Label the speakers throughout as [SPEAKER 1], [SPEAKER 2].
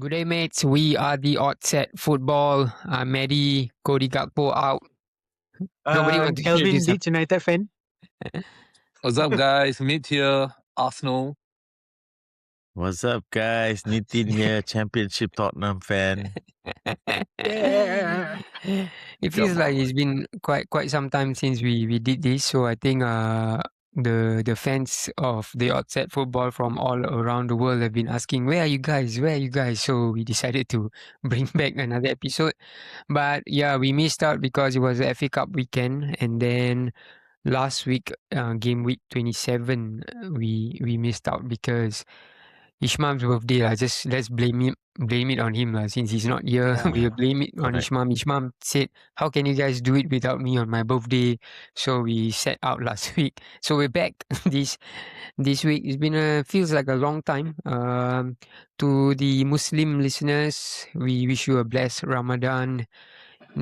[SPEAKER 1] Good day, mates. We are the Oddset Football. Mehdi, Cody Gakpo out. Nobody wants to
[SPEAKER 2] Kelvin,
[SPEAKER 1] introduce him.
[SPEAKER 2] Leeds United fan.
[SPEAKER 3] What's up, guys? Meet here, Arsenal.
[SPEAKER 4] What's up, guys? Nitin here, Championship Tottenham fan.
[SPEAKER 2] Yeah.
[SPEAKER 1] It feels like it's been quite some time since we did this, so I think the fans of the Oddset Football from all around the world have been asking, where are you guys? Where are you guys? So we decided to bring back another episode. But yeah, we missed out because it was the FA Cup weekend, and then last week, game week 27, we missed out because Ishmam's birthday. Just let's blame it on him since he's not here.
[SPEAKER 4] Yeah,
[SPEAKER 1] We'll blame it on
[SPEAKER 4] correct.
[SPEAKER 1] Ishmam. Ishmam said, "How can you guys do it without me on my birthday?" So we set out last week. So we're back this week. It's been feels like a long time. To the Muslim listeners, we wish you a blessed Ramadan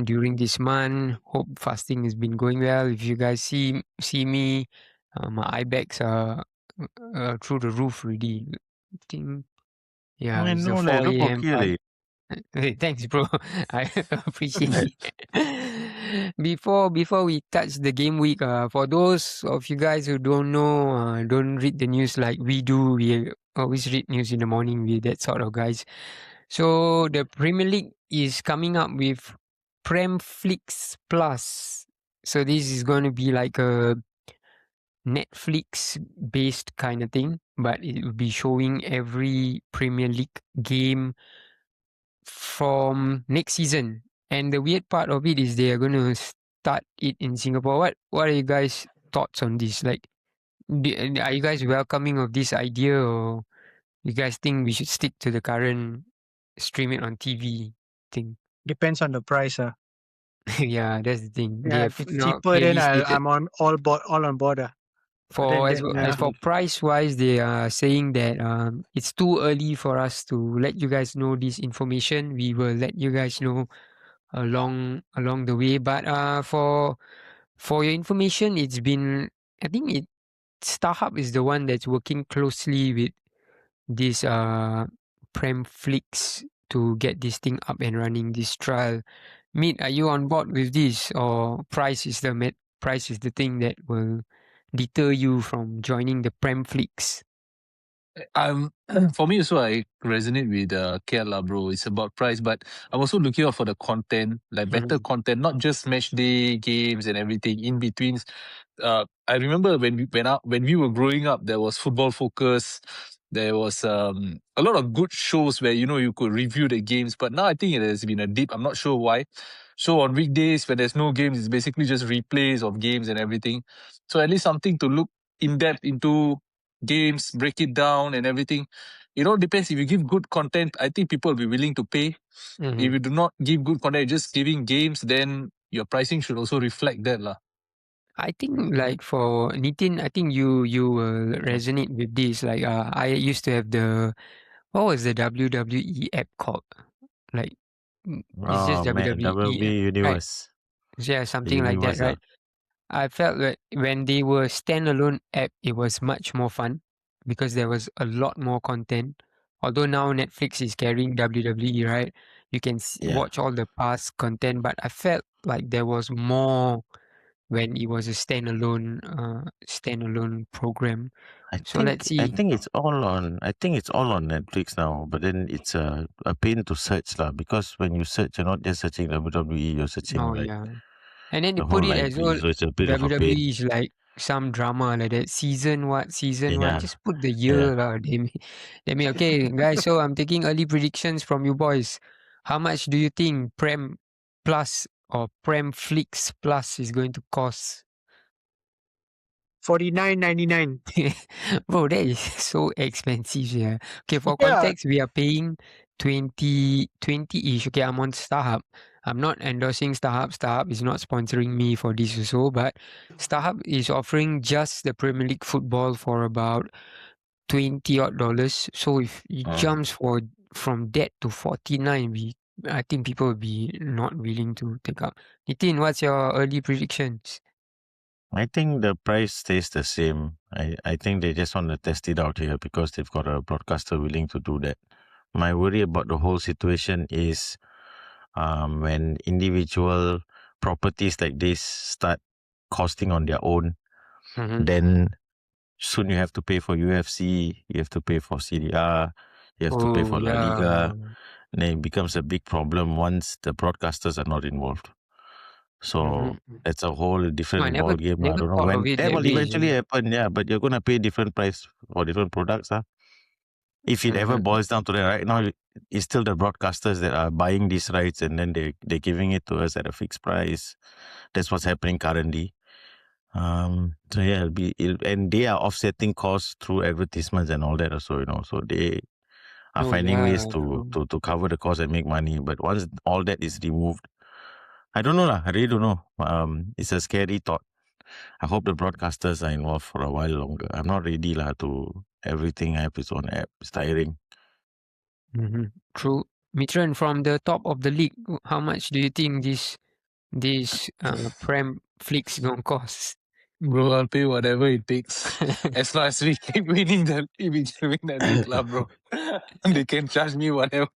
[SPEAKER 1] during this month. Hope fasting has been going well. If you guys see me, my eye bags are through the roof already. I think, yeah,
[SPEAKER 4] I
[SPEAKER 1] it's a
[SPEAKER 4] know,
[SPEAKER 1] 4
[SPEAKER 4] look
[SPEAKER 1] a.m.
[SPEAKER 4] okay.
[SPEAKER 1] Hey, thanks, bro. I appreciate it. Before we touch the game week, for those of you guys who don't know, don't read the news like we do. We always read news in the morning. We that sort of guys. So the Premier League is coming up with Premflix Plus. So this is going to be like a Netflix based kind of thing, but it will be showing every Premier League game from next season. And the weird part of it is they are going to start it in Singapore. What are you guys' thoughts on this? Like, are you guys welcoming of this idea, or you guys think we should stick to the current stream it on TV thing?
[SPEAKER 2] Depends on the price.
[SPEAKER 1] Yeah, that's the thing. They
[SPEAKER 2] Yeah,
[SPEAKER 1] have
[SPEAKER 2] if it's
[SPEAKER 1] now
[SPEAKER 2] cheaper, then
[SPEAKER 1] clearly stated.
[SPEAKER 2] I'm on all on board.
[SPEAKER 1] For as for price wise, they are saying that it's too early for us to let you guys know this information. We will let you guys know along the way. But for your information, it's been, I think StarHub is the one that's working closely with this Premflix to get this thing up and running, this trial. Meet, are you on board with this, or price is the thing that will deter you from joining the Premflix?
[SPEAKER 3] For me also, I resonate with KL, bro. It's about price, but I'm also looking out for the content, like better content, not just match day games and everything in between. I remember when we were growing up, there was Football Focus. There was a lot of good shows where you could review the games, but now I think it has been a dip. I'm not sure why. So on weekdays when there's no games, it's basically just replays of games and everything. So at least something to look in depth into games, break it down and everything. It all depends. If you give good content, I think people will be willing to pay.
[SPEAKER 1] Mhm.
[SPEAKER 3] If you do not give good content, just giving games, then your pricing should also reflect that lah.
[SPEAKER 1] I think like for Nitin, I think you will resonate with this. Like I used to have what was the WWE app called? Like it's just
[SPEAKER 4] Oh man,
[SPEAKER 1] WWE app,
[SPEAKER 4] WWE
[SPEAKER 1] right?
[SPEAKER 4] Universe.
[SPEAKER 1] Yeah,
[SPEAKER 4] The
[SPEAKER 1] something like that,
[SPEAKER 4] Universe,
[SPEAKER 1] right? I felt that when they were standalone app, it was much more fun because there was a lot more content. Although now Netflix is carrying WWE, right? You can
[SPEAKER 4] Yeah.
[SPEAKER 1] watch all the past content, but I felt like there was more when it was a standalone program. So let's see.
[SPEAKER 4] I think it's all on Netflix now, but then it's a pain to search lah, because when you search, you're not just searching WWE, you're searching
[SPEAKER 1] Oh
[SPEAKER 4] like
[SPEAKER 1] yeah, and then they
[SPEAKER 4] the
[SPEAKER 1] put
[SPEAKER 4] whole
[SPEAKER 1] it as well.
[SPEAKER 4] library, so it's a bit of a pain.
[SPEAKER 1] WWE is like some drama like that. Season what?
[SPEAKER 4] Yeah.
[SPEAKER 1] Just put the year lah. They may okay, guys. So I'm taking early predictions from you boys. How much do you think Prem Plus or Premflix Plus is going to cost?
[SPEAKER 2] $49.99.
[SPEAKER 1] Bro, that is so expensive, yeah. Okay, for
[SPEAKER 2] Yeah.
[SPEAKER 1] context, we are paying 20-ish. Okay, I'm on StarHub. I'm not endorsing StarHub. StarHub is not sponsoring me for this also, but StarHub is offering just the Premier League football for about $20 odd. So if it jumps from that to 49, I think people will be not willing to take up. Nitin, what's your early predictions?
[SPEAKER 4] I think the price stays the same. I think they just want to test it out here because they've got a broadcaster willing to do that. My worry about the whole situation is when individual properties like this start costing on their own,
[SPEAKER 1] Mhm.
[SPEAKER 4] then soon you have to pay for UFC, you have to pay for CDR, you have to pay
[SPEAKER 1] Oh,
[SPEAKER 4] for La
[SPEAKER 1] yeah.
[SPEAKER 4] Liga. Then it becomes a big problem once the broadcasters are not involved. So
[SPEAKER 1] Mhm.
[SPEAKER 4] that's a whole
[SPEAKER 1] I
[SPEAKER 4] different
[SPEAKER 1] never
[SPEAKER 4] ball game. I
[SPEAKER 1] never
[SPEAKER 4] don't know
[SPEAKER 1] thought
[SPEAKER 4] when
[SPEAKER 1] of it
[SPEAKER 4] that
[SPEAKER 1] that
[SPEAKER 4] will
[SPEAKER 1] way.
[SPEAKER 4] eventually happen. Yeah, but you're gonna pay different price for different products. If it ever
[SPEAKER 1] Mhm.
[SPEAKER 4] boils down to that, right now it's still the broadcasters that are buying these rights and then they're giving it to us at a fixed price. That's what's happening currently. So yeah, and they are offsetting costs through advertisements and all that also, so they are
[SPEAKER 1] Oh,
[SPEAKER 4] finding
[SPEAKER 1] yeah,
[SPEAKER 4] ways to
[SPEAKER 1] true.
[SPEAKER 4] cover the cost and make money. But once all that is removed, I don't know lah. I really don't know. It's a scary thought. I hope the broadcasters are involved for a while longer. I'm not ready lah to everything have its own app. It's tiring.
[SPEAKER 1] Mhm. True. Mitran, from the top of the league, how much do you think this Premflix gonna cost?
[SPEAKER 3] Bro, I'll pay whatever it takes. As long as we keep winning the league lah, bro. They can charge me whatever.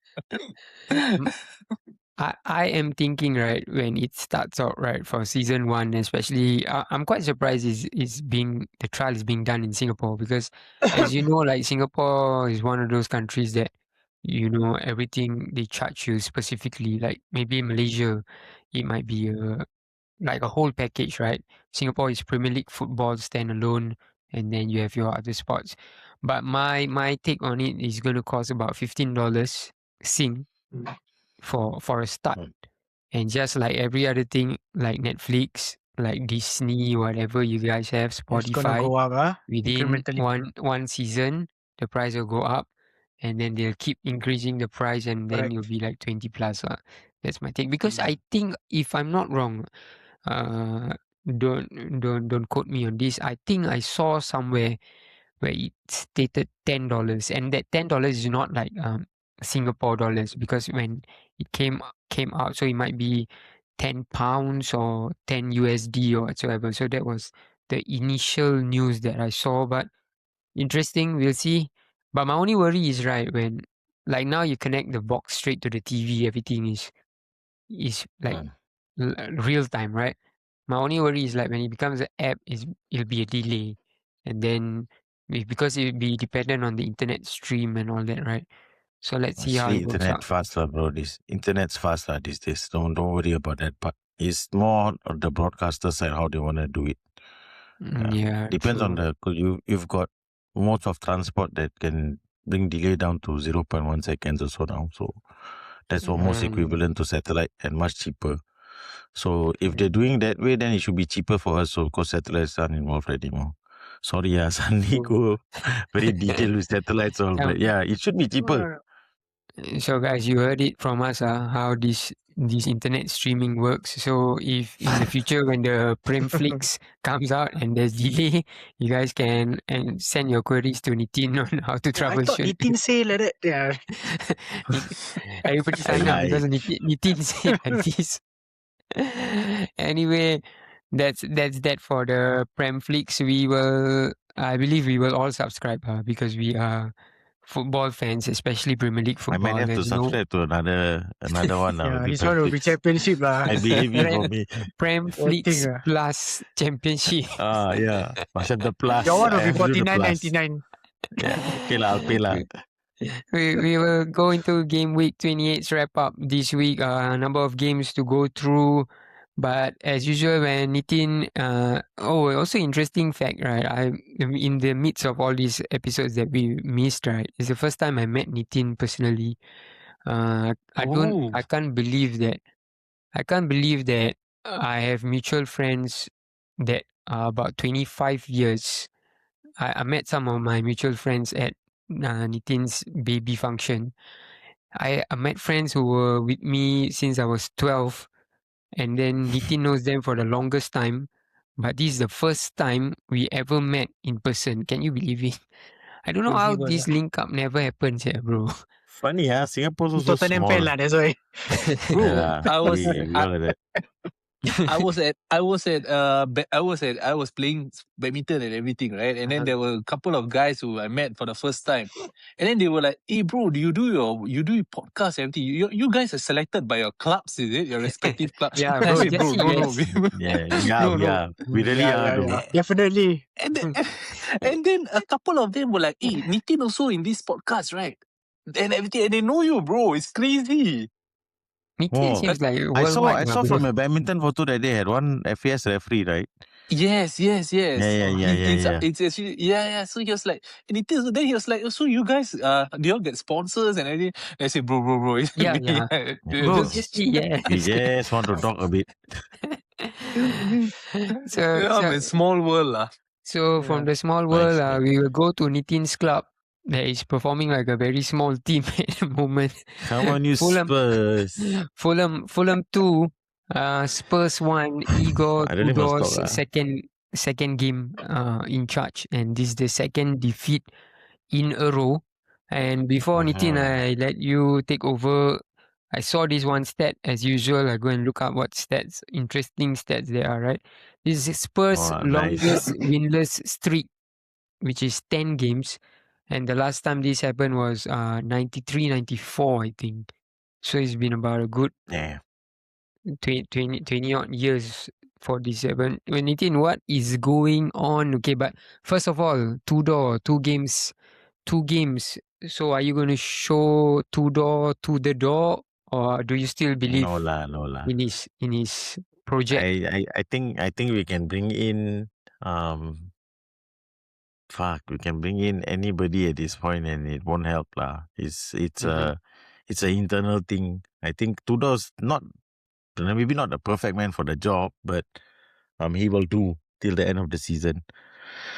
[SPEAKER 1] I am thinking, right, when it starts out, right, for season 1, especially, I'm quite surprised the trial is being done in Singapore, because as you know, like, Singapore is one of those countries that, everything they charge you specifically. Like maybe Malaysia, it might be like a whole package, right? Singapore is Premier League football standalone, and then you have your other sports. But my take on it is going to cost about $15 Sing for a start. And just like every other thing, like Netflix, like Disney, whatever you guys have,
[SPEAKER 2] It's gonna
[SPEAKER 1] Spotify,
[SPEAKER 2] go up,
[SPEAKER 1] within
[SPEAKER 2] incrementally.
[SPEAKER 1] one season, the price will go up, and then they'll keep increasing the price, and then
[SPEAKER 2] Correct.
[SPEAKER 1] you'll be like 20 plus. That's my take. Because I think, if I'm not wrong, uh, don't quote me on this. I think I saw somewhere where it stated $10, and that $10 is not like Singapore dollars, because when it came out, so it might be £10 or 10 USD or whatsoever. So that was the initial news that I saw. But interesting, we'll see. But my only worry is, right, when like now you connect the box straight to the TV, everything is like real time, right? My only worry is like when it becomes an app, it'll be a delay, and then because it'll be dependent on the internet stream and all that, right? So let's see how
[SPEAKER 4] Actually,
[SPEAKER 1] it works
[SPEAKER 4] internet
[SPEAKER 1] out.
[SPEAKER 4] fast lah, bro. This internet's fast lah these days. Don't worry about that part. It's more on the broadcaster side how they wanna do it.
[SPEAKER 1] Yeah,
[SPEAKER 4] Depends on
[SPEAKER 1] true.
[SPEAKER 4] you've got modes of transport that can bring delay down to 0.1 seconds or so now. So that's almost equivalent to satellite and much cheaper. So if they're doing that way, then it should be cheaper for us. So because satellites aren't involved anymore. Sorry, suddenly go very detailed with satellites all, but yeah, it should be cheaper.
[SPEAKER 1] So guys, you heard it from us, how this internet streaming works. So if in the future when the Premflix comes out and there's delay, you guys can and send your queries to Nitin on how to
[SPEAKER 2] Yeah, I thought
[SPEAKER 1] troubleshoot.
[SPEAKER 2] Nitin say like that. Yeah.
[SPEAKER 1] Everybody sign up because Nitin said like this. Anyway, that's that for the Premflix. I believe we will all subscribe, because we are football fans, especially Premier League
[SPEAKER 4] I might
[SPEAKER 1] football.
[SPEAKER 4] have to
[SPEAKER 1] There's no
[SPEAKER 4] subscribe to another one now.
[SPEAKER 2] Yeah,
[SPEAKER 4] Maybe
[SPEAKER 2] this one will be
[SPEAKER 4] Premflix.
[SPEAKER 2] championship lah.
[SPEAKER 4] I believe you for me.
[SPEAKER 1] Premflix
[SPEAKER 2] Voting,
[SPEAKER 1] plus championship.
[SPEAKER 4] Yeah. Macam the plus.
[SPEAKER 2] Your one will
[SPEAKER 4] I
[SPEAKER 2] be
[SPEAKER 4] have you the plus.
[SPEAKER 2] $49.99.
[SPEAKER 4] Yeah. Okay lah, I'll pay lah.
[SPEAKER 1] We will go into game week 28's wrap up this week. A number of games to go through. But as usual, when Nitin, also interesting fact, right? I'm in the midst of all these episodes that we missed, right? It's the first time I met Nitin personally. I can't believe that. I can't believe that I have mutual friends that are about 25 years. I met some of my mutual friends at Nitin's baby function. I met friends who were with me since I was 12, and then Nitin knows them for the longest time. But this is the first time we ever met in person. Can you believe it? I don't know how
[SPEAKER 2] Crazy
[SPEAKER 1] this link up never happens here, bro.
[SPEAKER 4] Funny, Singapore's also
[SPEAKER 2] Tottenham
[SPEAKER 4] small.
[SPEAKER 2] fan lah, that's why.
[SPEAKER 3] Bro,
[SPEAKER 4] Yeah,
[SPEAKER 3] I was
[SPEAKER 4] we all like that.
[SPEAKER 3] I was playing badminton and everything, right? And then there were a couple of guys who I met for the first time, and then they were like, "Hey, bro, do you do your podcast and everything? You guys are selected by your clubs, is it? Your respective clubs?"
[SPEAKER 1] Yeah,
[SPEAKER 3] And I
[SPEAKER 1] bro,
[SPEAKER 3] said, "Bro,
[SPEAKER 1] Jesse,
[SPEAKER 3] no,
[SPEAKER 1] yes.
[SPEAKER 4] Yeah, we really
[SPEAKER 2] Yeah,
[SPEAKER 4] are
[SPEAKER 2] yeah,
[SPEAKER 4] though.
[SPEAKER 2] yeah. Definitely.
[SPEAKER 3] And then, and then a couple of them were like, "Hey, Nitin also in this podcast, right?" And everything, and they know you, bro. It's crazy.
[SPEAKER 1] Nitin
[SPEAKER 4] Oh,
[SPEAKER 1] seems like
[SPEAKER 4] I
[SPEAKER 1] worldwide,
[SPEAKER 4] saw
[SPEAKER 1] bro.
[SPEAKER 4] from a badminton photo that they had one FAS referee, right?
[SPEAKER 3] Yes.
[SPEAKER 4] Yeah.
[SPEAKER 3] It's actually yeah. So he was like, and then he was like, so you guys do you all get sponsors and everything? And I said, bro, it's
[SPEAKER 1] Yeah,
[SPEAKER 3] me.
[SPEAKER 1] yeah.
[SPEAKER 4] Bro,
[SPEAKER 1] Jesse, yes.
[SPEAKER 4] we just want to talk a bit.
[SPEAKER 3] I'm a small world lah.
[SPEAKER 1] So from the small
[SPEAKER 4] Nice.
[SPEAKER 1] world, we will go to Nitin's club that is performing like a very small team at the moment.
[SPEAKER 4] Come on, you
[SPEAKER 1] Fulham.
[SPEAKER 4] Spurs.
[SPEAKER 1] Fulham 2, Spurs 1, Igor
[SPEAKER 4] I don't even
[SPEAKER 1] Tudor's
[SPEAKER 4] stop.
[SPEAKER 1] second game in charge, and this is the second defeat in a row. And before Nitin, I let you take over. I saw this one stat as usual. I go and look up what stats, interesting stats there are, right? This is Spurs'
[SPEAKER 4] Oh,
[SPEAKER 1] longest
[SPEAKER 4] nice.
[SPEAKER 1] winless streak, which is 10 games. And the last time this happened was 93, 94, I think. So it's been about a good
[SPEAKER 4] Yeah.
[SPEAKER 1] 20 odd years for this. But Nitin, what is going on? Okay, but first of all, two games. So are you going to show Tudor to the door, or do you still believe
[SPEAKER 4] No lah.
[SPEAKER 1] in his project?
[SPEAKER 4] I think we can bring in we can bring in anybody at this point and it won't help lah. It's
[SPEAKER 1] Mhm.
[SPEAKER 4] it's an internal thing. I think Tudor's maybe not the perfect man for the job, but he will do till the end of the season.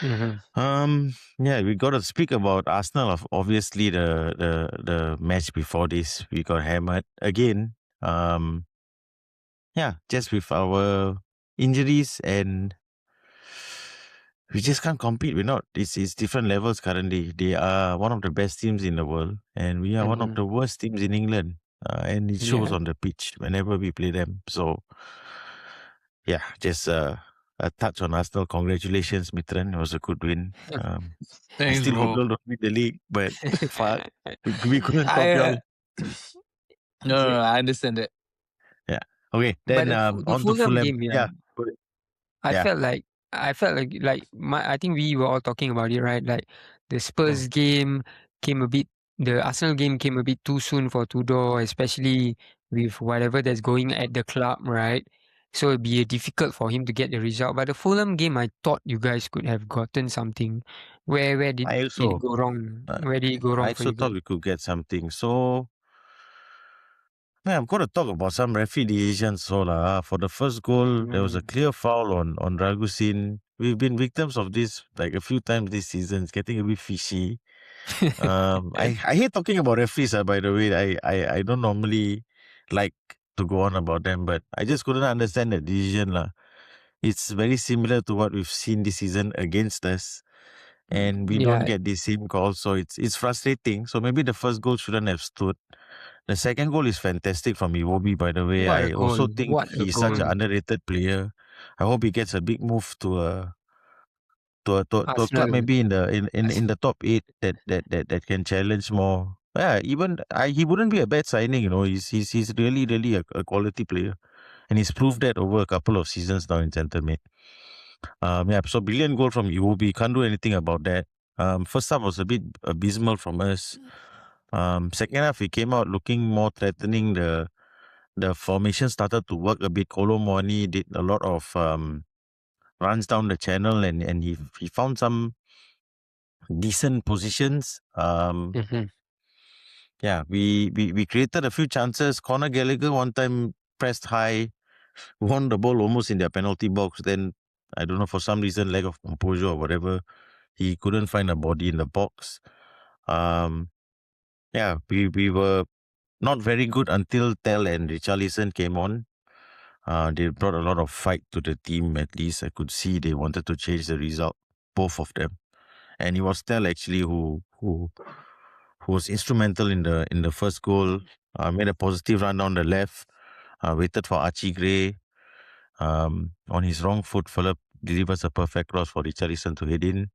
[SPEAKER 1] Mhm.
[SPEAKER 4] Yeah, we got to speak about Arsenal. Obviously, the match before this, we got hammered again. Yeah, just with our injuries, and we just can't compete. We're not. It's different levels currently. They are one of the best teams in the world, and we are one of
[SPEAKER 1] Mhm.
[SPEAKER 4] the worst teams in England. And it shows
[SPEAKER 1] Yeah.
[SPEAKER 4] on the pitch whenever we play them. So, yeah, just a touch on Arsenal. Congratulations, Mitran. It was a good win. I
[SPEAKER 3] Thanks,
[SPEAKER 4] still hope
[SPEAKER 3] bro.
[SPEAKER 4] they'll win the league, but fuck, we couldn't stop y'all.
[SPEAKER 3] No, I understand that.
[SPEAKER 4] Yeah. Okay.
[SPEAKER 1] But
[SPEAKER 4] Then
[SPEAKER 1] the
[SPEAKER 4] on to
[SPEAKER 1] Fulham
[SPEAKER 4] Fulham.
[SPEAKER 1] game,
[SPEAKER 4] Yeah.
[SPEAKER 1] I
[SPEAKER 4] Yeah.
[SPEAKER 1] felt like I think we were all talking about it, right? Like the Spurs game the Arsenal game came a bit too soon for Tudor, especially with whatever that's going at the club, right? So it'd be difficult for him to get the result. But the Fulham game, I thought you guys could have gotten something. Where did
[SPEAKER 4] I
[SPEAKER 1] it
[SPEAKER 4] also
[SPEAKER 1] go wrong? Where did it go
[SPEAKER 4] I
[SPEAKER 1] wrong for
[SPEAKER 4] also
[SPEAKER 1] you guys?
[SPEAKER 4] thought we could get something. So yeah, I'm gonna talk about some referee decisions. So for the first goal, there was a clear foul on Ragusin. We've been victims of this like a few times this season. It's getting a bit fishy. I hate talking about referees. By the way, I don't normally like to go on about them, but I just couldn't understand that decision lah. It's very similar to what we've seen this season against us, and we don't
[SPEAKER 1] Yeah,
[SPEAKER 4] get the same call. So it's frustrating. So maybe the first goal shouldn't have stood. The second goal is fantastic from Iwobi, by the way.
[SPEAKER 1] what a
[SPEAKER 4] I
[SPEAKER 1] goal!
[SPEAKER 4] also think
[SPEAKER 1] What a
[SPEAKER 4] he's such
[SPEAKER 1] goal!
[SPEAKER 4] an underrated player. I hope he gets a big move to a club
[SPEAKER 1] Arsenal.
[SPEAKER 4] maybe in the top 8 that can challenge more. Yeah, even he wouldn't be a bad signing. He's really a quality player, and he's proved that over a couple of seasons now in centre mid. Yeah, so brilliant goal from Iwobi. Can't do anything about that. First half was a bit abysmal from us. Second half he came out looking more threatening. The formation started to work a bit. Kolo Muani did a lot of runs down the channel, and he found some decent positions.
[SPEAKER 1] Mhm.
[SPEAKER 4] Yeah, we created a few chances. Conor Gallagher one time pressed high, won the ball almost in their penalty box. Then I don't know, for some reason, lack of composure or whatever, he couldn't find a body in the box. Yeah, we were not very good until Tell and Richarlison came on. They brought a lot of fight to the team. At least I could see they wanted to change the result, both of them. And it was Tell actually who was instrumental in the first goal. Made a positive run down the left. Waited for Archie Gray. On his wrong foot, Philip delivers a perfect cross for Richarlison to head in.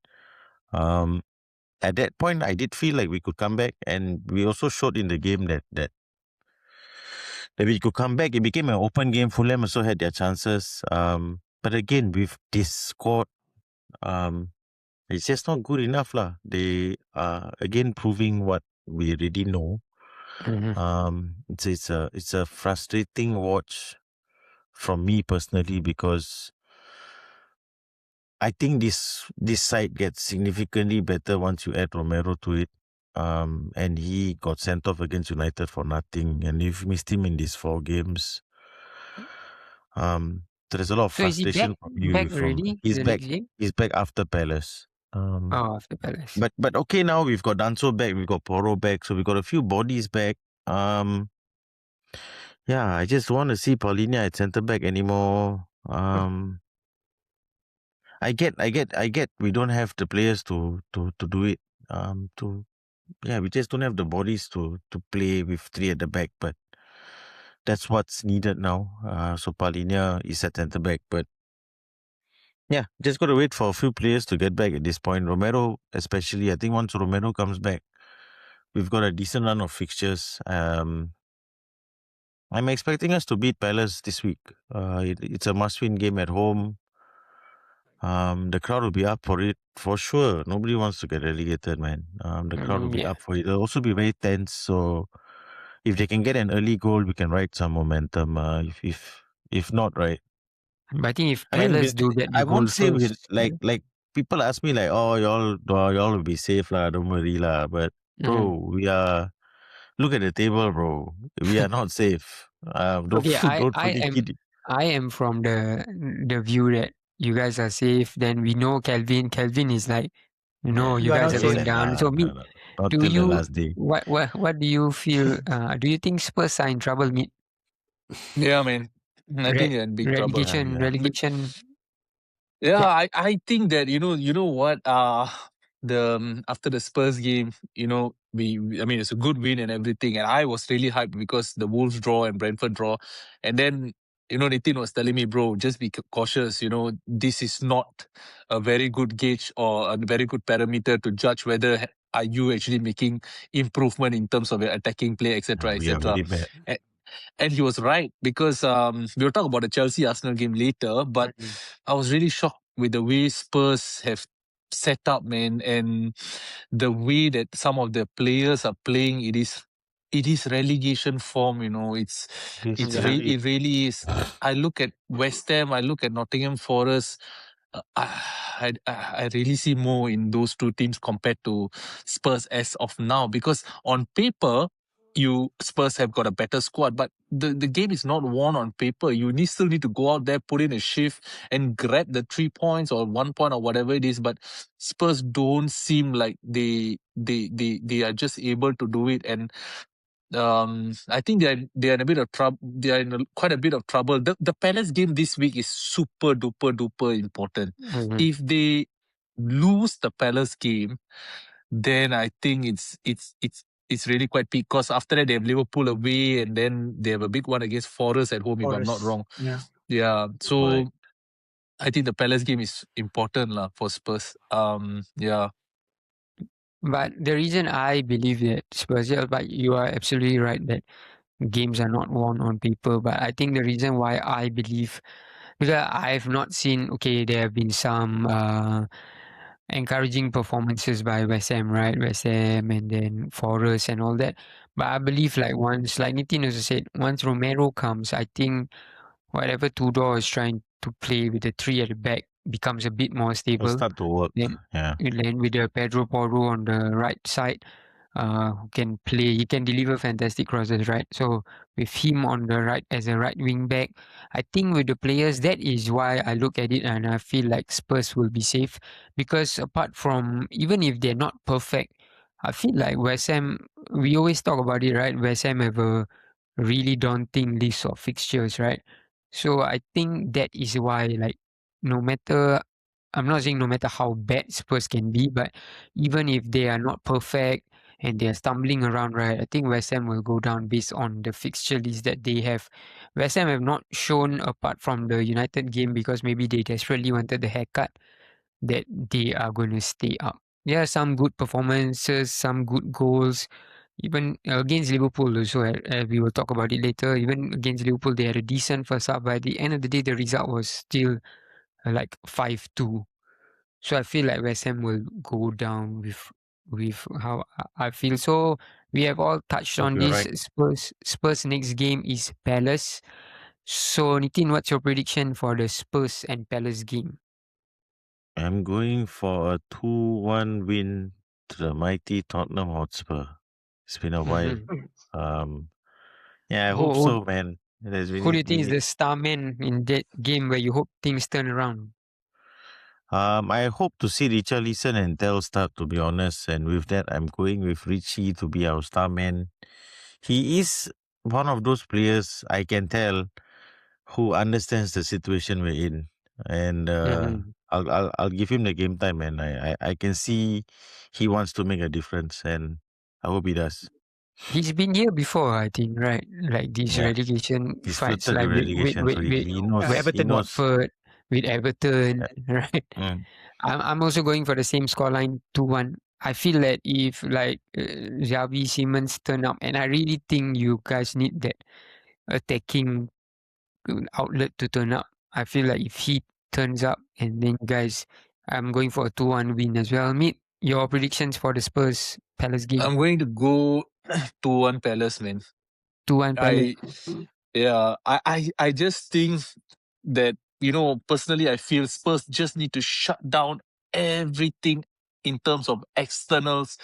[SPEAKER 4] At that point, I did feel like we could come back, and we also showed in the game that we could come back. It became an open game. Fulham also had their chances. But again, with this squad, it's just not good enough lah. They are again proving what we already know. It's a frustrating watch from me personally, because I think this side gets significantly better once you add Romero to it. And he got sent off against United for nothing, and you've missed him in these 4 games. There's a lot of
[SPEAKER 1] So is he
[SPEAKER 4] frustration
[SPEAKER 1] back?
[SPEAKER 4] from you.
[SPEAKER 1] Back already?
[SPEAKER 4] He's
[SPEAKER 1] The
[SPEAKER 4] back.
[SPEAKER 1] next game?
[SPEAKER 4] He's back after Palace.
[SPEAKER 1] After Palace.
[SPEAKER 4] But okay, now we've got Danso back, we've got Poro back, so we've got a few bodies back. Yeah, I just don't want to see Paulinho at centre back anymore. I get. We don't have the players to do it. We just don't have the bodies to play with 3 at the back. But that's what's needed now. So Paulinho is at centre back, but yeah, just got to wait for a few players to get back at this point. Romero, especially. I think once Romero comes back, we've got a decent run of fixtures. I'm expecting us to beat Palace this week. It's a must-win game at home. The crowd will be up for it for sure. Nobody wants to get relegated, man. The crowd will be up for it. It'll also be very tense. So if they can get an early goal, we can ride some momentum. If not, right?
[SPEAKER 1] But I think if Palace do get the
[SPEAKER 4] I
[SPEAKER 1] goal
[SPEAKER 4] won't say
[SPEAKER 1] first,
[SPEAKER 4] like people ask me like, oh, y'all will be safe lah. Don't worry lah. But bro, we are. Look at the table, bro. We are not safe. Don't forget it.
[SPEAKER 1] I am from the view that you guys are safe. Then we know Kelvin. Kelvin is like, you guys are going down. So
[SPEAKER 4] not till the last day.
[SPEAKER 1] What do you feel? Do you think Spurs are in trouble?
[SPEAKER 3] Yeah, man. I think they're in big trouble.
[SPEAKER 1] Relegation.
[SPEAKER 3] Yeah, I think that you know what after the Spurs game, I mean it's a good win and everything, and I was really hyped because the Wolves draw and Brentford draw, and then Nitin was telling me, bro, just be cautious. This is not a very good gauge or a very good parameter to judge whether are you actually making improvement in terms of your attacking play, etc.,
[SPEAKER 4] We are
[SPEAKER 3] etc.
[SPEAKER 4] very bad.
[SPEAKER 3] And he was right, because we'll talk about the Chelsea-Arsenal game later, but I was really shocked with the way Spurs have set up, man, and the way that some of the players are playing. It is relegation form, it really is. I look at West Ham, I look at Nottingham Forest. I really see more in those 2 teams compared to Spurs as of now, because on paper, Spurs have got a better squad, but the game is not won on paper. You still need to go out there, put in a shift, and grab the 3 points or 1 point or whatever it is. But Spurs don't seem like they are just able to do it, and I think they are in a bit of trouble. They are in quite a bit of trouble. The Palace game this week is super duper important. If they lose the Palace game, then I think it's really quite big, because after that they have Liverpool away, and then they have a big one against Forest at home, if I'm not wrong. Yeah. So
[SPEAKER 4] Right.
[SPEAKER 3] I think the Palace game is important for Spurs. Yeah.
[SPEAKER 1] But the reason I believe that Spurs, but you are absolutely right that games are not won on paper. But I think the reason why I believe, because I've not seen, there have been some encouraging performances by West Ham, right? West Ham and then Forest and all that. But I believe like Nitin also said, once Romero comes, I think whatever Tudor is trying to play with the 3 at the back becomes a bit more stable.
[SPEAKER 4] It'll start to work.
[SPEAKER 1] Then with the Pedro Porro on the right side, who can play, he can deliver fantastic crosses, right? So with him on the right as a right wing back, I think with the players, that is why I look at it and I feel like Spurs will be safe, because apart from, even if they're not perfect, I feel like West Ham, we always talk about it, right? West Ham have a really daunting list of fixtures, right? So I think that is why, like, no matter, I'm not saying no matter how bad Spurs can be, but even if they are not perfect, and they're stumbling around, right? I think West Ham will go down based on the fixture list that they have. West Ham have not shown, apart from the United game, because maybe they desperately wanted the haircut, that they are going to stay up. There are some good performances, some good goals. Even against Liverpool also, we will talk about it later. Even against Liverpool, they had a decent first half. By the end of the day, the result was still like 5-2. So I feel like West Ham will go down with how I feel. So we have all touched
[SPEAKER 4] Hope
[SPEAKER 1] on
[SPEAKER 4] you're
[SPEAKER 1] this.
[SPEAKER 4] right.
[SPEAKER 1] Spurs next game is Palace. So Nitin, what's your prediction for the Spurs and Palace game?
[SPEAKER 4] I'm going for a 2-1 win to the mighty Tottenham Hotspur. It's been a while. Yeah, I hope
[SPEAKER 1] Who,
[SPEAKER 4] so, man. It has
[SPEAKER 1] who do you think is
[SPEAKER 4] been
[SPEAKER 1] the star man in that game where you hope things turn around?
[SPEAKER 4] I hope to see Richarlison and Telstar, to be honest. And with that, I'm going with Richie to be our star man. He is one of those players I can tell who understands the situation we're in. And I'll give him the game time, and I can see he wants to make a difference, and I hope he does.
[SPEAKER 1] He's been here before, I think, right? Like these
[SPEAKER 4] Yeah.
[SPEAKER 1] relegation
[SPEAKER 4] He's
[SPEAKER 1] fights,
[SPEAKER 4] flirted
[SPEAKER 1] like
[SPEAKER 4] the relegation, so he knows. He
[SPEAKER 2] Everton.
[SPEAKER 4] knows.
[SPEAKER 1] Watford, with Everton, right?
[SPEAKER 4] Mm.
[SPEAKER 1] I'm also going for the same scoreline, 2-1. I feel that if like Xavi, Simmons turn up, and I really think you guys need that attacking outlet to turn up. I feel like if he turns up, and then guys, I'm going for a 2-1 win as well. Meet your predictions for the Spurs Palace game.
[SPEAKER 3] I'm going to go 2-1 Palace, man.
[SPEAKER 1] 2-1 Palace.
[SPEAKER 3] I just think that, personally, I feel Spurs just need to shut down everything in terms of externals,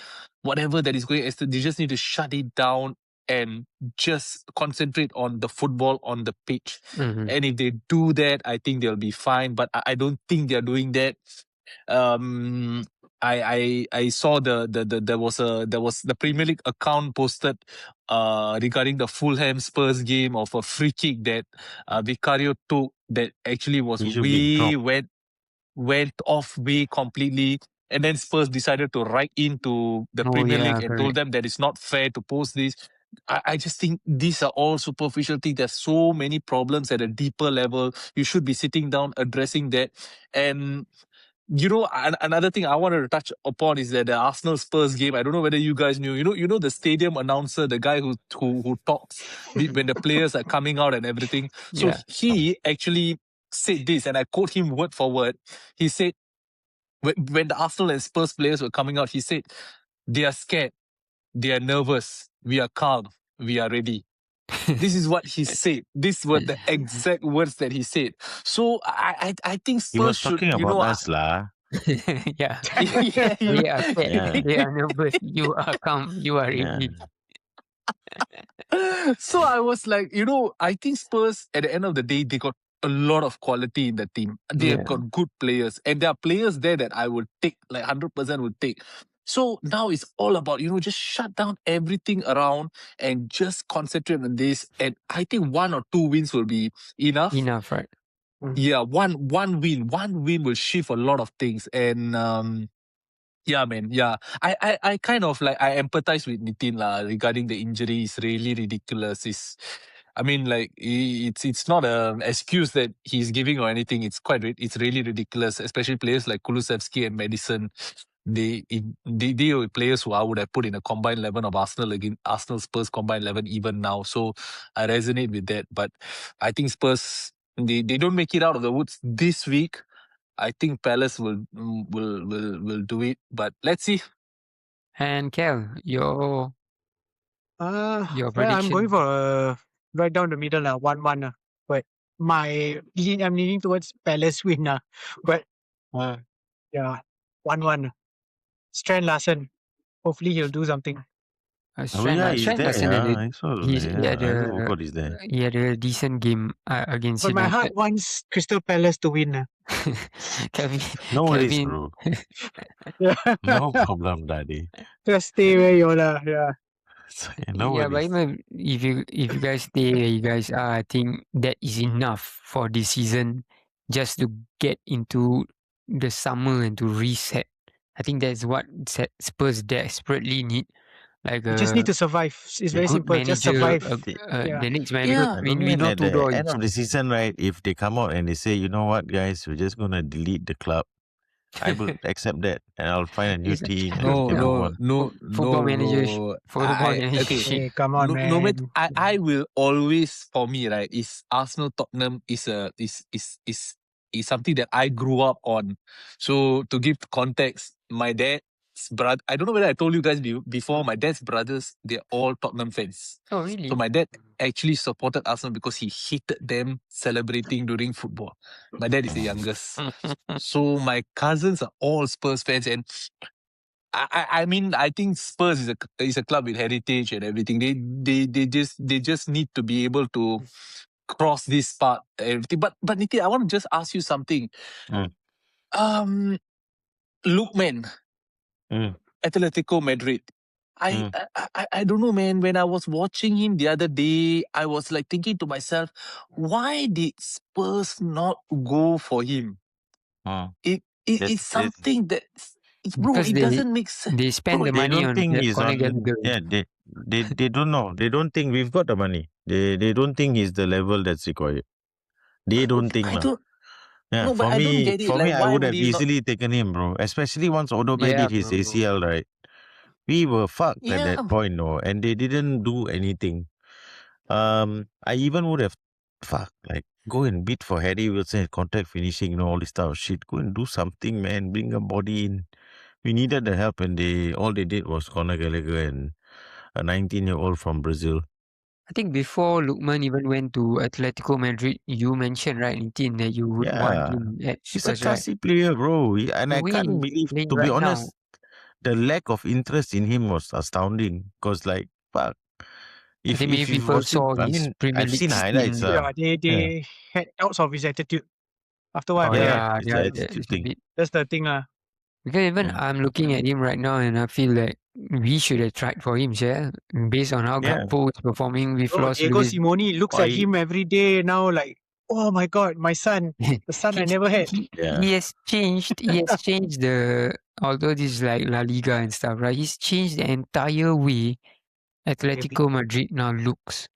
[SPEAKER 3] whatever that is going. They just need to shut it down and just concentrate on the football on the pitch.
[SPEAKER 1] Mhm.
[SPEAKER 3] And if they do that, I think they'll be fine. But I don't think they're doing that. I saw there was the Premier League account posted regarding the Fulham Spurs game of a free kick that Vicario took that actually was
[SPEAKER 4] He should be dropped.
[SPEAKER 3] went off way completely. And then Spurs decided to write into the
[SPEAKER 1] Oh,
[SPEAKER 3] Premier
[SPEAKER 1] yeah,
[SPEAKER 3] League and told
[SPEAKER 1] correct.
[SPEAKER 3] them that it's not fair to post this. I just think these are all superficial things. There's so many problems at a deeper level. You should be sitting down, addressing that. And another thing I wanted to touch upon is that the Arsenal Spurs game. I don't know whether you guys knew. You know the stadium announcer, the guy who talks when the players are coming out and everything. So
[SPEAKER 1] Yeah.
[SPEAKER 3] he actually said this, and I quote him word for word. He said, when the Arsenal and Spurs players were coming out, he said, "They are scared, they are nervous. We are calm, we are ready." This is what he said. These were the exact words that he said. So I think
[SPEAKER 4] He
[SPEAKER 3] Spurs
[SPEAKER 4] was
[SPEAKER 3] should,
[SPEAKER 4] talking about us, lah.
[SPEAKER 1] Yeah.
[SPEAKER 3] yeah,
[SPEAKER 1] They are scared.
[SPEAKER 4] Yeah.
[SPEAKER 1] They are nervous. You are calm. You are
[SPEAKER 4] Yeah.
[SPEAKER 1] ready.
[SPEAKER 3] So I was like, I think Spurs at the end of the day, they got a lot of quality in the team. They have
[SPEAKER 1] Yeah.
[SPEAKER 3] got good players, and there are players there that I would take, like 100% would take. So now it's all about, just shut down everything around and just concentrate on this. And I think 1 or 2 wins will be enough.
[SPEAKER 1] Enough, right?
[SPEAKER 3] Yeah, one win will shift a lot of things. And yeah, man. Yeah, I kind of like I empathize with Nitin lah regarding the injury. It's really ridiculous. I mean, like it's not an excuse that he's giving or anything. It's really ridiculous, especially players like Kulusevski and Madison. They were players who I would have put in a combined 11 of Arsenal Spurs combined 11 even now. So I resonate with that. But I think Spurs they don't make it out of the woods this week. I think Palace will do it, but let's see.
[SPEAKER 1] And Kel, your
[SPEAKER 2] I'm going
[SPEAKER 1] prediction.
[SPEAKER 2] for right down the middle, 1-1. But I'm leaning towards Palace win. But yeah, 1-1. Strand Larsen. Hopefully he'll do something.
[SPEAKER 4] Oh yeah, he's
[SPEAKER 1] Strand
[SPEAKER 4] there.
[SPEAKER 1] Larsen had
[SPEAKER 4] I saw.
[SPEAKER 1] he
[SPEAKER 4] Yeah, I also forgot he's there.
[SPEAKER 1] had a decent game against
[SPEAKER 2] But my
[SPEAKER 1] United.
[SPEAKER 2] heart wants Crystal Palace to win.
[SPEAKER 1] Kelvin,
[SPEAKER 4] No worries,
[SPEAKER 1] Kelvin,
[SPEAKER 4] bro.
[SPEAKER 2] Yeah.
[SPEAKER 4] No problem, daddy.
[SPEAKER 2] Just stay where you are. Yeah.
[SPEAKER 4] It's okay, no
[SPEAKER 1] yeah, but
[SPEAKER 4] worries.
[SPEAKER 1] even if you guys stay where you guys are, I think that is enough for this season, just to get into the summer and to reset. I think that's what Spurs desperately need. like
[SPEAKER 2] You just need to survive. It's very
[SPEAKER 1] good
[SPEAKER 2] simple. Just
[SPEAKER 1] manager,
[SPEAKER 2] survive. Yeah.
[SPEAKER 1] the next man.
[SPEAKER 3] Yeah.
[SPEAKER 1] Because
[SPEAKER 4] I don't
[SPEAKER 1] we
[SPEAKER 4] mean
[SPEAKER 1] know
[SPEAKER 4] at the
[SPEAKER 1] Tudor
[SPEAKER 4] end
[SPEAKER 1] is
[SPEAKER 4] of the season, right? If they come out and they say, you know what, guys, we're just gonna delete the club, I will accept that, and I'll find a new
[SPEAKER 1] It's-
[SPEAKER 4] team and
[SPEAKER 3] No,
[SPEAKER 4] we'll move
[SPEAKER 3] no,
[SPEAKER 4] on.
[SPEAKER 3] no,
[SPEAKER 1] football
[SPEAKER 3] no,
[SPEAKER 1] manager.
[SPEAKER 3] bro.
[SPEAKER 1] Football
[SPEAKER 3] Okay.
[SPEAKER 1] manager.
[SPEAKER 2] Hey, come on,
[SPEAKER 3] No matter,
[SPEAKER 2] man.
[SPEAKER 3] I will always, for me, right, is Arsenal Tottenham is something that I grew up on. So to give context, my dad's brother, I don't know whether I told you guys before, my dad's brothers, they're all Tottenham fans.
[SPEAKER 1] Oh, really?
[SPEAKER 3] So my dad actually supported Arsenal because he hated them celebrating during football. My dad is the youngest. So my cousins are all Spurs fans, and I mean, I think Spurs is a club with heritage and everything. They just need to be able to cross this part and everything. But Niti, I want to just ask you something.
[SPEAKER 4] Mm.
[SPEAKER 3] Lookman,
[SPEAKER 4] Mm.
[SPEAKER 3] Atletico Madrid. I don't know, man. When I was watching him the other day, I was like thinking to myself, why did Spurs not go for him?
[SPEAKER 4] Mm.
[SPEAKER 3] It's
[SPEAKER 4] That's-
[SPEAKER 3] something that, bro,
[SPEAKER 1] Because
[SPEAKER 3] it doesn't make sense.
[SPEAKER 1] they spend
[SPEAKER 3] Bro,
[SPEAKER 1] the
[SPEAKER 4] They
[SPEAKER 1] money
[SPEAKER 4] don't
[SPEAKER 1] on
[SPEAKER 4] think he's
[SPEAKER 1] Conor
[SPEAKER 4] on.
[SPEAKER 1] Gallagher.
[SPEAKER 4] Yeah, they don't know. They don't think we've got the money. They don't think he's the level that's required. They don't think
[SPEAKER 3] I
[SPEAKER 4] now.
[SPEAKER 3] don't.
[SPEAKER 4] Yeah,
[SPEAKER 3] No, but I don't get it.
[SPEAKER 4] for
[SPEAKER 3] Like,
[SPEAKER 4] me, I
[SPEAKER 3] why
[SPEAKER 4] would
[SPEAKER 3] would
[SPEAKER 4] have
[SPEAKER 3] he not?
[SPEAKER 4] easily taken him, bro. Especially once Odobe
[SPEAKER 1] Yeah,
[SPEAKER 4] did his
[SPEAKER 1] bro.
[SPEAKER 4] ACL, right? We were fucked at
[SPEAKER 3] Yeah,
[SPEAKER 4] that point, no, and they didn't do anything. I even would have, like go and bid for Harry Wilson, contract finishing, all this stuff of shit. Go and do something, man. Bring a body in. We needed the help, and all they did was Conor Gallagher and a 19-year-old from Brazil.
[SPEAKER 1] I think before Lookman even went to Atletico Madrid, you mentioned, right, Nitin, that you would want him at
[SPEAKER 4] He's a
[SPEAKER 1] Spurs, right?
[SPEAKER 4] classy player, bro. And
[SPEAKER 1] The
[SPEAKER 4] I
[SPEAKER 1] way
[SPEAKER 4] can't
[SPEAKER 1] he's
[SPEAKER 4] believe,
[SPEAKER 1] playing
[SPEAKER 4] to be
[SPEAKER 1] right now,
[SPEAKER 4] honest, the lack of interest in him was astounding. Because, like, fuck.
[SPEAKER 1] I think
[SPEAKER 4] If
[SPEAKER 1] maybe
[SPEAKER 4] you've
[SPEAKER 1] people
[SPEAKER 4] watched it,
[SPEAKER 1] saw
[SPEAKER 4] I
[SPEAKER 1] his
[SPEAKER 4] mean,
[SPEAKER 1] Premier
[SPEAKER 4] I've seen
[SPEAKER 1] League
[SPEAKER 4] highlights.
[SPEAKER 1] stint.
[SPEAKER 2] Yeah, they had doubts of his attitude. After what
[SPEAKER 1] Oh,
[SPEAKER 2] I've heard,
[SPEAKER 1] yeah,
[SPEAKER 4] It's an
[SPEAKER 1] that's
[SPEAKER 4] attitude
[SPEAKER 1] a
[SPEAKER 4] thing.
[SPEAKER 1] bit.
[SPEAKER 2] that's the thing.
[SPEAKER 1] Because even I'm looking at him right now and I feel like we should have tried for him, yeah. Based on how
[SPEAKER 4] Yeah.
[SPEAKER 1] Gakpo is performing, we've
[SPEAKER 2] Bro,
[SPEAKER 1] lost
[SPEAKER 2] Diego
[SPEAKER 1] Luis.
[SPEAKER 2] Simone looks at him every day now like, oh my god, my son, the son I never had.
[SPEAKER 1] He has changed. He has changed although this is like La Liga and stuff, right? He's changed the entire way Atletico Madrid now looks.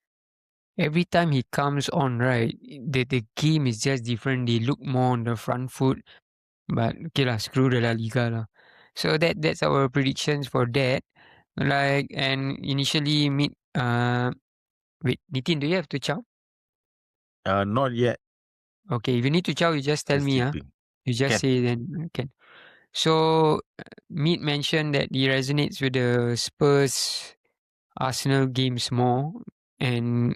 [SPEAKER 1] Every time he comes on, right, the game is just different. They look more on the front foot. But okay lah, screw the La Liga lah. So that's our predictions for that. Like, and initially wait, Nitin, do you have to chow?
[SPEAKER 4] Not yet.
[SPEAKER 1] Okay, if you need to chow, you just tell
[SPEAKER 4] Just
[SPEAKER 1] me.
[SPEAKER 4] sleeping.
[SPEAKER 1] You just
[SPEAKER 4] Can.
[SPEAKER 1] say then can. So Meat mentioned that he resonates with the Spurs Arsenal games more, and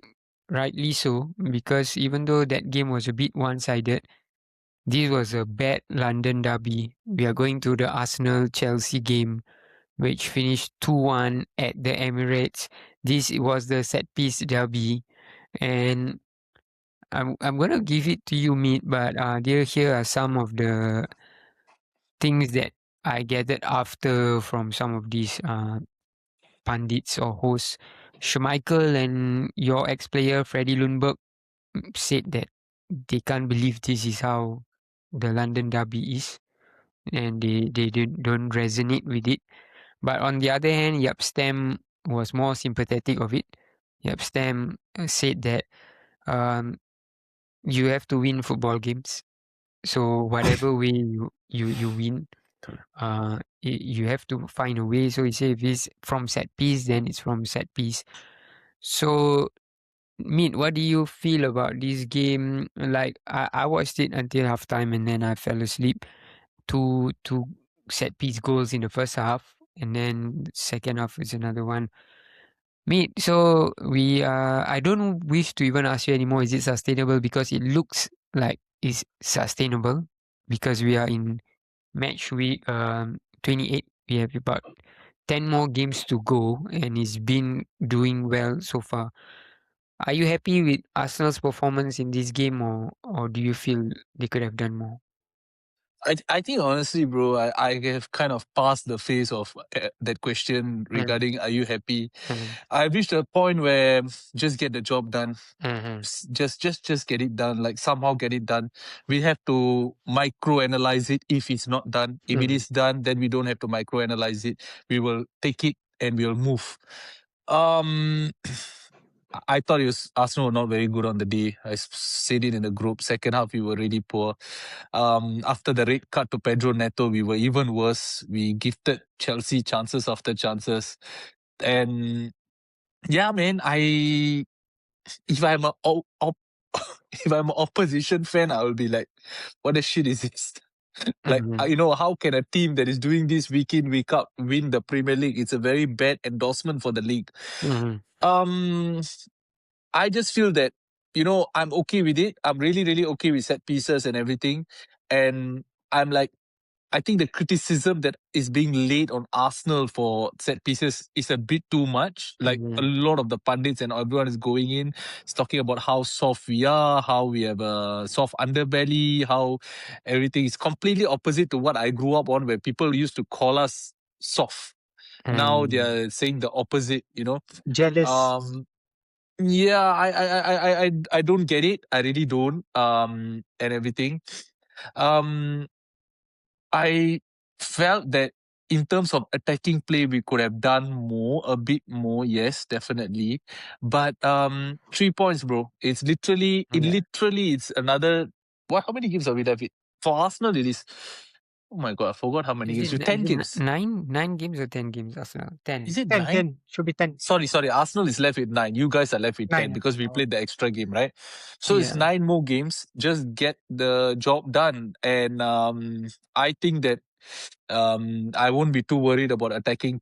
[SPEAKER 1] rightly so, because even though that game was a bit one-sided, this was a bad London derby. We are going to the Arsenal Chelsea game, which finished 2-1 at the Emirates. This was the set piece derby, and I'm gonna give it to you, Meat. But here are some of the things that I gathered after from some of these pundits or hosts. Schmeichel and your ex-player Freddie Lundberg said that they can't believe this is how the London derby is, and they don't resonate with it. But on the other hand, Yap Stam was more sympathetic of it. Yap Stam said that you have to win football games. So whatever way you win, you have to find a way. So he said if it's from set piece, then it's from set piece. So Meet, what do you feel about this game? Like I watched it until halftime and then I fell asleep. Two set piece goals in the first half, and then the second half is another one. Meet, so we I don't wish to even ask you anymore, is it sustainable? Because it looks like it's sustainable because we are in match week 28. We have about 10 more games to go and it's been doing well so far. Are you happy with Arsenal's performance in this game, or do you feel they could have done more?
[SPEAKER 3] I think honestly, bro, I have kind of passed the phase of that question regarding are you happy? I've reached a point where just get the job done. Just get it done. Like somehow get it done. We have to micro analyze it if it's not done. If it is done, then we don't have to micro analyze it. We will take it and we'll move. I thought Arsenal were not very good on the day. I said it in the group. Second half, we were really poor. After the red card to Pedro Neto, we were even worse. We gifted Chelsea chances after chances. And yeah, man, if I'm if I'm an opposition fan, I will be like, what the shit is this? Like, how can a team that is doing this week in, week out win the Premier League? It's a very bad endorsement for the league. I just feel that, I'm okay with it. I'm really, really okay with set pieces and everything. And I'm like, I think the criticism that is being laid on Arsenal for set pieces is a bit too much. Like a lot of the pundits and everyone is going in, it's talking about how soft we are, how we have a soft underbelly, how everything is completely opposite to what I grew up on, where people used to call us soft. Now they're saying the opposite,
[SPEAKER 2] Jealous.
[SPEAKER 3] Yeah, I don't get it. I really don't. And everything. I felt that in terms of attacking play, we could have done more, a bit more. Yes, definitely. But 3 points, bro. It's literally, it's another. How many games are we left? For Arsenal, it is. Oh my god, I forgot how many games. 10 games.
[SPEAKER 1] 9 games or 10 games? Arsenal 10.
[SPEAKER 3] Is it
[SPEAKER 2] 10,
[SPEAKER 3] 9?
[SPEAKER 2] 10. Should be 10.
[SPEAKER 3] Sorry. Arsenal is left with 9. You guys are left with 10
[SPEAKER 2] 9,
[SPEAKER 3] because we
[SPEAKER 2] oh.
[SPEAKER 3] played the extra game, right? So it's 9 more games. Just get the job done. And I think that I won't be too worried about attacking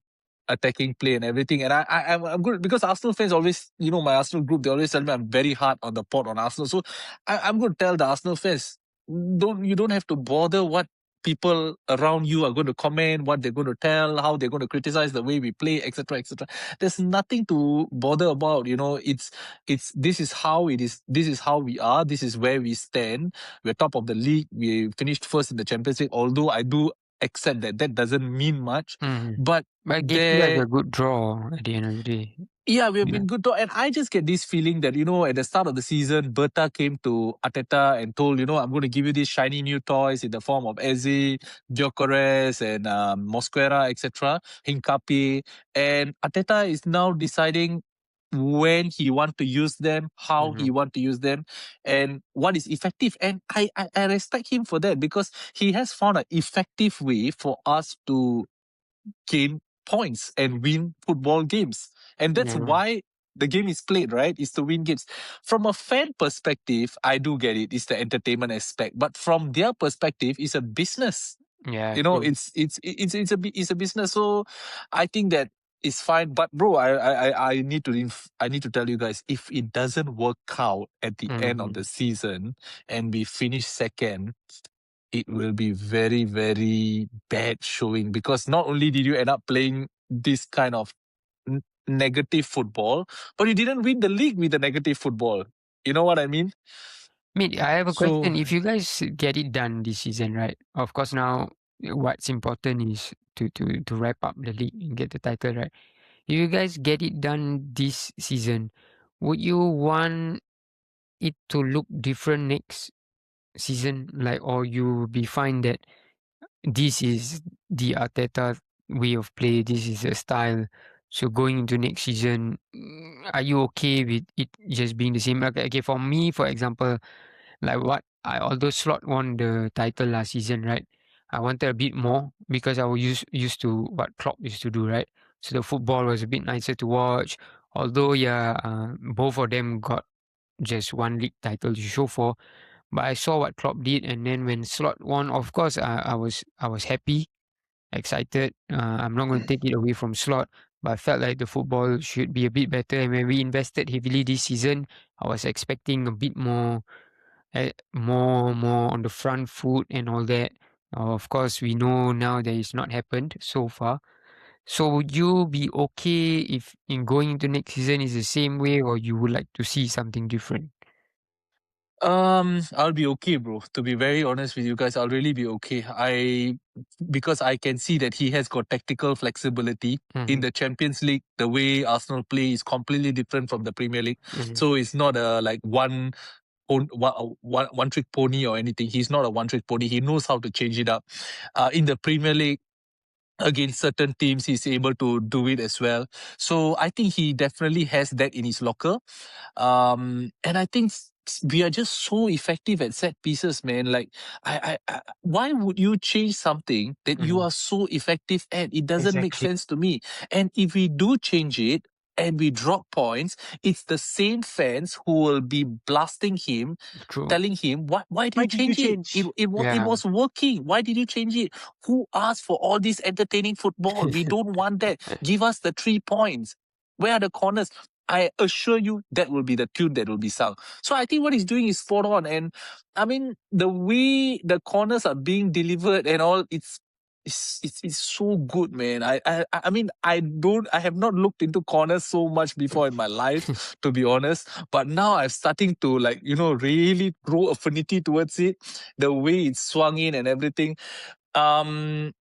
[SPEAKER 3] play and everything. And I'm good because Arsenal fans always, my Arsenal group, they always tell me I'm very hard on the pot on Arsenal. So I'm going to tell the Arsenal fans, you don't have to bother what people around you are going to comment, what they're going to tell, how they're going to criticize the way we play, etc., etc. There's nothing to bother about. It's this is how it is. This is how we are. This is where we stand. We're top of the league. We finished first in the Champions League. Although I do accept that doesn't mean much, but
[SPEAKER 1] it gave you guys a good draw at the end of the day.
[SPEAKER 3] Yeah, we've been good. And I just get this feeling that, at the start of the season, Berta came to Arteta and told, I'm going to give you these shiny new toys in the form of Eze, Gyökeres and Mosquera, etc., Hincapié. And Arteta is now deciding when he want to use them, how he want to use them, and what is effective. And I respect him for that because he has found an effective way for us to gain points and win football games. And that's why the game is played, right? Is to win games. From a fan perspective, I do get it. It's the entertainment aspect. But from their perspective, it's a business.
[SPEAKER 1] Yeah,
[SPEAKER 3] it's a business. So I think that is fine. But bro, I need to tell you guys, if it doesn't work out at the end of the season and we finish second, it will be very, very bad showing because not only did you end up playing this kind of negative football, but you didn't win the league with the negative football. You know what I mean?
[SPEAKER 1] I have a question. If you guys get it done this season, right? Of course, now what's important is to wrap up the league and get the title, right? If you guys get it done this season, would you want it to look different next season? Or you be fine that this is the Arteta way of play, this is a style. So going into next season, are you okay with it just being the same? Okay, for me, for example, although Slot won the title last season, right? I wanted a bit more because I was used to what Klopp used to do, right? So the football was a bit nicer to watch. Although, both of them got just one league title to show for. But I saw what Klopp did, and then when Slot won, of course, I was happy, excited. I'm not going to take it away from Slot, but I felt like the football should be a bit better. And when we invested heavily this season, I was expecting a bit more, more on the front foot and all that. Of course, we know now that it's not happened so far. So would you be okay if in going into next season is the same way, or you would like to see something different?
[SPEAKER 3] I'll be okay, bro. To be very honest with you guys, I'll really be okay. Because I can see that he has got tactical flexibility. In the Champions League, the way Arsenal play is completely different from the Premier League. So it's not a one trick pony or anything. He's not a one trick pony. He knows how to change it up. In the Premier League, against certain teams, he's able to do it as well. So I think he definitely has that in his locker. And I think we are just so effective at set pieces, man. Like, why would you change something that you are so effective at? It doesn't make
[SPEAKER 2] Exactly.
[SPEAKER 3] sense to me. And if we do change it and we drop points, it's the same fans who will be blasting him,
[SPEAKER 1] True.
[SPEAKER 3] telling him, why did
[SPEAKER 2] Why
[SPEAKER 3] you
[SPEAKER 2] did you
[SPEAKER 3] change it?
[SPEAKER 2] change?
[SPEAKER 3] It
[SPEAKER 1] Yeah.
[SPEAKER 3] was working. Why did you change it? Who asked for all this entertaining football? We don't want that. Give us the 3 points. Where are the corners? I assure you that will be the tune that will be sung. So I think what he's doing is spot on. And I mean, the way the corners are being delivered and all, it's so good, man. I mean, I have not looked into corners so much before in my life, to be honest. But now I'm starting to really grow affinity towards it. The way it's swung in and everything. I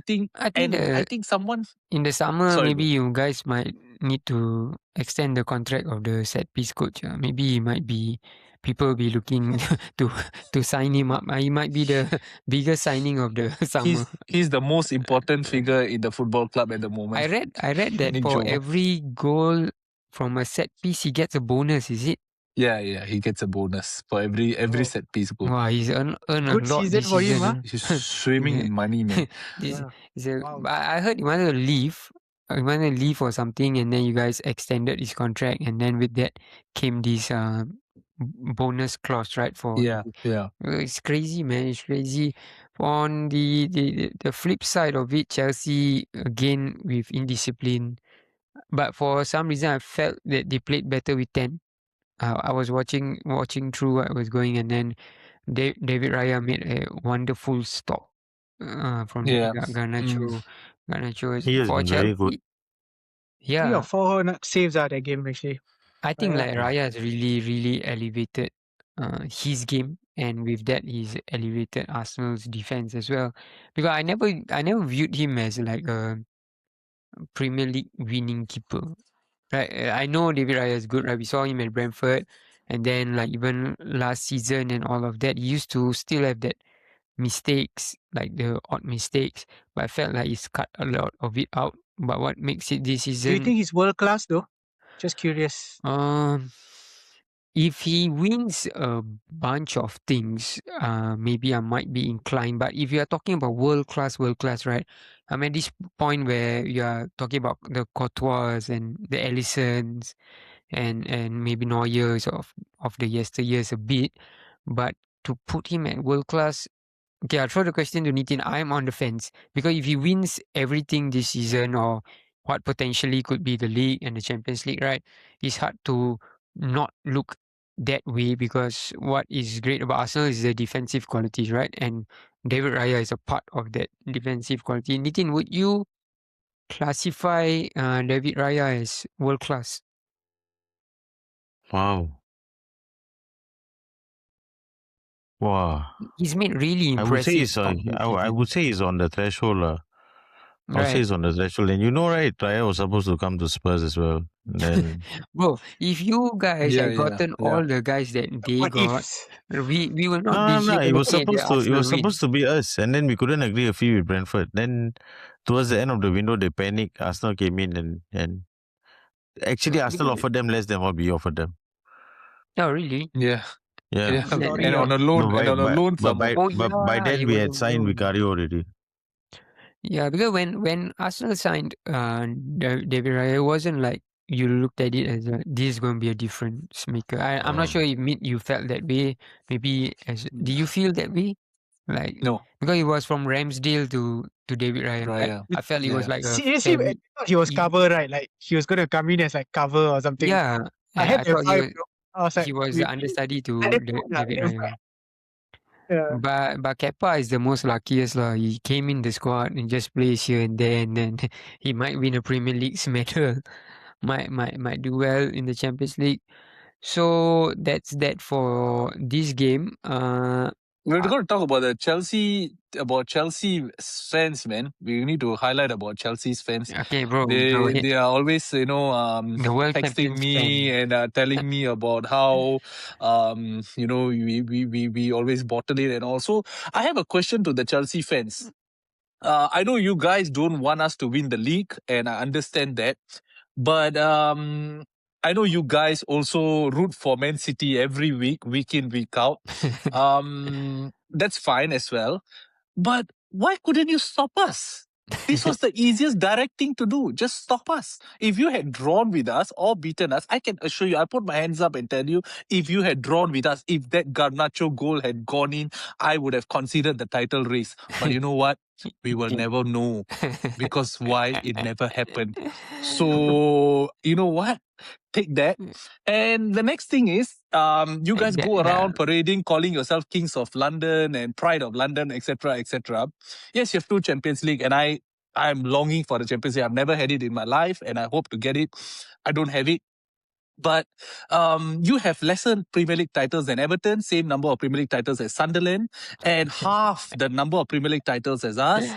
[SPEAKER 3] think someone
[SPEAKER 1] in the summer,
[SPEAKER 3] sorry,
[SPEAKER 1] maybe
[SPEAKER 3] bro.
[SPEAKER 1] you guys might need to extend the contract of the set piece coach. Maybe he might be people will be looking to sign him up. He might be the biggest signing of the summer.
[SPEAKER 3] He's the most important figure in the football club at the moment.
[SPEAKER 1] I read that
[SPEAKER 3] Nick
[SPEAKER 1] for
[SPEAKER 3] Joe.
[SPEAKER 1] every goal from a set piece, he gets a bonus. Is it?
[SPEAKER 3] Yeah, he gets a bonus for every set piece goal.
[SPEAKER 1] Wow, he's earned a
[SPEAKER 2] Good
[SPEAKER 1] lot
[SPEAKER 2] season
[SPEAKER 1] this
[SPEAKER 2] for him,
[SPEAKER 1] season.
[SPEAKER 3] He's swimming in money, man.
[SPEAKER 1] This
[SPEAKER 2] Yeah.
[SPEAKER 1] is a,
[SPEAKER 2] Wow.
[SPEAKER 1] but I heard he wanted to leave. He wanted to leave or something, and then you guys extended his contract, and then with that came this bonus clause, right? For
[SPEAKER 3] Yeah.
[SPEAKER 1] it's crazy, man. It's crazy. On the flip side of it, Chelsea again with indiscipline, but for some reason I felt that they played better with 10. I was watching through what was going, and then David Raya made a wonderful stop from
[SPEAKER 3] Yeah.
[SPEAKER 1] Garnacho. Garnacho is
[SPEAKER 4] He has
[SPEAKER 1] for
[SPEAKER 4] been very good.
[SPEAKER 1] Chelsea.
[SPEAKER 2] 3
[SPEAKER 1] Yeah,
[SPEAKER 2] or 4 saves that game actually.
[SPEAKER 1] I think
[SPEAKER 2] Raya.
[SPEAKER 1] like Raya has really elevated his game, and with that he's elevated Arsenal's defense as well. Because I never viewed him as like a Premier League winning keeper. Right, I know David Raya is good. Right, we saw him at Brentford, and then like even last season and all of that, he used to still have that mistakes, like the odd mistakes. But I felt like he's cut a lot of it out. But what makes it this
[SPEAKER 2] Do you
[SPEAKER 1] season?
[SPEAKER 2] think he's world class though? Just curious.
[SPEAKER 1] If he wins a bunch of things, maybe I might be inclined. But if you are talking about world class, right? I'm at this point where you are talking about the Courtois and the Allisons and maybe Neuers of the yesteryears a bit. But to put him at world class, okay, I'll throw the question to Nitin. I'm on the fence because if he wins everything this season or what potentially could be the league and the Champions League, right? It's hard to not look that way because what is great about Arsenal is the defensive qualities, right? And David Raya is a part of that defensive quality. Nitin, would you classify David Raya as world class?
[SPEAKER 4] Wow.
[SPEAKER 1] He's made really
[SPEAKER 4] I would say
[SPEAKER 1] impressive.
[SPEAKER 4] I would say he's on the threshold. I would say
[SPEAKER 1] Right.
[SPEAKER 4] he's on the threshold. And you know, right, Raya was supposed to come to Spurs as well. And then
[SPEAKER 1] Bro, if you guys
[SPEAKER 3] Yeah,
[SPEAKER 1] had gotten all the guys that they
[SPEAKER 2] What
[SPEAKER 1] got,
[SPEAKER 2] ifs?
[SPEAKER 1] we will not be here
[SPEAKER 4] It was
[SPEAKER 1] looking at the
[SPEAKER 4] supposed to. It
[SPEAKER 1] Arsenal
[SPEAKER 4] was
[SPEAKER 1] win.
[SPEAKER 4] supposed to be us, and then we couldn't agree a fee with Brentford. Then, towards the end of the window, they panicked. Arsenal came in and actually Arsenal offered them less than what we offered them.
[SPEAKER 1] Oh, really?
[SPEAKER 3] Yeah.
[SPEAKER 4] Yeah.
[SPEAKER 2] Sorry,
[SPEAKER 3] And on a loan,
[SPEAKER 4] No,
[SPEAKER 3] and on a loan some more.
[SPEAKER 1] Oh,
[SPEAKER 4] by then
[SPEAKER 1] he
[SPEAKER 4] we
[SPEAKER 1] was
[SPEAKER 4] had
[SPEAKER 1] on
[SPEAKER 4] signed
[SPEAKER 1] loan.
[SPEAKER 4] Vicario already.
[SPEAKER 1] Yeah, because when Arsenal signed David Raya, it wasn't like you looked at it as this is going to be a difference maker. I'm not sure if you felt that way. Maybe do you feel that way? Like
[SPEAKER 3] No.
[SPEAKER 1] because it was from Ramsdale to David Raya.
[SPEAKER 3] Raya.
[SPEAKER 1] I felt it was like a
[SPEAKER 2] Seriously, I thought he was cover, right? Like he was gonna come in as like cover or something.
[SPEAKER 1] yeah.
[SPEAKER 2] I had
[SPEAKER 1] I
[SPEAKER 2] the
[SPEAKER 1] thought
[SPEAKER 2] vibe, bro. I was like,
[SPEAKER 1] he was the understudy to David Raya.
[SPEAKER 2] Yeah.
[SPEAKER 1] But Kepa is the most luckiest lah. He came in the squad and just plays here and there, and then he might win a Premier League medal, might do well in the Champions League. So that's that for this game.
[SPEAKER 3] We're going to talk about Chelsea fans, man. We need to highlight about Chelsea's fans.
[SPEAKER 1] Okay, bro. Go
[SPEAKER 3] They
[SPEAKER 1] ahead.
[SPEAKER 3] they are always
[SPEAKER 1] The world
[SPEAKER 3] texting
[SPEAKER 1] champions
[SPEAKER 3] me
[SPEAKER 1] fan.
[SPEAKER 3] and telling me about how we always bottle it and all. So I have a question to the Chelsea fans. I know you guys don't want us to win the league, and I understand that. But I know you guys also root for Man City every week, week in, week out. That's fine as well. But why couldn't you stop us? This was the easiest direct thing to do. Just stop us. If you had drawn with us or beaten us, I can assure you, I put my hands up and tell you, if you had drawn with us, if that Garnacho goal had gone in, I would have considered the title race. But you know what? We will never know. Because why? It never happened. So, you know what? Take that. And the next thing is, you guys go around parading, calling yourself Kings of London and Pride of London, etc., etc. Yes, you have 2 Champions League, and I'm longing for the Champions League. I've never had it in my life, and I hope to get it. I don't have it. But you have lesser Premier League titles than Everton, same number of Premier League titles as Sunderland, and half the number of Premier League titles as us.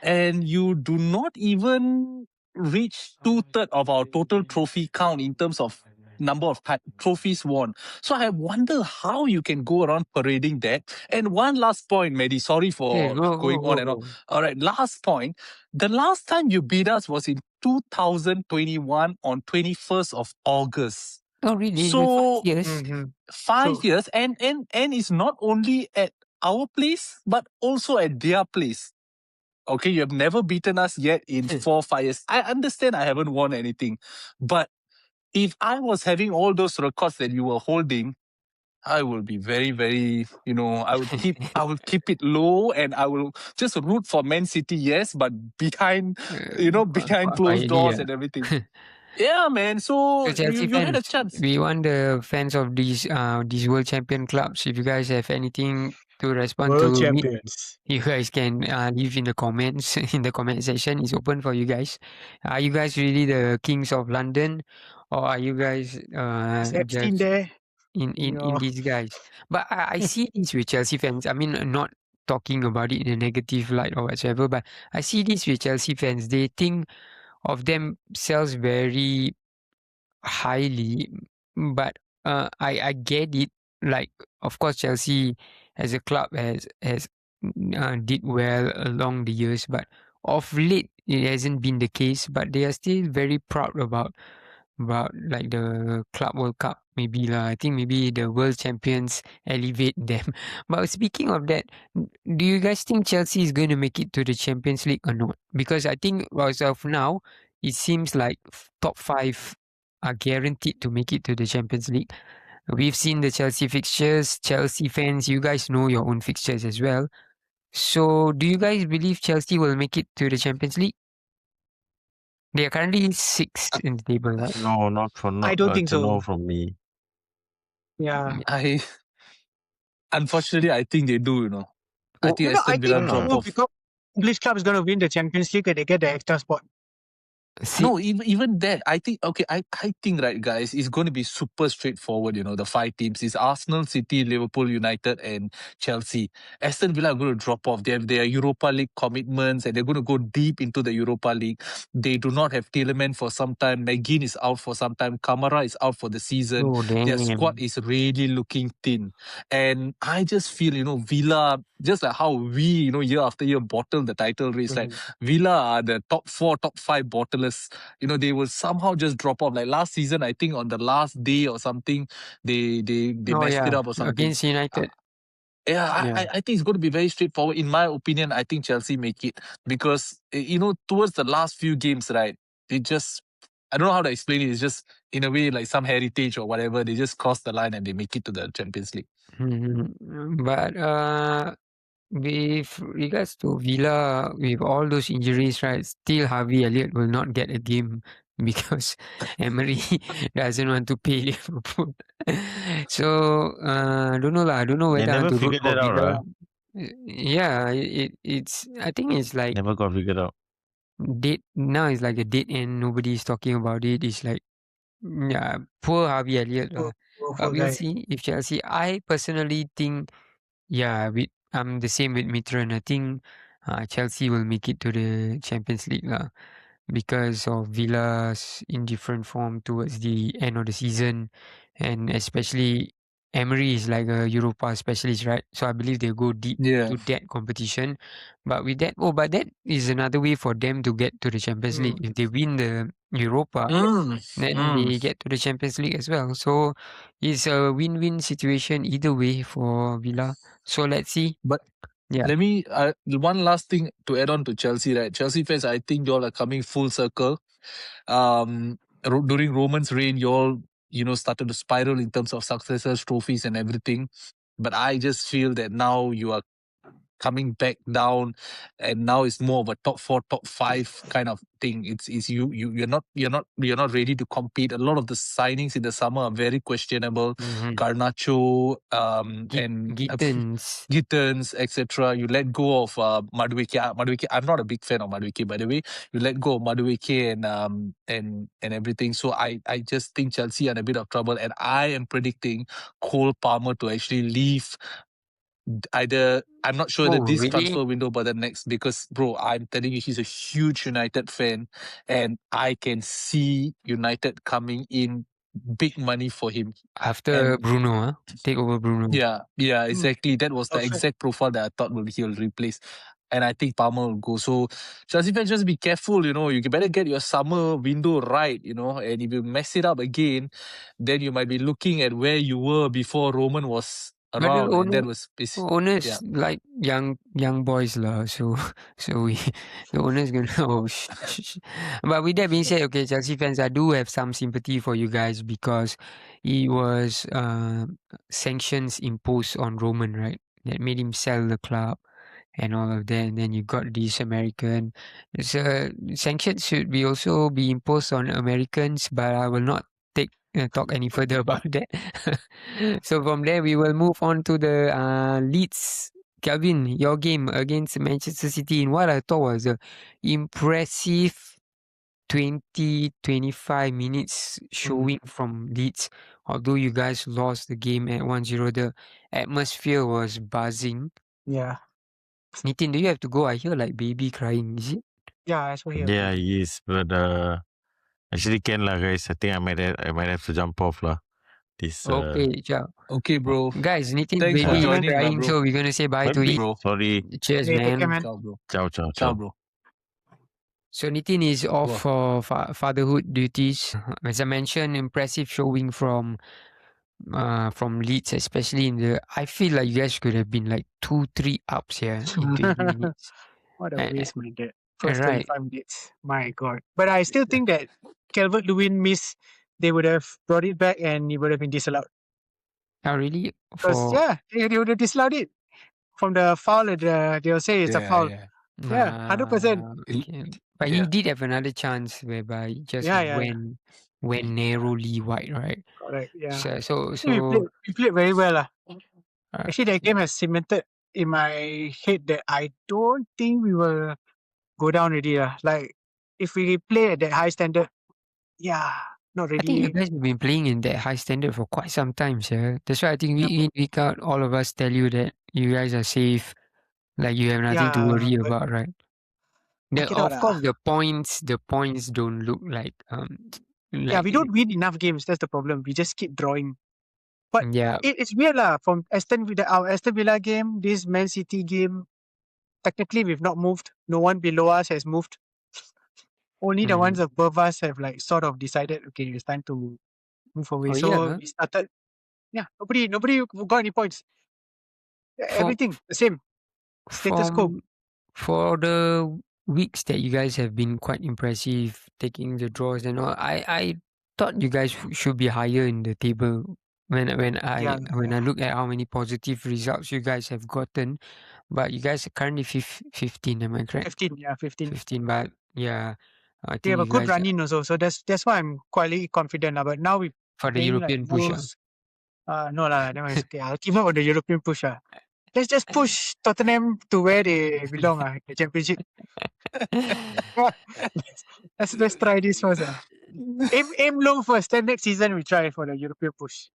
[SPEAKER 3] And you do not even reach 2/3 of our total trophy count in terms of number of trophies won. So I wonder how you can go around parading that. And one last point, Mehdi, sorry for going on and on. All right, last point. The last time you beat us was in 2021 on 21st of August.
[SPEAKER 1] Oh, really?
[SPEAKER 3] So
[SPEAKER 1] 5 years?
[SPEAKER 3] 5 years, and it's not only at our place, but also at their place. Okay, you have never beaten us yet in 4-5 years. I understand I haven't won anything, but if I was having all those records that you were holding, I will be very, very, I will keep it low, and I will just root for Man City, yes, but behind closed doors and everything. Yeah, man. So
[SPEAKER 1] Chelsea
[SPEAKER 3] you had a
[SPEAKER 1] fans,
[SPEAKER 3] chance.
[SPEAKER 1] we want the fans of these world champion clubs. If you guys have anything to respond
[SPEAKER 2] World
[SPEAKER 1] to me,
[SPEAKER 2] champions.
[SPEAKER 1] you guys can leave in the comments. In the comment section, it's open for you guys. Are you guys really the Kings of London, or are you guys
[SPEAKER 2] Is Epstein
[SPEAKER 1] just
[SPEAKER 2] there?
[SPEAKER 1] in these guys? But I see this with Chelsea fans. I mean, not talking about it in a negative light or whatsoever, but I see this with Chelsea fans. They think of themselves very highly, but I get it. Like, of course, Chelsea as a club has did well along the years, but of late it hasn't been the case. But they are still very proud about like the Club World Cup. Maybe lah. I think maybe the world champions elevate them. But speaking of that, do you guys think Chelsea is going to make it to the Champions League or not? Because I think as of now, it seems like top 5 are guaranteed to make it to the Champions League. We've seen the Chelsea fixtures. Chelsea fans, you guys know your own fixtures as well. So, do you guys believe Chelsea will make it to the Champions League? They are currently 6th in the table, right?
[SPEAKER 4] No, not for
[SPEAKER 2] I don't think
[SPEAKER 4] it's a
[SPEAKER 2] so.
[SPEAKER 4] no from me.
[SPEAKER 2] Yeah.
[SPEAKER 3] Unfortunately, I think they do, I think Aston Villa drop off.
[SPEAKER 2] Because English club is going to win the Champions League and they get the extra spot.
[SPEAKER 3] No, even that, I think, okay, I think, right, guys, it's going to be super straightforward, the 5 teams. It's Arsenal, City, Liverpool, United, and Chelsea. Aston Villa are going to drop off. They have their Europa League commitments, and they're going to go deep into the Europa League. They do not have Tielemans for some time. McGinn is out for some time. Kamara is out for the season.
[SPEAKER 1] Oh,
[SPEAKER 3] Their squad is really looking thin. And I just feel, Villa, just like how we, year after year bottle the title race, like Villa are the top 4, top 5 bottlers. They will somehow just drop off. Like last season, I think on the last day or something, they messed it up or something.
[SPEAKER 1] Against United.
[SPEAKER 3] I think it's going to be very straightforward. In my opinion, I think Chelsea make it because, towards the last few games, right, they just, I don't know how to explain it. It's just, in a way, like some heritage or whatever. They just cross the line and they make it to the Champions League.
[SPEAKER 1] But with regards to Villa, with all those injuries, right, still Harvey Elliott will not get a game because Emery doesn't want to pay Liverpool. So, I don't know lah. I don't know
[SPEAKER 4] They
[SPEAKER 1] whether I
[SPEAKER 4] never
[SPEAKER 1] want to root
[SPEAKER 4] figured
[SPEAKER 1] for
[SPEAKER 4] that out,
[SPEAKER 1] Villa.
[SPEAKER 4] right?
[SPEAKER 1] Yeah, it's. I think it's like
[SPEAKER 4] Never got figured out.
[SPEAKER 1] now it's like a dead end. Nobody's talking about it. It's like, yeah, poor Harvey Elliott lah. We'll see if Chelsea. I personally think, yeah, I'm the same with Mitran. I think Chelsea will make it to the Champions League lah, because of Villa's indifferent form towards the end of the season, and especially Emery is like a Europa specialist, right? So I believe they go deep
[SPEAKER 3] Yeah.
[SPEAKER 1] to that competition. But with that, but that is another way for them to get to the Champions League. If they win the Europa, then they get to the Champions League as well. So it's a win-win situation either way for Villa. So let's see.
[SPEAKER 3] But
[SPEAKER 1] Yeah.
[SPEAKER 3] let me one last thing to add on to Chelsea, right? Chelsea fans, I think y'all are coming full circle. During Roman's reign, y'all started to spiral in terms of successes, trophies, and everything. But I just feel that now you are coming back down, and now it's more of a top 4, top 5 kind of thing. It's you're not ready to compete. A lot of the signings in the summer are very questionable. Garnacho, and
[SPEAKER 1] Gittins.
[SPEAKER 3] Gittins, etc. You let go of Madueke. Madueke, I'm not a big fan of Madueke, by the way. You let go of Madueke and everything. So I just think Chelsea are in a bit of trouble, and I am predicting Cole Palmer to actually leave. Either I'm not sure that this transfer window, but the next, because bro, I'm telling you, he's a huge United fan, and I can see United coming in big money for him
[SPEAKER 1] after Bruno, take over Bruno.
[SPEAKER 3] Yeah, exactly. That was the exact profile that I thought he'll replace. And I think Palmer will go. So Chelsea fans, just be careful, you better get your summer window right, and if you mess it up again, then you might be looking at where you were before Roman was
[SPEAKER 1] But
[SPEAKER 3] around, and that was
[SPEAKER 1] owners like young boys lah. So we the owners gonna But with that being said, okay, Chelsea fans, I do have some sympathy for you guys because it was sanctions imposed on Roman, right? That made him sell the club and all of that. And then you got this American. So sanctions should be also be imposed on Americans, but I will not talk any further about that. So from there, we will move on to the Leeds. Kelvin, your game against Manchester City in what I thought was a impressive 20-25 minutes showing from Leeds. Although you guys lost the game at 1-0, the atmosphere was buzzing.
[SPEAKER 2] Yeah.
[SPEAKER 1] Nitin, do you have to go? I hear like baby crying, is it?
[SPEAKER 2] Yeah, I saw here.
[SPEAKER 4] Yeah, yes, but actually can lah, guys. I think I might have to jump off lah. This
[SPEAKER 1] Okay, ciao.
[SPEAKER 3] Okay, bro.
[SPEAKER 1] Guys, Nitin
[SPEAKER 3] Thanks for
[SPEAKER 1] baby
[SPEAKER 3] joining,
[SPEAKER 1] crying,
[SPEAKER 3] bro.
[SPEAKER 1] so we're gonna say bye to
[SPEAKER 4] bye,
[SPEAKER 1] it.
[SPEAKER 3] bro.
[SPEAKER 4] Sorry.
[SPEAKER 1] Cheers,
[SPEAKER 2] Okay, take care,
[SPEAKER 1] man.
[SPEAKER 2] man.
[SPEAKER 3] Ciao, bro.
[SPEAKER 4] Ciao, ciao,
[SPEAKER 3] Ciao,
[SPEAKER 4] ciao.
[SPEAKER 3] bro.
[SPEAKER 1] So Nitin is off for fatherhood duties. As I mentioned, impressive showing from Leeds, especially in the. I feel like you guys could have been like 2-3 ups here in 20 minutes.
[SPEAKER 2] What a waste, man. That first
[SPEAKER 1] Right.
[SPEAKER 2] 25 minutes. My God. But I still think that Calvert-Lewin miss, they would have brought it back and it would have been disallowed.
[SPEAKER 1] Oh, really?
[SPEAKER 2] Because, they would have disallowed it. From the foul, they'll say it's a foul. Yeah, 100%.
[SPEAKER 1] Okay. But he did have another chance whereby he just went narrowly wide, right?
[SPEAKER 2] Correct, yeah.
[SPEAKER 1] So
[SPEAKER 2] we played very well. Actually, that game has cemented in my head that I don't think we will go down already. Like, if we play at that high standard, not really.
[SPEAKER 1] I think you guys have been playing in that high standard for quite some time, sir. That's why I think week in, week out, all of us tell you that you guys are safe. Like you have nothing to worry about, right? Of course, the points don't look like
[SPEAKER 2] we don't win enough games. That's the problem. We just keep drawing. But it's weird from our Aston Villa game, this Man City game. Technically, we've not moved. No one below us has moved. Only the ones above us have like sort of decided, okay, it's time to move away. We started. Yeah, nobody got any points. Everything the same. Status quo.
[SPEAKER 1] For the weeks that you guys have been quite impressive, taking the draws and all, I thought you guys should be higher in the table when I look at how many positive results you guys have gotten. But you guys are currently 15, am I correct?
[SPEAKER 2] 15.
[SPEAKER 1] 15, but I think
[SPEAKER 2] they have a good run in also, so that's why I'm quite confident. But now we
[SPEAKER 1] for the European push.
[SPEAKER 2] No that one is okay. I'll keep up on the European push. Let's just push Tottenham to where they belong, the Championship. let's try this first. Aim low first, then next season we try for the European push.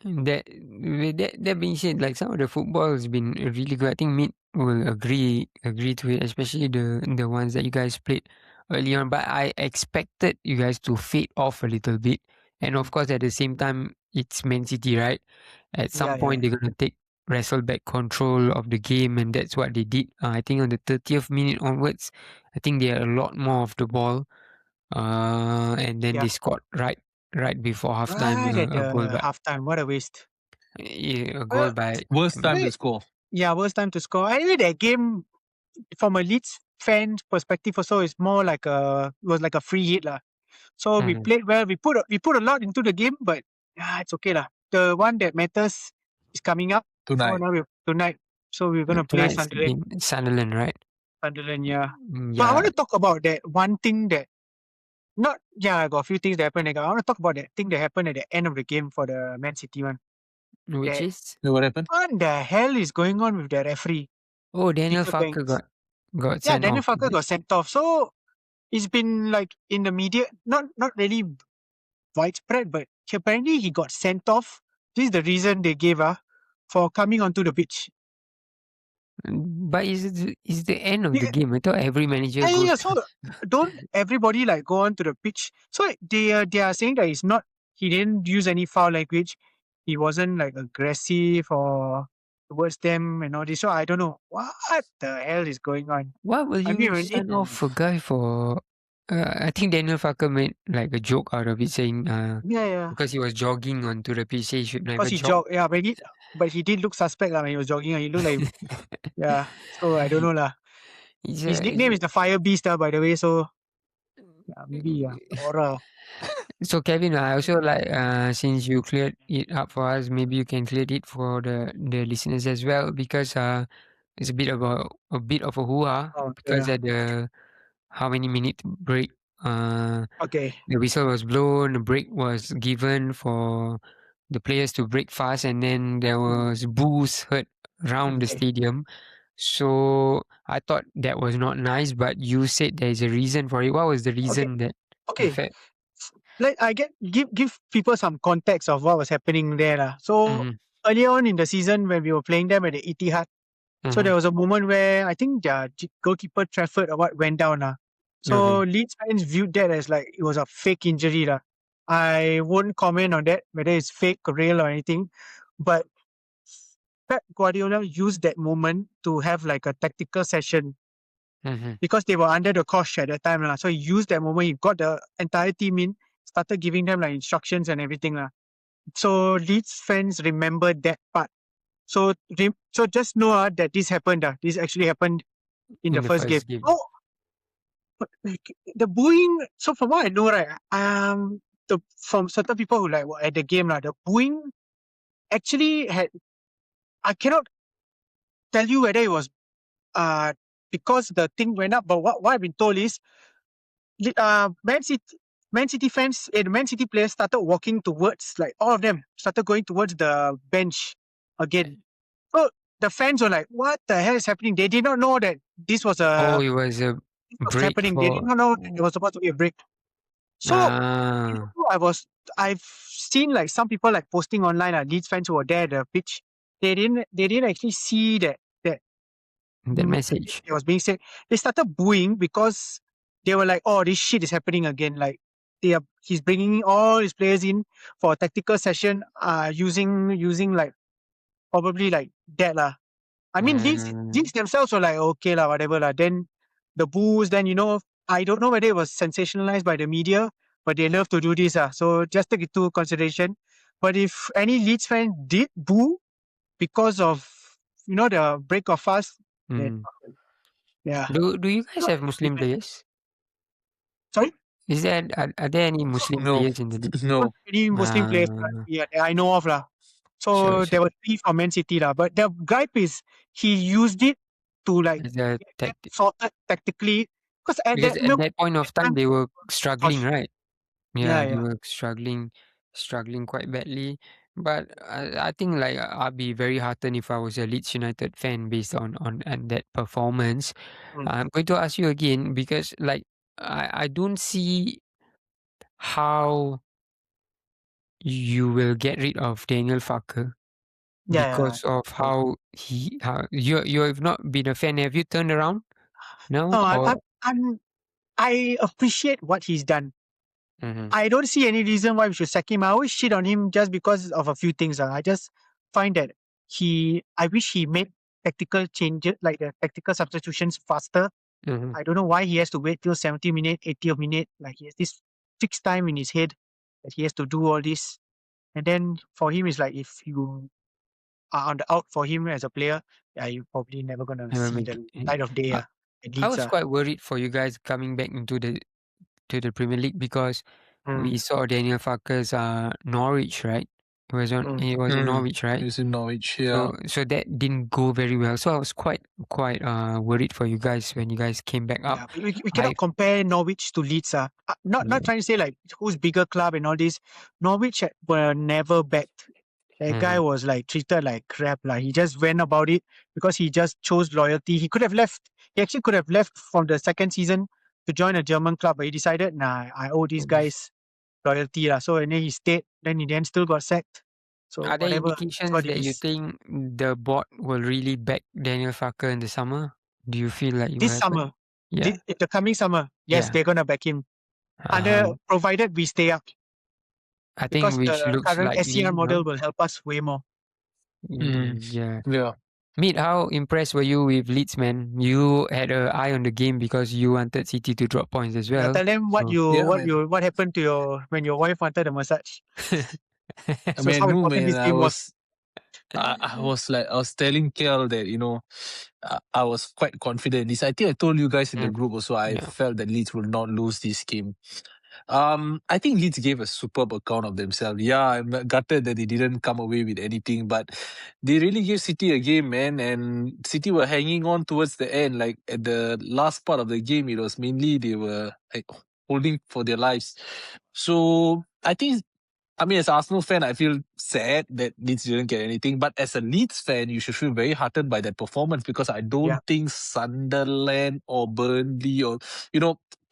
[SPEAKER 1] That being said, like some of the football has been really good. I think Mid will agree to it, especially the ones that you guys played early on. But I expected you guys to fade off a little bit, and of course at the same time it's Man City, right? At some
[SPEAKER 2] Yeah,
[SPEAKER 1] point, they're gonna wrestle back control of the game, and that's what they did. I think on the 30th minute onwards, I think they had a lot more of the ball, and then
[SPEAKER 2] Yeah.
[SPEAKER 1] they scored right before halftime,
[SPEAKER 2] Right at
[SPEAKER 1] a goal
[SPEAKER 2] the
[SPEAKER 1] by
[SPEAKER 2] halftime. What a waste.
[SPEAKER 1] a goal
[SPEAKER 2] Well,
[SPEAKER 1] by
[SPEAKER 3] Worst time to
[SPEAKER 2] wait,
[SPEAKER 3] score.
[SPEAKER 2] yeah, worst time to score. Anyway, that game from a Leeds fan perspective also is more like it was like a free hit lah. So we
[SPEAKER 1] Mhm.
[SPEAKER 2] played well. We put a lot into the game, but yeah, it's okay lah. The one that matters is coming up.
[SPEAKER 3] Tonight.
[SPEAKER 2] Tonight. So we're gonna play
[SPEAKER 1] Tonight's
[SPEAKER 2] Sunderland.
[SPEAKER 1] game, Sunderland, right?
[SPEAKER 2] Sunderland, yeah. But I
[SPEAKER 1] Yeah,
[SPEAKER 2] want to talk about that one thing that not yeah, I got a few things that happened. I want to talk about that thing that happened at the end of the game for the Man City one.
[SPEAKER 1] which
[SPEAKER 2] That
[SPEAKER 1] is
[SPEAKER 3] What happened?
[SPEAKER 2] what the hell is going on with the referee?
[SPEAKER 1] Daniel
[SPEAKER 2] Peter
[SPEAKER 1] Farker
[SPEAKER 2] Banks.
[SPEAKER 1] got
[SPEAKER 2] Yeah,
[SPEAKER 1] sent
[SPEAKER 2] Daniel
[SPEAKER 1] off.
[SPEAKER 2] Farker got sent off. So it's been like in the media, not really widespread, but apparently he got sent off. This is the reason they gave for coming onto the pitch.
[SPEAKER 1] But is the end of the
[SPEAKER 2] Yeah,
[SPEAKER 1] game? I thought every manager
[SPEAKER 2] yeah,
[SPEAKER 1] goes.
[SPEAKER 2] yeah. So don't everybody like go onto the pitch. So they are saying that it's not. He didn't use any foul language. He wasn't like aggressive or towards them and all this. So I don't know what the hell is going on.
[SPEAKER 1] Why will
[SPEAKER 2] I
[SPEAKER 1] you
[SPEAKER 2] mean,
[SPEAKER 1] send off a guy for? I think Daniel Farker made like a joke out of it, saying
[SPEAKER 2] yeah, yeah.
[SPEAKER 1] because he was jogging onto the pitch, he should never
[SPEAKER 2] Because he
[SPEAKER 1] jog.
[SPEAKER 2] jogged, yeah, but he did look suspect when he was jogging. He looked like, yeah. So I don't know lah.
[SPEAKER 1] He's
[SPEAKER 2] His nickname is the Fire Beast, by the way. So yeah, maybe aura.
[SPEAKER 1] So Kevin, I also like since you cleared it up for us, maybe you can clear it for the listeners as well, because it's a bit of a hoo-ha,
[SPEAKER 2] Oh,
[SPEAKER 1] because
[SPEAKER 2] yeah.
[SPEAKER 1] at the how many minute break
[SPEAKER 2] Okay.
[SPEAKER 1] the whistle was blown, the break was given for the players to break fast, and then there was boos heard around the
[SPEAKER 2] Okay.
[SPEAKER 1] stadium. So I thought that was not nice, but you said there is a reason for it. What was the reason that you
[SPEAKER 2] Okay.
[SPEAKER 1] felt?
[SPEAKER 2] Like I give people some context of what was happening there lah. So
[SPEAKER 1] Mhm,
[SPEAKER 2] earlier on in the season when we were playing them at the Etihad, so
[SPEAKER 1] mhm,
[SPEAKER 2] there was a moment where I think their goalkeeper Trafford or what went down lah. So
[SPEAKER 1] okay.
[SPEAKER 2] Leeds fans viewed that as like it was a fake injury lah. I won't comment on that whether it's fake or real or anything, but Pep Guardiola used that moment to have like a tactical session
[SPEAKER 1] Mhm,
[SPEAKER 2] because they were under the cosh at that time lah. So he used that moment. He got the entire team in, started giving them like instructions and everything lah. So Leeds fans remember that part. So so just know that this happened. This actually happened in the
[SPEAKER 1] in the
[SPEAKER 2] first game.
[SPEAKER 1] first game.
[SPEAKER 2] Oh, but like the booing. So from what I know, right, from certain people who like were at the game, the booing actually had. I cannot tell you whether it was because the thing went up, but what I've been told is Man City fans and Man City players started walking towards, like all of them started going towards the bench again. So the fans were like, "What the hell is happening?" They did not know that this was
[SPEAKER 1] Oh, it was a break
[SPEAKER 2] happening. They did
[SPEAKER 1] for
[SPEAKER 2] not know that there was supposed to be a break. So
[SPEAKER 1] ah
[SPEAKER 2] I've seen like some people like posting online, Leeds fans who were there at the pitch. They didn't actually see that
[SPEAKER 1] that message.
[SPEAKER 2] it was being said. They started booing because they were like, "Oh, this shit is happening again." Like he's bringing all his players in for a tactical session, using like probably like that lah. I mean,
[SPEAKER 1] Mm,
[SPEAKER 2] these themselves were like, okay lah, whatever lah. Then the boos, then I don't know whether it was sensationalized by the media, but they love to do this So just take it into consideration. But if any Leeds fan did boo because of the break of fast, then
[SPEAKER 1] mm.
[SPEAKER 2] yeah.
[SPEAKER 1] Do you guys have Muslim players?
[SPEAKER 2] Sorry?
[SPEAKER 1] Is there are there any Muslim
[SPEAKER 3] No.
[SPEAKER 1] players in the league?
[SPEAKER 3] No.
[SPEAKER 2] Any Muslim players
[SPEAKER 1] Ah,
[SPEAKER 2] that I know of lah.
[SPEAKER 1] sure,
[SPEAKER 2] So there
[SPEAKER 1] sure.
[SPEAKER 2] were 3 from Man City lah. But the gripe is he used it to like
[SPEAKER 1] As a
[SPEAKER 2] get them
[SPEAKER 1] tactic,
[SPEAKER 2] sorted tactically. Because at
[SPEAKER 1] because
[SPEAKER 2] that
[SPEAKER 1] at that point of time
[SPEAKER 2] time,
[SPEAKER 1] they were struggling,
[SPEAKER 2] gosh,
[SPEAKER 1] right?
[SPEAKER 2] yeah,
[SPEAKER 1] Yeah, they
[SPEAKER 2] yeah.
[SPEAKER 1] were struggling quite badly. But I think like I'd be very heartened if I was a Leeds United fan based on and that performance.
[SPEAKER 2] Mm.
[SPEAKER 1] I'm going to ask you again because like I don't see how you will get rid of Daniel Farker
[SPEAKER 2] Yeah, yeah.
[SPEAKER 1] because of how you have not been a fan. Have you turned around now
[SPEAKER 2] No,
[SPEAKER 1] or?
[SPEAKER 2] I appreciate what he's done. I don't see any reason why we should sack him. I always shit on him just because of a few things. I just find that I wish he made tactical changes, like the tactical substitutions faster. I don't know why he has to wait till 70 minute, 80 minute. Like he has this fixed time in his head that he has to do all this. And then for him, it's like if you are on the out for him as a player, you're probably never gonna
[SPEAKER 1] Never
[SPEAKER 2] see
[SPEAKER 1] make
[SPEAKER 2] the
[SPEAKER 1] it.
[SPEAKER 2] light of day.
[SPEAKER 1] I,
[SPEAKER 2] At
[SPEAKER 1] I
[SPEAKER 2] Leeds,
[SPEAKER 1] was quite worried for you guys coming back into the Premier League because we saw Daniel Farker's Norwich, right? He was in Norwich, right?
[SPEAKER 3] He's in Norwich, yeah.
[SPEAKER 1] So that didn't go very well. So I was quite worried for you guys when you guys came back up.
[SPEAKER 2] Yeah, we cannot compare Norwich to Leeds. Not trying to say like who's bigger club and all this. Norwich were never backed. That guy was like treated like crap. Like he just went about it because he just chose loyalty. He could have left. He actually could have left from the second season to join a German club, but he decided, nah, I owe these guys loyalty. So and then he stayed. Then he still got sacked. So
[SPEAKER 1] Are there
[SPEAKER 2] whatever.
[SPEAKER 1] indications that you think the board will really back Daniel Farker in the summer? Do you feel like it will
[SPEAKER 2] this
[SPEAKER 1] happen?
[SPEAKER 2] summer,
[SPEAKER 1] Yeah.
[SPEAKER 2] the coming summer, yes, they're gonna back him. Provided we stay up.
[SPEAKER 1] I
[SPEAKER 2] Because
[SPEAKER 1] think which
[SPEAKER 2] the
[SPEAKER 1] looks
[SPEAKER 2] current
[SPEAKER 1] likely.
[SPEAKER 2] SCR model will help us way more.
[SPEAKER 1] Yeah.
[SPEAKER 3] Yeah.
[SPEAKER 1] Meet, how impressed were you with Leeds, man? You had an eye on the game because you wanted City to drop points as well.
[SPEAKER 2] Tell them what happened to when your wife wanted a massage.
[SPEAKER 3] I mean,
[SPEAKER 2] how
[SPEAKER 3] no,
[SPEAKER 2] important
[SPEAKER 3] man.
[SPEAKER 2] this game was.
[SPEAKER 3] I was telling Kel that, I was quite confident. I think I told you guys in the group also, I felt that Leeds will not lose this game. I think Leeds gave a superb account of themselves. Yeah, I'm gutted that they didn't come away with anything, but they really gave City a game, man. And City were hanging on towards the end. Like at the last part of the game, it was mainly they were like holding for their lives. So I think, as an Arsenal fan, I feel sad that Leeds didn't get anything. But as a Leeds fan, you should feel very heartened by that performance because I don't think Sunderland or Burnley or,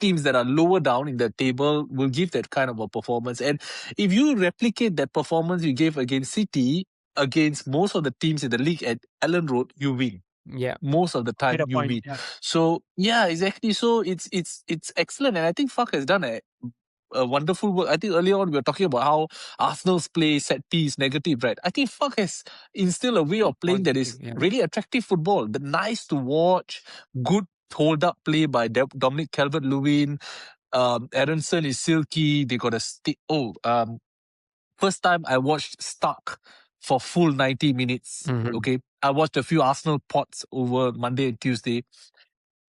[SPEAKER 3] teams that are lower down in the table will give that kind of a performance. And if you replicate that performance you gave against City, against most of the teams in the league at Ellen Road, you win.
[SPEAKER 1] Yeah.
[SPEAKER 3] Most of the time you win.
[SPEAKER 2] Yeah.
[SPEAKER 3] So yeah, exactly. So it's excellent. And I think Fuck has done a wonderful work. I think earlier on we were talking about how Arsenal's play set piece negative, right? I think Fuck has instilled a way of playing that is really attractive football. The nice to watch, good hold up play by Dominic Calvert-Lewin. Aronson is silky. They got a stick. First time I watched Stark for full 90 minutes. Okay, I watched a few Arsenal pods over Monday and Tuesday,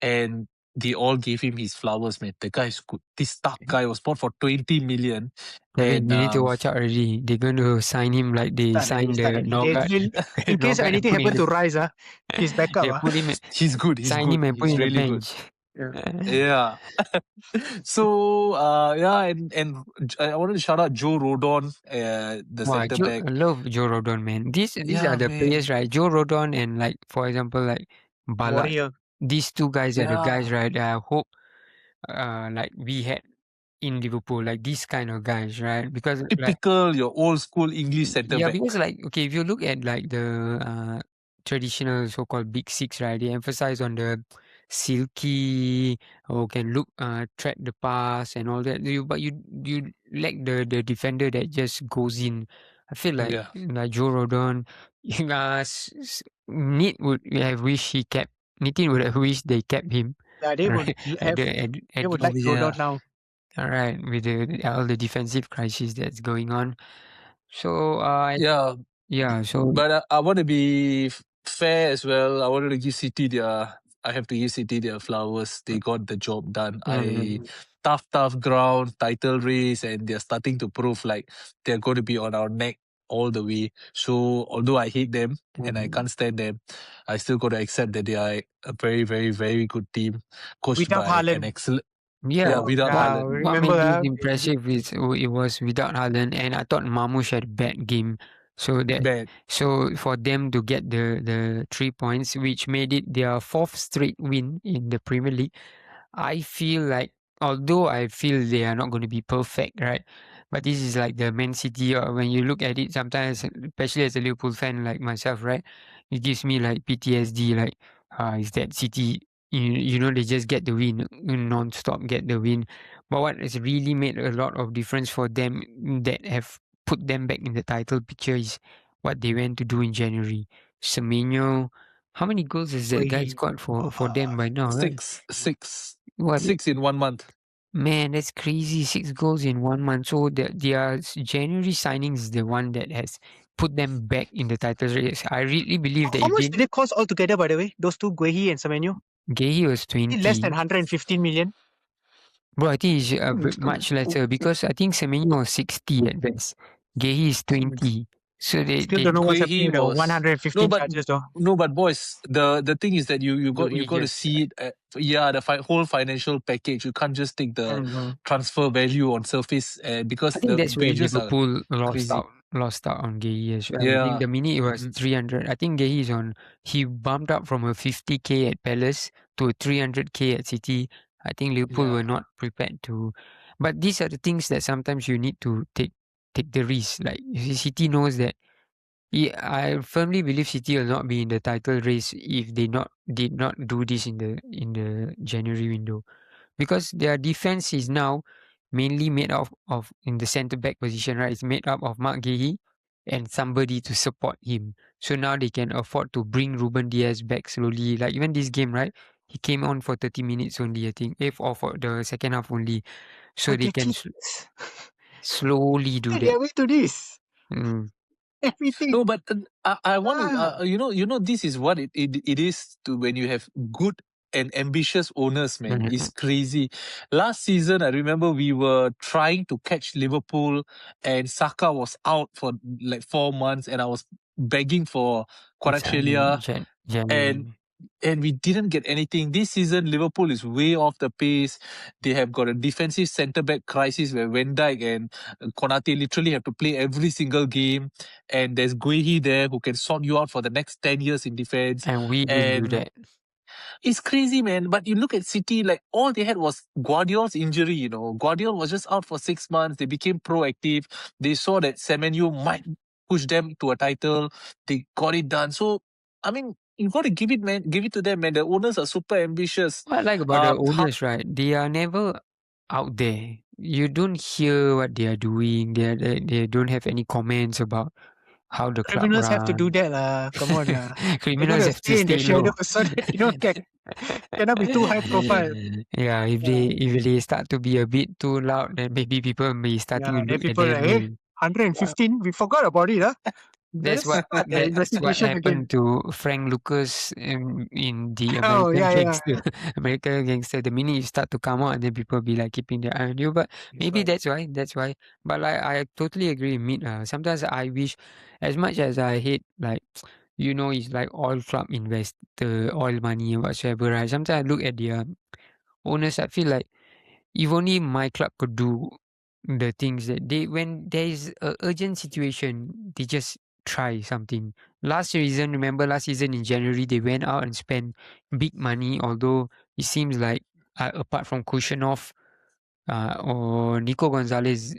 [SPEAKER 3] and they all gave him his flowers, man. The guy is good. This Stark guy was bought for 20 million.
[SPEAKER 1] And you need to watch out already. They're going to sign him like they signed the Norgard.
[SPEAKER 2] In case anything happened to Rise, he's back up.
[SPEAKER 1] Put him.
[SPEAKER 3] He's good. He's
[SPEAKER 1] sign
[SPEAKER 3] good.
[SPEAKER 1] him and put
[SPEAKER 3] He's
[SPEAKER 1] him on the
[SPEAKER 3] really
[SPEAKER 1] bench.
[SPEAKER 3] Yeah. So and I wanted to shout out Joe Rodon, the centre back.
[SPEAKER 1] I love Joe Rodon, man. These are the players, right? Joe Rodon and like, for example, like Ballard.
[SPEAKER 2] Warrior.
[SPEAKER 1] These two guys are the guys, right? I hope like we had in Liverpool, like these kind of guys, right? Because
[SPEAKER 3] typical your old school English centre back.
[SPEAKER 1] Because like, okay, if you look at like the traditional so-called big six, right? They emphasize on the silky or can look track the pass and all that. But you lack the defender that just goes in. I feel like Joe Rodon, Nitin would have wished they kept him.
[SPEAKER 2] Yeah, they would
[SPEAKER 1] they
[SPEAKER 2] would like Rodon now.
[SPEAKER 1] All right, with all the defensive crisis that's going on. So so
[SPEAKER 3] but I want to be fair as well. I wanted to give City I have to give City their flowers. They got the job done. Tough ground, title race, and they're starting to prove like they're going to be on our neck all the way. So although I hate them and I can't stand them, I still got to accept that they are a very, very, very good team, coached by an excellent. Without Haaland.
[SPEAKER 1] What made this impressive is it was without Haaland, and I thought Marmoush had a bad game. So for them to get the 3 points, which made it their 4th straight win in the Premier League, I feel like, although I feel they are not going to be perfect, right? But this is like the Man City, or when you look at it, sometimes, especially as a Liverpool fan like myself, right? It gives me like PTSD, like, is that City, they just get the win, non-stop get the win. But what has really made a lot of difference for them that have put them back in the title picture is what they went to do in January. Semenyo, how many goals has that guy scored for them by now, right?
[SPEAKER 3] What? 6 in 1 month.
[SPEAKER 1] Man, that's crazy. 6 goals in 1 month. So their January signings is the one that has put them back in the title race. I really believe that
[SPEAKER 2] How
[SPEAKER 1] if
[SPEAKER 2] much
[SPEAKER 1] they
[SPEAKER 2] did they cost altogether, by the way? Those two, Guehi and Semenyo?
[SPEAKER 1] Gehi was 20.
[SPEAKER 2] Less than 115 million.
[SPEAKER 1] Bro, I think it's much lesser because I think Semenyo was 60 at best. Gehi is 20. So
[SPEAKER 2] Still don't know what's happening with the 115 charges though.
[SPEAKER 3] No, but boys, the thing is that you got to
[SPEAKER 1] wages,
[SPEAKER 3] see it. The whole financial package. You can't just take the transfer value on surface, because
[SPEAKER 1] I think
[SPEAKER 3] the
[SPEAKER 1] that's where
[SPEAKER 3] wages are
[SPEAKER 1] Liverpool
[SPEAKER 3] crazy.
[SPEAKER 1] lost out on Gehi as well. I
[SPEAKER 3] Yeah.
[SPEAKER 1] think the minute it was 300, I think Gehi is he bumped up from a 50k at Palace to a 300k at City. I think Liverpool were not prepared to. But these are the things that sometimes you need to take the risk. Like City knows that. I firmly believe City will not be in the title race if they did not do this in the January window, because their defense is now mainly made up of in the centre back position, right? It's made up of Mark Guehi and somebody to support him. So now they can afford to bring Ruben Diaz back slowly. Like even this game, right? He came on for 30 minutes only, I think, or for the second half only. So they can slowly do that.
[SPEAKER 2] They're way to this. Everything.
[SPEAKER 3] No, but I want to, you know, this is what it is to when you have good and ambitious owners, man. It's crazy. Last season, I remember we were trying to catch Liverpool, and Saka was out for like 4 months, and I was begging for Kvaratskhelia, and we didn't get anything. This season, Liverpool is way off the pace. They have got a defensive centre-back crisis where Van Dijk and Konate literally have to play every single game. And there's Guehi there who can sort you out for the next 10 years in defense.
[SPEAKER 1] And we didn't do that.
[SPEAKER 3] It's crazy, man. But you look at City, like all they had was Guardiola's injury, you know. Guardiola was just out for 6 months. They became proactive. They saw that Semenyo might push them to a title. They got it done. So, I mean, you got to give it to them, man. The owners are super ambitious.
[SPEAKER 1] What I like about the owners, right? They are never out there. You don't hear what they are doing. They don't have any comments about how the club
[SPEAKER 2] Criminals
[SPEAKER 1] runs.
[SPEAKER 2] have to do that, come on.
[SPEAKER 1] Criminals have to
[SPEAKER 2] stay in the
[SPEAKER 1] stay low.
[SPEAKER 2] shadow so that they don't cannot be too high profile.
[SPEAKER 1] Yeah, if they start to be a bit too loud, then maybe people may starting to look at them.
[SPEAKER 2] 115, we forgot about it, huh?
[SPEAKER 1] That's what happened to Frank Lucas in the American Gangster. American Gangster. The minute you start to come out, and then people be like keeping their eye on you. But maybe that's why. But like I totally agree with Meet. Sometimes I wish, as much as I hate, like, you know, it's like all club investor, oil money and whatsoever, right? Sometimes I look at their owners, I feel like if only my club could do the things that when there is a urgent situation, they just try something. Last season in January, they went out and spent big money, although it seems like apart from Kushanov or Nico Gonzalez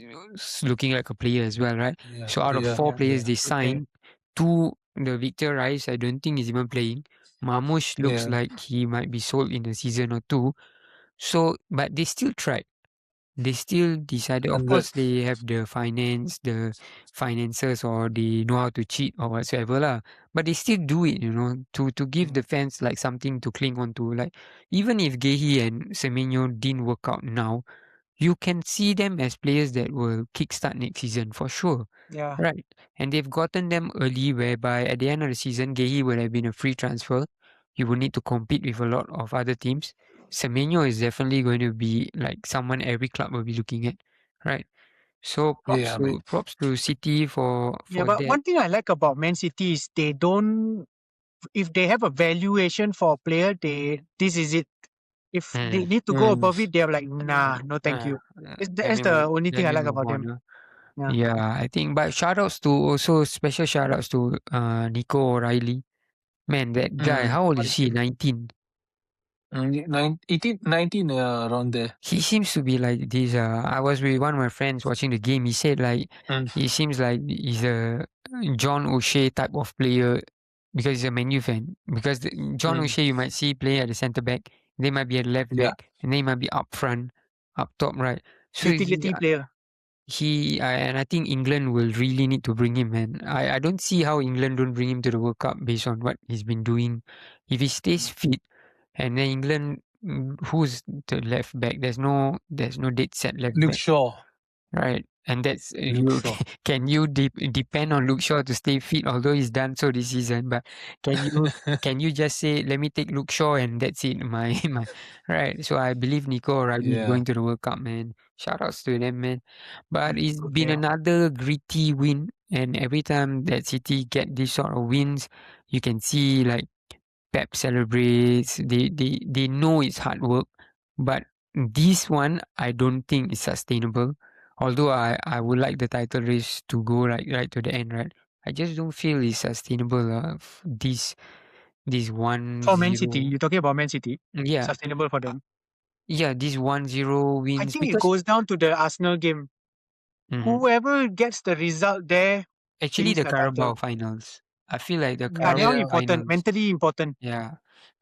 [SPEAKER 1] looking like a player as well, right? So out of 4 players they signed, 2, the Victor Rice, I don't think is even playing. Marmoush looks like he might be sold in a season or 2. So, but they still tried. They still decided. Of course, they have the finances, or they know how to cheat or whatsoever lah. But they still do it, you know, to give the fans like something to cling on to. Like even if Gehi and Semenyo didn't work out now, you can see them as players that will kickstart next season for sure.
[SPEAKER 2] Yeah.
[SPEAKER 1] Right. And they've gotten them early, whereby at the end of the season, Gehi would have been a free transfer. You would need to compete with a lot of other teams. Semenyo is definitely going to be like someone every club will be looking at, right? So props to City for
[SPEAKER 2] but
[SPEAKER 1] that.
[SPEAKER 2] one thing I like about Man City is they don't, if they have a valuation for a player, this is it. If they need to go above it, they're like, nah, no thank you. That's the only thing I like about them.
[SPEAKER 1] Yeah, I think, but special shout outs to Nico O'Reilly. Man, that guy, how old is he? 19?
[SPEAKER 3] 18, 19, around there.
[SPEAKER 1] He seems to be like this. I was with one of my friends watching the game. He said like he seems like he's a John O'Shea type of player because he's a Man U fan. Because John O'Shea you might see playing at the centre back, they might be at left back, and they might be up front. up top, right? So
[SPEAKER 2] Utility player.
[SPEAKER 1] and I think England will really need to bring him, man. I don't see how England don't bring him to the World Cup based on what he's been doing. If he stays fit, and then England, who's the left back? There's no dead set left
[SPEAKER 3] Luke
[SPEAKER 1] back,
[SPEAKER 3] Shaw.
[SPEAKER 1] right? And that's
[SPEAKER 3] Luke
[SPEAKER 1] you.
[SPEAKER 3] Shaw.
[SPEAKER 1] Can you depend on Luke Shaw to stay fit? Although he's done so this season, but can you just say, let me take Luke Shaw and that's it? My right. So I believe Nico O'Reilly is going to the World Cup, man. Shout outs to them, man. But it's
[SPEAKER 2] Good
[SPEAKER 1] been
[SPEAKER 2] player.
[SPEAKER 1] another gritty win, and every time that City get this sort of wins, you can see like Pep celebrates. They know it's hard work, but this one I don't think is sustainable. Although I would like the title race to go right to the end, right? I just don't feel it's sustainable. This 1-0.
[SPEAKER 2] For Man City, you're talking about Man City.
[SPEAKER 1] Yeah,
[SPEAKER 2] Sustainable for them.
[SPEAKER 1] yeah. This 1-0 wins
[SPEAKER 2] I think it
[SPEAKER 1] because
[SPEAKER 2] goes down to the Arsenal game.
[SPEAKER 1] Mhm.
[SPEAKER 2] Whoever gets the result there
[SPEAKER 1] Actually
[SPEAKER 2] wins
[SPEAKER 1] the
[SPEAKER 2] the
[SPEAKER 1] Carabao
[SPEAKER 2] title.
[SPEAKER 1] finals. I feel like the
[SPEAKER 2] Yeah, that one
[SPEAKER 1] Carabao
[SPEAKER 2] important.
[SPEAKER 1] finals.
[SPEAKER 2] Mentally important.
[SPEAKER 1] Yeah.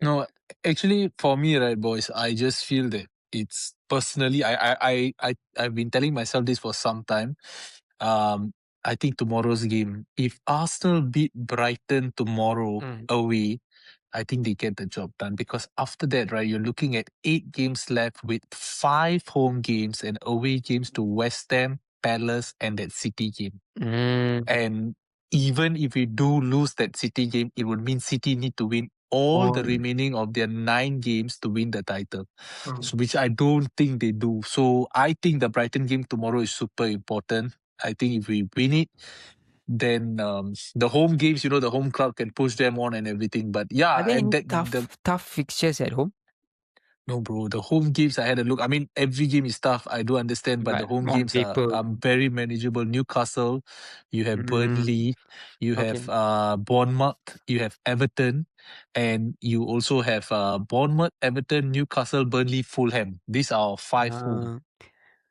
[SPEAKER 3] No, actually, for me, right, boys, I just feel that it's personally, I've been telling myself this for some time. I think tomorrow's game, if Arsenal beat Brighton tomorrow away, I think they get the job done, because after that, right, you're looking at 8 games left with 5 home games and away games to West Ham, Palace, and that City game. And even if we do lose that City game, it would mean City need to win all the remaining of their 9 games to win the title, so, which I don't think they do. So I think the Brighton game tomorrow is super important. I think if we win it, then the home games, the home crowd can push them on and everything. But yeah,
[SPEAKER 1] Are there
[SPEAKER 3] and
[SPEAKER 1] any
[SPEAKER 3] that
[SPEAKER 1] tough fixtures at home?
[SPEAKER 3] no, bro, the home games I had a look. I mean, every game is tough. I do understand, but the home
[SPEAKER 1] on
[SPEAKER 3] games are
[SPEAKER 1] paper.
[SPEAKER 3] very manageable. Newcastle, you have Burnley, you have Bournemouth, you have Everton, and you also have Bournemouth, Everton, Newcastle, Burnley, Fulham. These are 5 home.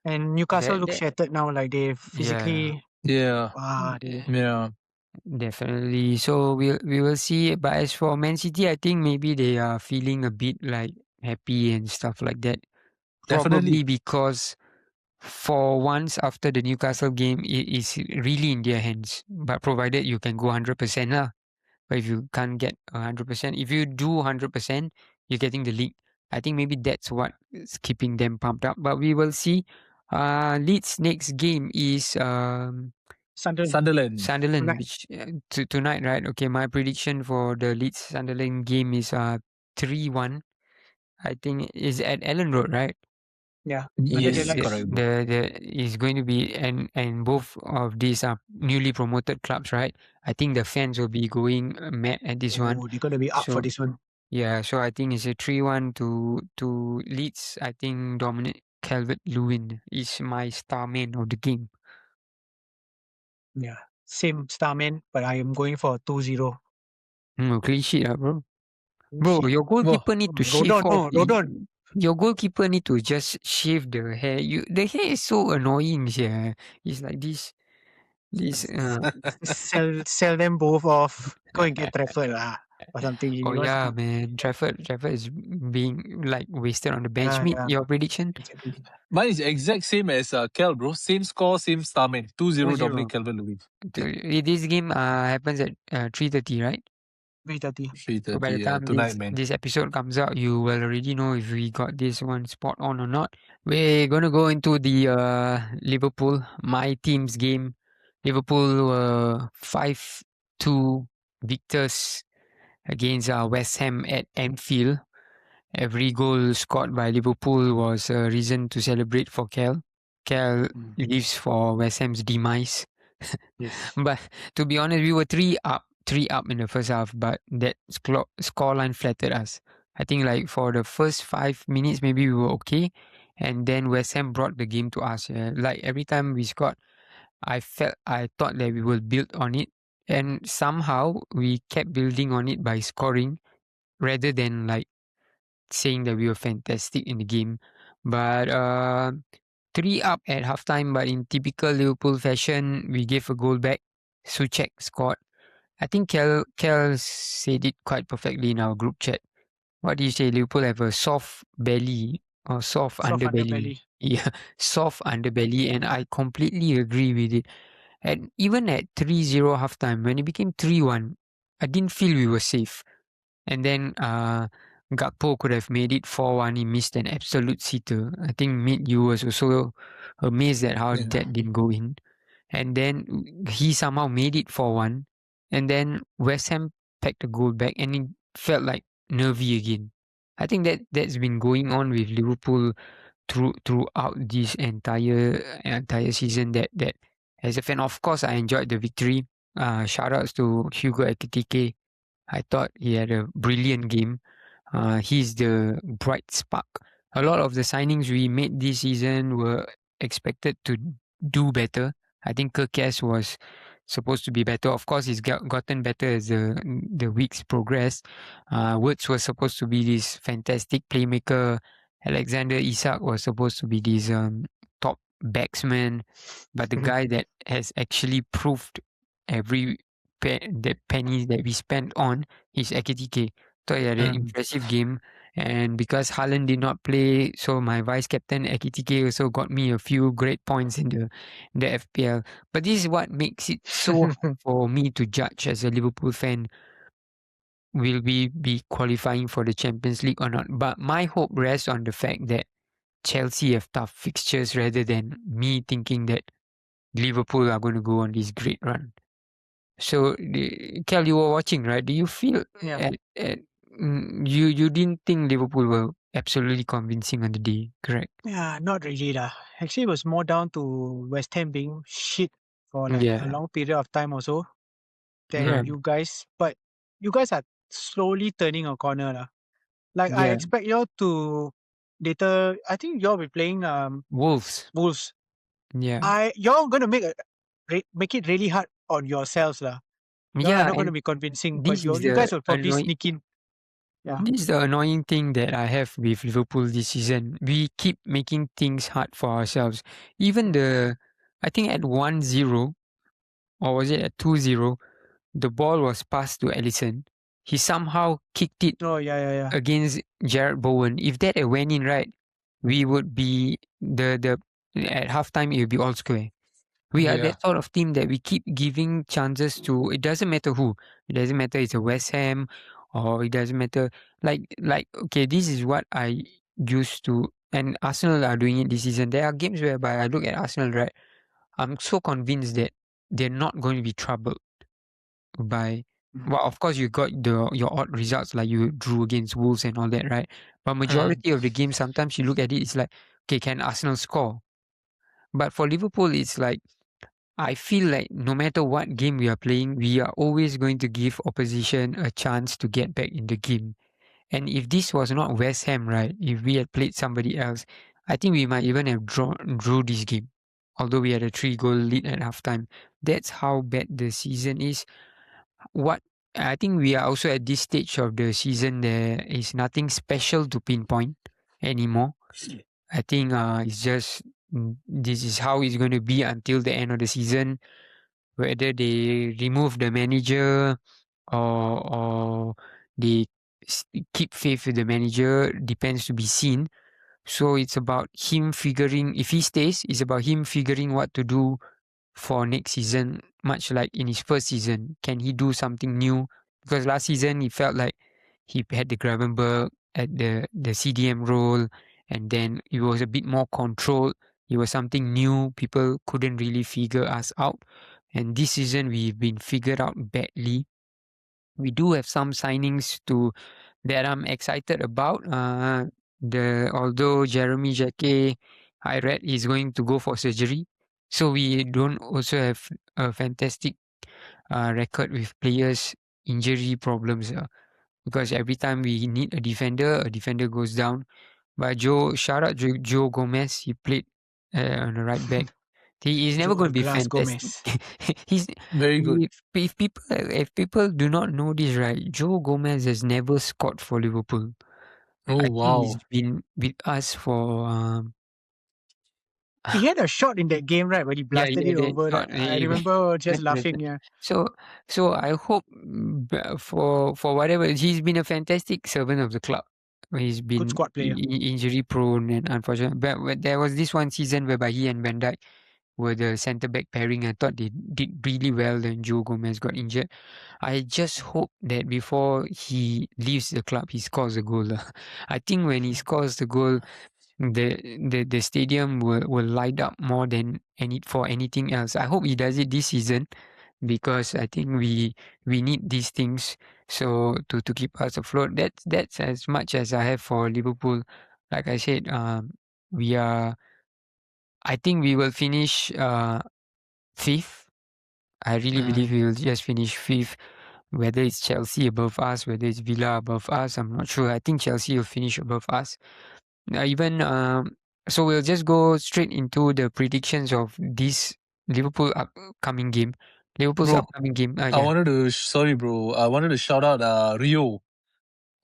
[SPEAKER 2] And Newcastle
[SPEAKER 1] That,
[SPEAKER 2] looks shattered now. Like they physically.
[SPEAKER 3] Yeah.
[SPEAKER 2] They.
[SPEAKER 3] Yeah.
[SPEAKER 1] definitely. So we will see. But as for Man City, I think maybe they are feeling a bit like happy and stuff like that. Probably
[SPEAKER 3] Definitely.
[SPEAKER 1] because for once after the Newcastle game, it is really in their hands. But provided you can go 100% lah. But if you can't get 100%, if you do 100%, you're getting the league. I think maybe that's what is keeping them pumped up. But we will see. Leeds next game is
[SPEAKER 2] Sunderland.
[SPEAKER 1] Sunderland,
[SPEAKER 2] Tonight.
[SPEAKER 1] which tonight, right? Okay, my prediction for the Leeds Sunderland game is 3-1. I think is at Ellen Road, right?
[SPEAKER 2] Yeah.
[SPEAKER 3] Yes,
[SPEAKER 1] Yes,
[SPEAKER 3] correct, bro.
[SPEAKER 1] the is going to be, and both of these are newly promoted clubs, right? I think the fans will be going mad at this one.
[SPEAKER 2] They're gonna be up for
[SPEAKER 1] So
[SPEAKER 2] this one.
[SPEAKER 1] yeah, so I think it's a 3-1 to Leeds. I think Dominic Calvert-Lewin is my star man of the game.
[SPEAKER 2] Yeah. Same Starman, but I am going for 2-0.
[SPEAKER 1] Clean sheet, bro. Bro, your goalkeeper need to shave
[SPEAKER 2] Rodon,
[SPEAKER 1] off.
[SPEAKER 2] Rodon.
[SPEAKER 1] Your goalkeeper need to just shave the hair. The hair is so annoying, yeah. It's like this.
[SPEAKER 2] Sell them both off. Go and get Trafford or something.
[SPEAKER 1] Oh yeah, man. Trafford is being like wasted on the bench. Meet your prediction?
[SPEAKER 3] Mine is exact same as Kel, bro. Same score, same starman. 2-0 Dominic Calvert-Lewin.
[SPEAKER 1] This game happens at 3:30, right?
[SPEAKER 2] 3:30.
[SPEAKER 3] 3:30.
[SPEAKER 1] So by the time
[SPEAKER 3] tonight, man.
[SPEAKER 1] this episode comes out, you will already know if we got this one spot on or not. We're gonna go into the Liverpool, my team's game. Liverpool 5-2 victors against West Ham at Anfield. Every goal scored by Liverpool was a reason to celebrate for Cal. Cal lives for West Ham's demise.
[SPEAKER 2] Yes.
[SPEAKER 1] But to be honest, we were 3 up in the first half, but that scoreline flattered us. I think like for the first 5 minutes, maybe we were okay. And then West Ham brought the game to us. Yeah. Like every time we scored, I thought that we will build on it. And somehow we kept building on it by scoring rather than like saying that we were fantastic in the game. But 3 up at halftime, but in typical Liverpool fashion, we gave a goal back. Souček scored. I think Kel said it quite perfectly in our group chat. What do you say? Liverpool have a soft belly or soft underbelly. Yeah, soft underbelly, and I completely agree with it. And even at 3-0 halftime, when it became 3-1, I didn't feel we were safe. And then Gakpo could have made it 4-1. He missed an absolute sitter. I think you was also amazed at how
[SPEAKER 3] Yeah.
[SPEAKER 1] that didn't go in. And then he somehow made it 4-1. And then West Ham packed a goal back, and it felt like nervy again. I think that's been going on with Liverpool throughout this entire season. That as a fan, of course, I enjoyed the victory. Shout outs to Hugo Ekitike. I thought he had a brilliant game. He's the bright spark. A lot of the signings we made this season were expected to do better. I think Kirkes was supposed to be better. Of course, he's gotten better as the weeks progress. Woods was supposed to be this fantastic playmaker. Alexander Isak was supposed to be this top batsman, but the guy that has actually proved every the penny that we spent on is Ekitike. Thought he had an impressive game. And because Haaland did not play, so my vice captain Ekitike also got me a few great points in the FPL. But this is what makes it so hard for me to judge as a Liverpool fan. Will we be qualifying for the Champions League or not? But my hope rests on the fact that Chelsea have tough fixtures rather than me thinking that Liverpool are going to go on this great run. So, Kel, you were watching, right? Do you feel
[SPEAKER 2] Yeah.
[SPEAKER 1] you didn't think Liverpool were absolutely convincing on the day, correct?
[SPEAKER 2] Yeah, not really lah. Actually, it was more down to West Ham being shit for like a
[SPEAKER 1] Yeah,
[SPEAKER 2] long period of time also than
[SPEAKER 1] yeah,
[SPEAKER 2] you guys. But you guys are slowly turning a corner lah. Like I
[SPEAKER 1] yeah.
[SPEAKER 2] expect y'all to later. I think y'all be playing
[SPEAKER 1] Wolves.
[SPEAKER 2] Wolves.
[SPEAKER 1] Yeah,
[SPEAKER 2] Y'all gonna make it really hard on yourselves lah. Y'all are
[SPEAKER 1] yeah.
[SPEAKER 2] not gonna
[SPEAKER 1] And
[SPEAKER 2] be convincing, but
[SPEAKER 1] this is
[SPEAKER 2] you guys
[SPEAKER 1] the
[SPEAKER 2] will probably
[SPEAKER 1] annoying.
[SPEAKER 2] sneak in. Yeah.
[SPEAKER 1] This is the annoying thing that I have with Liverpool this season. We keep making things hard for ourselves. Even I think at 1-0, or was it at 2-0, the ball was passed to Alisson. He somehow kicked it
[SPEAKER 2] Oh yeah.
[SPEAKER 1] against Jared Bowen. If that had went in right, we would be the at halftime it would be all square. We are
[SPEAKER 3] Yeah.
[SPEAKER 1] that sort of team that we keep giving chances to. It doesn't matter who. It doesn't matter it's a West Ham, or it doesn't matter like okay, this is what I used to, and Arsenal are doing it this season. There are games whereby I look at Arsenal, right? I'm so convinced that they're not going to be troubled by. Well, of course, you got your odd results like you drew against Wolves and all that, right? But majority of the games, sometimes you look at it, it's like, okay, can Arsenal score? But for Liverpool, it's like I feel like no matter what game we are playing, we are always going to give opposition a chance to get back in the game. And if this was not West Ham, right? If we had played somebody else, I think we might even have drew this game. Although we had a 3-goal lead at halftime. That's how bad the season is. What I think we are also at this stage of the season, there is nothing special to pinpoint anymore. I think it's just this is how it's going to be until the end of the season. Whether they remove the manager or they keep faith with the manager depends to be seen. So it's about him figuring, if he stays, it's about him figuring what to do for next season, much like in his first season. Can he do something new? Because last season he felt like he had the Gravenberg at the CDM role, and then it was a bit more controlled. It was something new. People couldn't really figure us out. And this season we've been figured out badly. We do have some signings that I'm excited about. Although Jeremy Jacquet, I read he's going to go for surgery, so we don't also have a fantastic record with players injury problems. Because every time we need a defender goes down. But shout out Joe Gomez. He played on the right back. He is never going to be
[SPEAKER 2] Glass
[SPEAKER 1] fantastic.
[SPEAKER 2] Gomez.
[SPEAKER 1] He's
[SPEAKER 3] Very good.
[SPEAKER 1] if people do not know this, right? Joe Gomez has never scored for Liverpool.
[SPEAKER 3] Oh
[SPEAKER 1] I think he's
[SPEAKER 3] wow.
[SPEAKER 1] been with us for
[SPEAKER 2] He had a shot in that game, right? When he
[SPEAKER 1] yeah,
[SPEAKER 2] blasted
[SPEAKER 1] yeah,
[SPEAKER 2] it
[SPEAKER 1] that
[SPEAKER 2] over.
[SPEAKER 1] shot.
[SPEAKER 2] I remember just
[SPEAKER 1] Better.
[SPEAKER 2] laughing. Yeah.
[SPEAKER 1] So I hope for whatever, he's been a fantastic servant of the club. He's been
[SPEAKER 2] squad player.
[SPEAKER 1] injury prone and unfortunate. But there was this one season whereby he and Van Dijk were the centre back pairing. I thought they did really well. Then Joe Gomez got injured. I just hope that before he leaves the club, he scores a goal. I think when he scores the goal, the stadium will light up more than for anything else. I hope he does it this season, because I think we need these things so to keep us afloat. That's as much as I have for Liverpool. Like I said, I think we will finish fifth. I really believe we will just finish fifth. Whether it's Chelsea above us, whether it's Villa above us, I'm not sure. I think Chelsea will finish above us. So we'll just go straight into the predictions of this Liverpool upcoming game. Liverpool's
[SPEAKER 3] Bro,
[SPEAKER 1] upcoming game.
[SPEAKER 3] I
[SPEAKER 1] Yeah.
[SPEAKER 3] wanted to shout out Rio.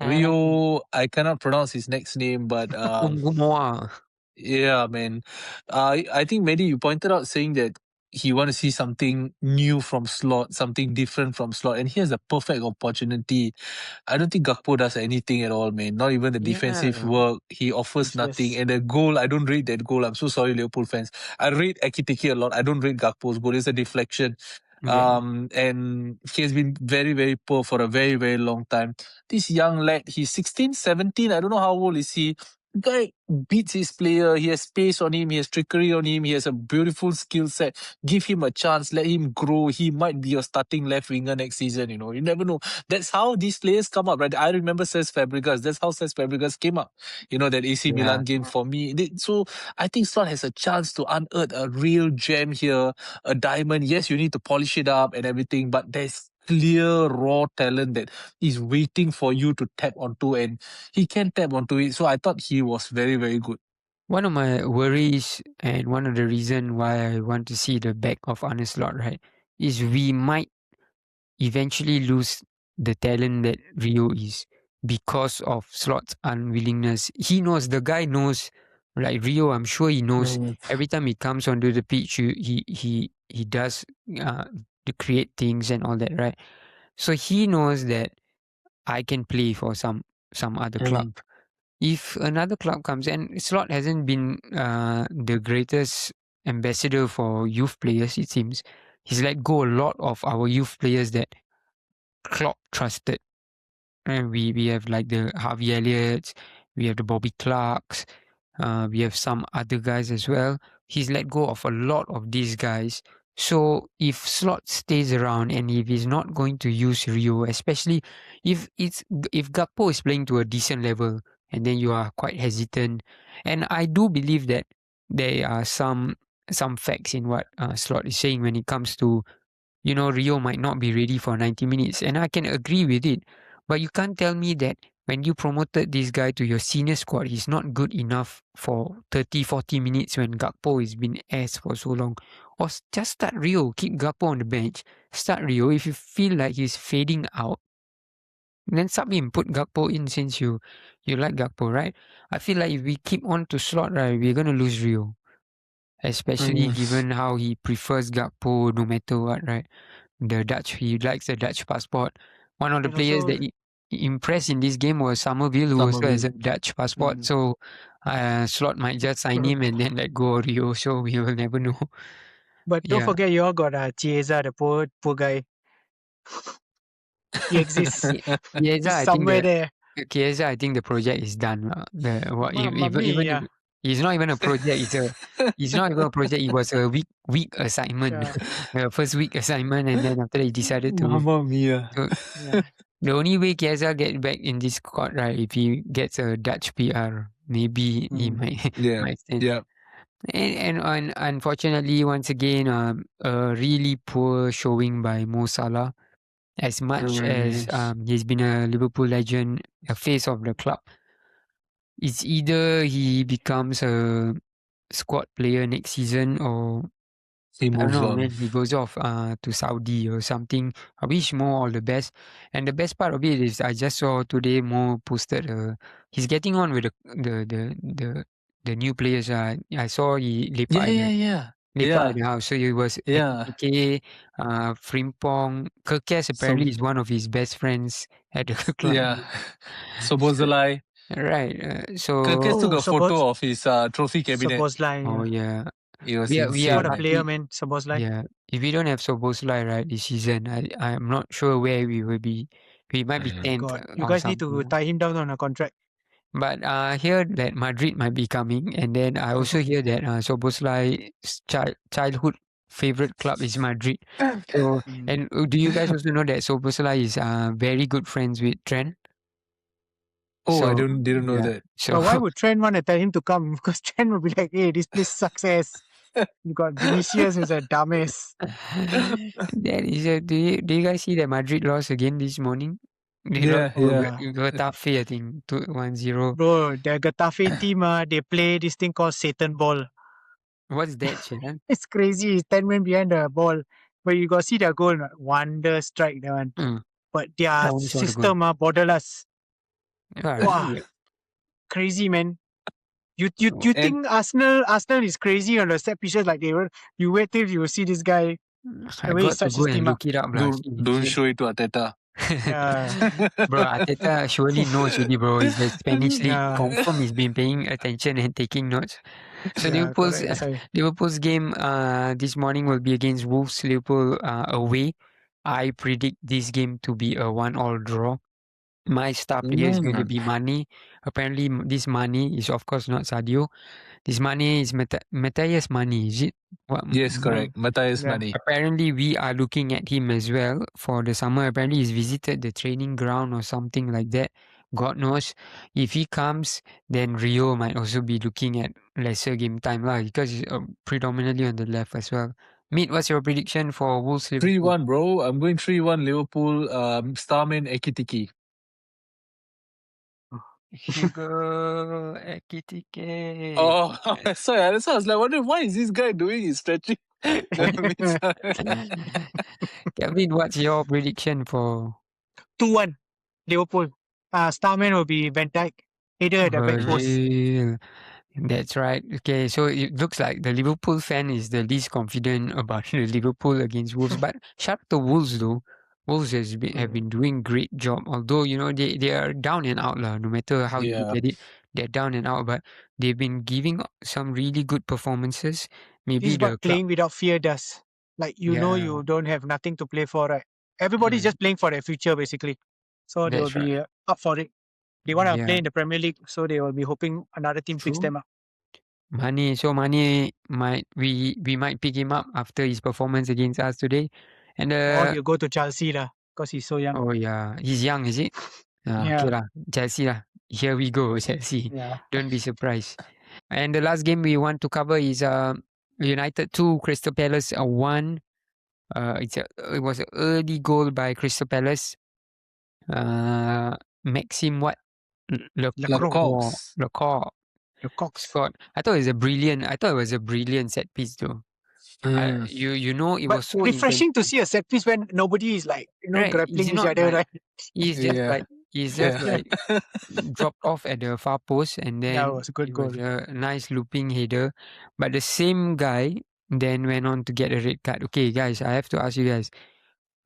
[SPEAKER 3] Rio, I cannot pronounce his next name, but
[SPEAKER 1] Umgumoa.
[SPEAKER 3] yeah, man. I think Mehdi, you pointed out saying that he want to see something new from Slot, something different from Slot, and here's a perfect opportunity. I don't think Gakpo does anything at all, man. Not even the defensive
[SPEAKER 1] Yeah.
[SPEAKER 3] work. He offers nothing. And the goal, I don't rate that goal. I'm so sorry, Liverpool fans. I rate Ekitike a lot. I don't rate Gakpo's goal. It's a deflection.
[SPEAKER 1] Yeah.
[SPEAKER 3] And he has been very, very poor for a very, very long time. This young lad, he's 16, 17. I don't know how old is he. Guy beats his player. He has space on him. He has trickery on him. He has a beautiful skill set. Give him a chance. Let him grow. He might be your starting left winger next season. You know, you never know. That's how these players come up, right? I remember Cesc Fabregas. That's how Cesc Fabregas came up. You know, that AC Milan game for me. So I think Slot has a chance to unearth a real gem here, a diamond. Yes, you need to polish it up and everything, but there's clear raw talent that is waiting for you to tap onto, and he can tap onto it. So I thought he was very, very good.
[SPEAKER 1] One of my worries and one of the reason why I want to see the back of Arne Slot, right, is we might eventually lose the talent that Rio is because of Slot's unwillingness. He knows, the guy knows, like Rio, I'm sure he knows. Every time he comes onto the pitch, he does to create things and all that, right? So he knows that I can play for some other club. If another club comes, and Slot hasn't been the greatest ambassador for youth players, it seems. He's let go a lot of our youth players that Klopp trusted. And we have like the Harvey Elliott's, we have the Bobby Clarks, we have some other guys as well. He's let go of a lot of these guys. So if Slot stays around and if he's not going to use Rio, especially if Gakpo is playing to a decent level, and then you are quite hesitant, and I do believe that there are some facts in what Slot is saying when it comes to, you know, Rio might not be ready for 90 minutes, and I can agree with it. But you can't tell me that when you promoted this guy to your senior squad, he's not good enough for 30, 40 minutes when Gakpo has been ass for so long. Or just start Rio, keep Gakpo on the bench. Start Rio. If you feel like he's fading out, then sub him, put Gakpo in since you like Gakpo, right? I feel like if we keep on to Slot, right, we're going to lose Rio. Especially given how he prefers Gakpo no matter what, right? He likes the Dutch passport. One of the
[SPEAKER 2] And
[SPEAKER 1] players
[SPEAKER 2] also-
[SPEAKER 1] that he impressed in this game was Somerville, who also has a Dutch passport. So Slot might just sign him and then let go of Rio. So we will never know.
[SPEAKER 2] But don't forget, you all got Chiesa, the poor guy. He exists.
[SPEAKER 1] Chiesa, I think
[SPEAKER 2] somewhere there.
[SPEAKER 1] Chiesa, I think the project is done. Even
[SPEAKER 2] yeah.
[SPEAKER 1] if he's not even a project, he's not even a project. It was a week assignment, the first week assignment, and then after that he decided to.
[SPEAKER 3] Mamma mia.
[SPEAKER 1] The only way Chiesa get back in this squad, right, if he gets a Dutch PR, maybe he might might stand.
[SPEAKER 3] Yeah.
[SPEAKER 1] And unfortunately, once again, a really poor showing by Mo Salah. As much as he's been a Liverpool legend, a face of the club, it's either he becomes a squad player next season or
[SPEAKER 3] He
[SPEAKER 1] I don't
[SPEAKER 3] moves
[SPEAKER 1] know,
[SPEAKER 3] on.
[SPEAKER 1] man. He goes off to Saudi or something. I wish Mo all the best. And the best part of it is I just saw today Mo posted he's getting on with the new players. I saw he lepak at the house. So he was AKA Frimpong. Kerkes apparently is one of his best friends at the club.
[SPEAKER 3] Yeah. Sobozalai.
[SPEAKER 1] Right.
[SPEAKER 3] Kirkes took
[SPEAKER 2] Oh,
[SPEAKER 3] a photo of his trophy cabinet.
[SPEAKER 2] Soboslai.
[SPEAKER 1] Oh
[SPEAKER 2] Yeah.
[SPEAKER 1] yeah.
[SPEAKER 3] It was
[SPEAKER 1] We are
[SPEAKER 3] insane.
[SPEAKER 2] What a
[SPEAKER 1] but
[SPEAKER 2] player, man. Soboslai.
[SPEAKER 1] yeah. If we don't have Soboslai right this season, I'm not sure where we will be. We might be 10th
[SPEAKER 2] God, you
[SPEAKER 1] or
[SPEAKER 2] guys need to
[SPEAKER 1] something.
[SPEAKER 2] tie him down on a contract.
[SPEAKER 1] But I hear that Madrid might be coming, and then I also hear that Soboslai's childhood favorite club is Madrid. So,
[SPEAKER 2] Mm.
[SPEAKER 1] and do you guys also know that Soboslai is very good friends with Trent?
[SPEAKER 3] Oh, I
[SPEAKER 1] So
[SPEAKER 3] didn't know
[SPEAKER 1] yeah,
[SPEAKER 3] that.
[SPEAKER 1] so
[SPEAKER 2] But why would Trent want to tell him to come? Because Trent would be like, hey, this place sucks ass. You got Vinicius who's a dumbass.
[SPEAKER 1] that is do you guys see that Madrid lost again this morning? They lost
[SPEAKER 3] Yeah,
[SPEAKER 1] to
[SPEAKER 3] yeah.
[SPEAKER 1] Getafe, I think, 1-0.
[SPEAKER 2] Bro, the Getafe team, they play this thing called Satan ball.
[SPEAKER 1] What's that, Chetan?
[SPEAKER 2] It's crazy. It's 10 men behind the ball. But you got to see their goal. Wonder strike, that one.
[SPEAKER 1] Mm.
[SPEAKER 2] But
[SPEAKER 1] I
[SPEAKER 2] their
[SPEAKER 1] only saw the goal.
[SPEAKER 2] system, borderless.
[SPEAKER 1] Yeah,
[SPEAKER 2] Wow,
[SPEAKER 1] really.
[SPEAKER 2] crazy, man. You
[SPEAKER 1] Oh,
[SPEAKER 3] And
[SPEAKER 2] think Arsenal is crazy on the set pieces like they were? You wait till you see this guy,
[SPEAKER 1] I
[SPEAKER 2] the way he
[SPEAKER 1] got to
[SPEAKER 2] starts
[SPEAKER 1] go
[SPEAKER 2] his
[SPEAKER 1] and
[SPEAKER 2] team up.
[SPEAKER 1] look it up, lah.
[SPEAKER 3] don't show it to Ateta.
[SPEAKER 1] Bro, Arteta surely knows already, bro. It's the Spanish league.
[SPEAKER 2] Yeah,
[SPEAKER 1] Confirm he's been paying attention and taking notes. So
[SPEAKER 2] yeah,
[SPEAKER 1] Liverpool's
[SPEAKER 2] correct. That's why.
[SPEAKER 1] Liverpool's game this morning will be against Wolves. Liverpool away. I predict this game to be a 1-1 draw. My star player is going to be Mane. Apparently, this Mane is of course not Sadio. This Mane is Matthias Mane. Is it? What?
[SPEAKER 3] Yes, correct. Matthias
[SPEAKER 2] Yeah.
[SPEAKER 3] Mane.
[SPEAKER 1] Apparently, we are looking at him as well for the summer. Apparently, he's visited the training ground or something like that. God knows. If he comes, then Rio might also be looking at lesser game time lah, because he's predominantly on the left as well. Meet, what's your prediction for Wolves Liverpool?
[SPEAKER 3] 3-1, bro. I'm going 3-1 Liverpool. Starman Ekitiki.
[SPEAKER 1] Hugo Ekitike.
[SPEAKER 3] Oh, sorry. That's why I was like wondering why is this guy doing his stretching.
[SPEAKER 1] Kevin, what's your prediction for
[SPEAKER 2] 2-1 Liverpool. Starman will be Van Dijk. Header at the back post.
[SPEAKER 1] Virgil? That's right. Okay, so it looks like the Liverpool fan is the least confident about the Liverpool against Wolves. But shout out to Wolves though. Wolves have been doing great job. Although they are down and out lah. No matter how you look
[SPEAKER 3] Yeah.
[SPEAKER 1] at it, they're down and out. But they've been giving some really good performances. Maybe
[SPEAKER 2] This is
[SPEAKER 1] the
[SPEAKER 2] what
[SPEAKER 1] club.
[SPEAKER 2] playing without fear does. Like, know
[SPEAKER 1] Yeah.
[SPEAKER 2] you don't have nothing to play for, right? Everybody's just playing for their future, basically. So they will
[SPEAKER 1] That's
[SPEAKER 2] be up for it. They want to
[SPEAKER 1] Yeah.
[SPEAKER 2] play in the Premier League, so they will be hoping another team picks
[SPEAKER 1] True.
[SPEAKER 2] them up.
[SPEAKER 1] Mane might we might pick him up after his performance against us today. And
[SPEAKER 2] Or he'll go to Chelsea lah, because he's so young.
[SPEAKER 1] oh yeah, he's young, is it? Okay
[SPEAKER 2] Yeah.
[SPEAKER 1] lah, Chelsea lah. Here we go, Chelsea.
[SPEAKER 2] Yeah.
[SPEAKER 1] Don't be surprised. And the last game we want to cover is United 2, Crystal Palace 1. It was an early goal by Crystal Palace. Maxime what?
[SPEAKER 3] Lecoq.
[SPEAKER 2] Lecoq.
[SPEAKER 1] Scott. I thought it was a brilliant set piece though. You know it
[SPEAKER 2] But
[SPEAKER 1] was so
[SPEAKER 2] refreshing to see a set piece when nobody is like,
[SPEAKER 1] Right,
[SPEAKER 2] grappling
[SPEAKER 1] he's
[SPEAKER 2] each
[SPEAKER 1] not
[SPEAKER 2] other,
[SPEAKER 1] like-
[SPEAKER 2] right?
[SPEAKER 1] He's just
[SPEAKER 3] Yeah.
[SPEAKER 1] like dropped off at the far post, and then
[SPEAKER 2] Yeah, it was a good goal.
[SPEAKER 1] a nice looping header. But the same guy then went on to get a red card. Okay, guys, I have to ask you guys.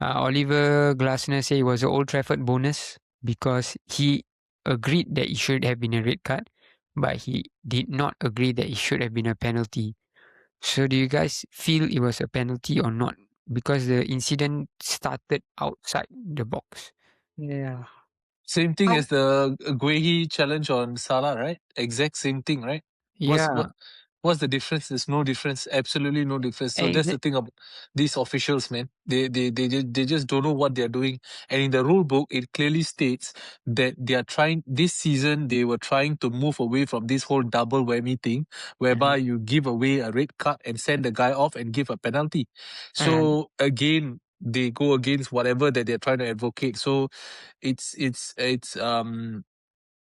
[SPEAKER 1] Oliver Glasner said it was an Old Trafford bonus because he agreed that it should have been a red card, but he did not agree that it should have been a penalty. So do you guys feel it was a penalty or not? Because the incident started outside the box.
[SPEAKER 2] Yeah.
[SPEAKER 3] Same thing
[SPEAKER 2] How-
[SPEAKER 3] as the Guehi challenge on Salah, right? Exact same thing, right?
[SPEAKER 1] Yeah,
[SPEAKER 3] What's the difference? There's no difference. Absolutely no difference. So that's the thing about these officials, man. They just don't know what they're doing. And in the rule book, it clearly states that they are trying this season. They were trying to move away from this whole double whammy thing, whereby you give away a red card and send the guy off and give a penalty. So again, they go against whatever that they're trying to advocate. So it's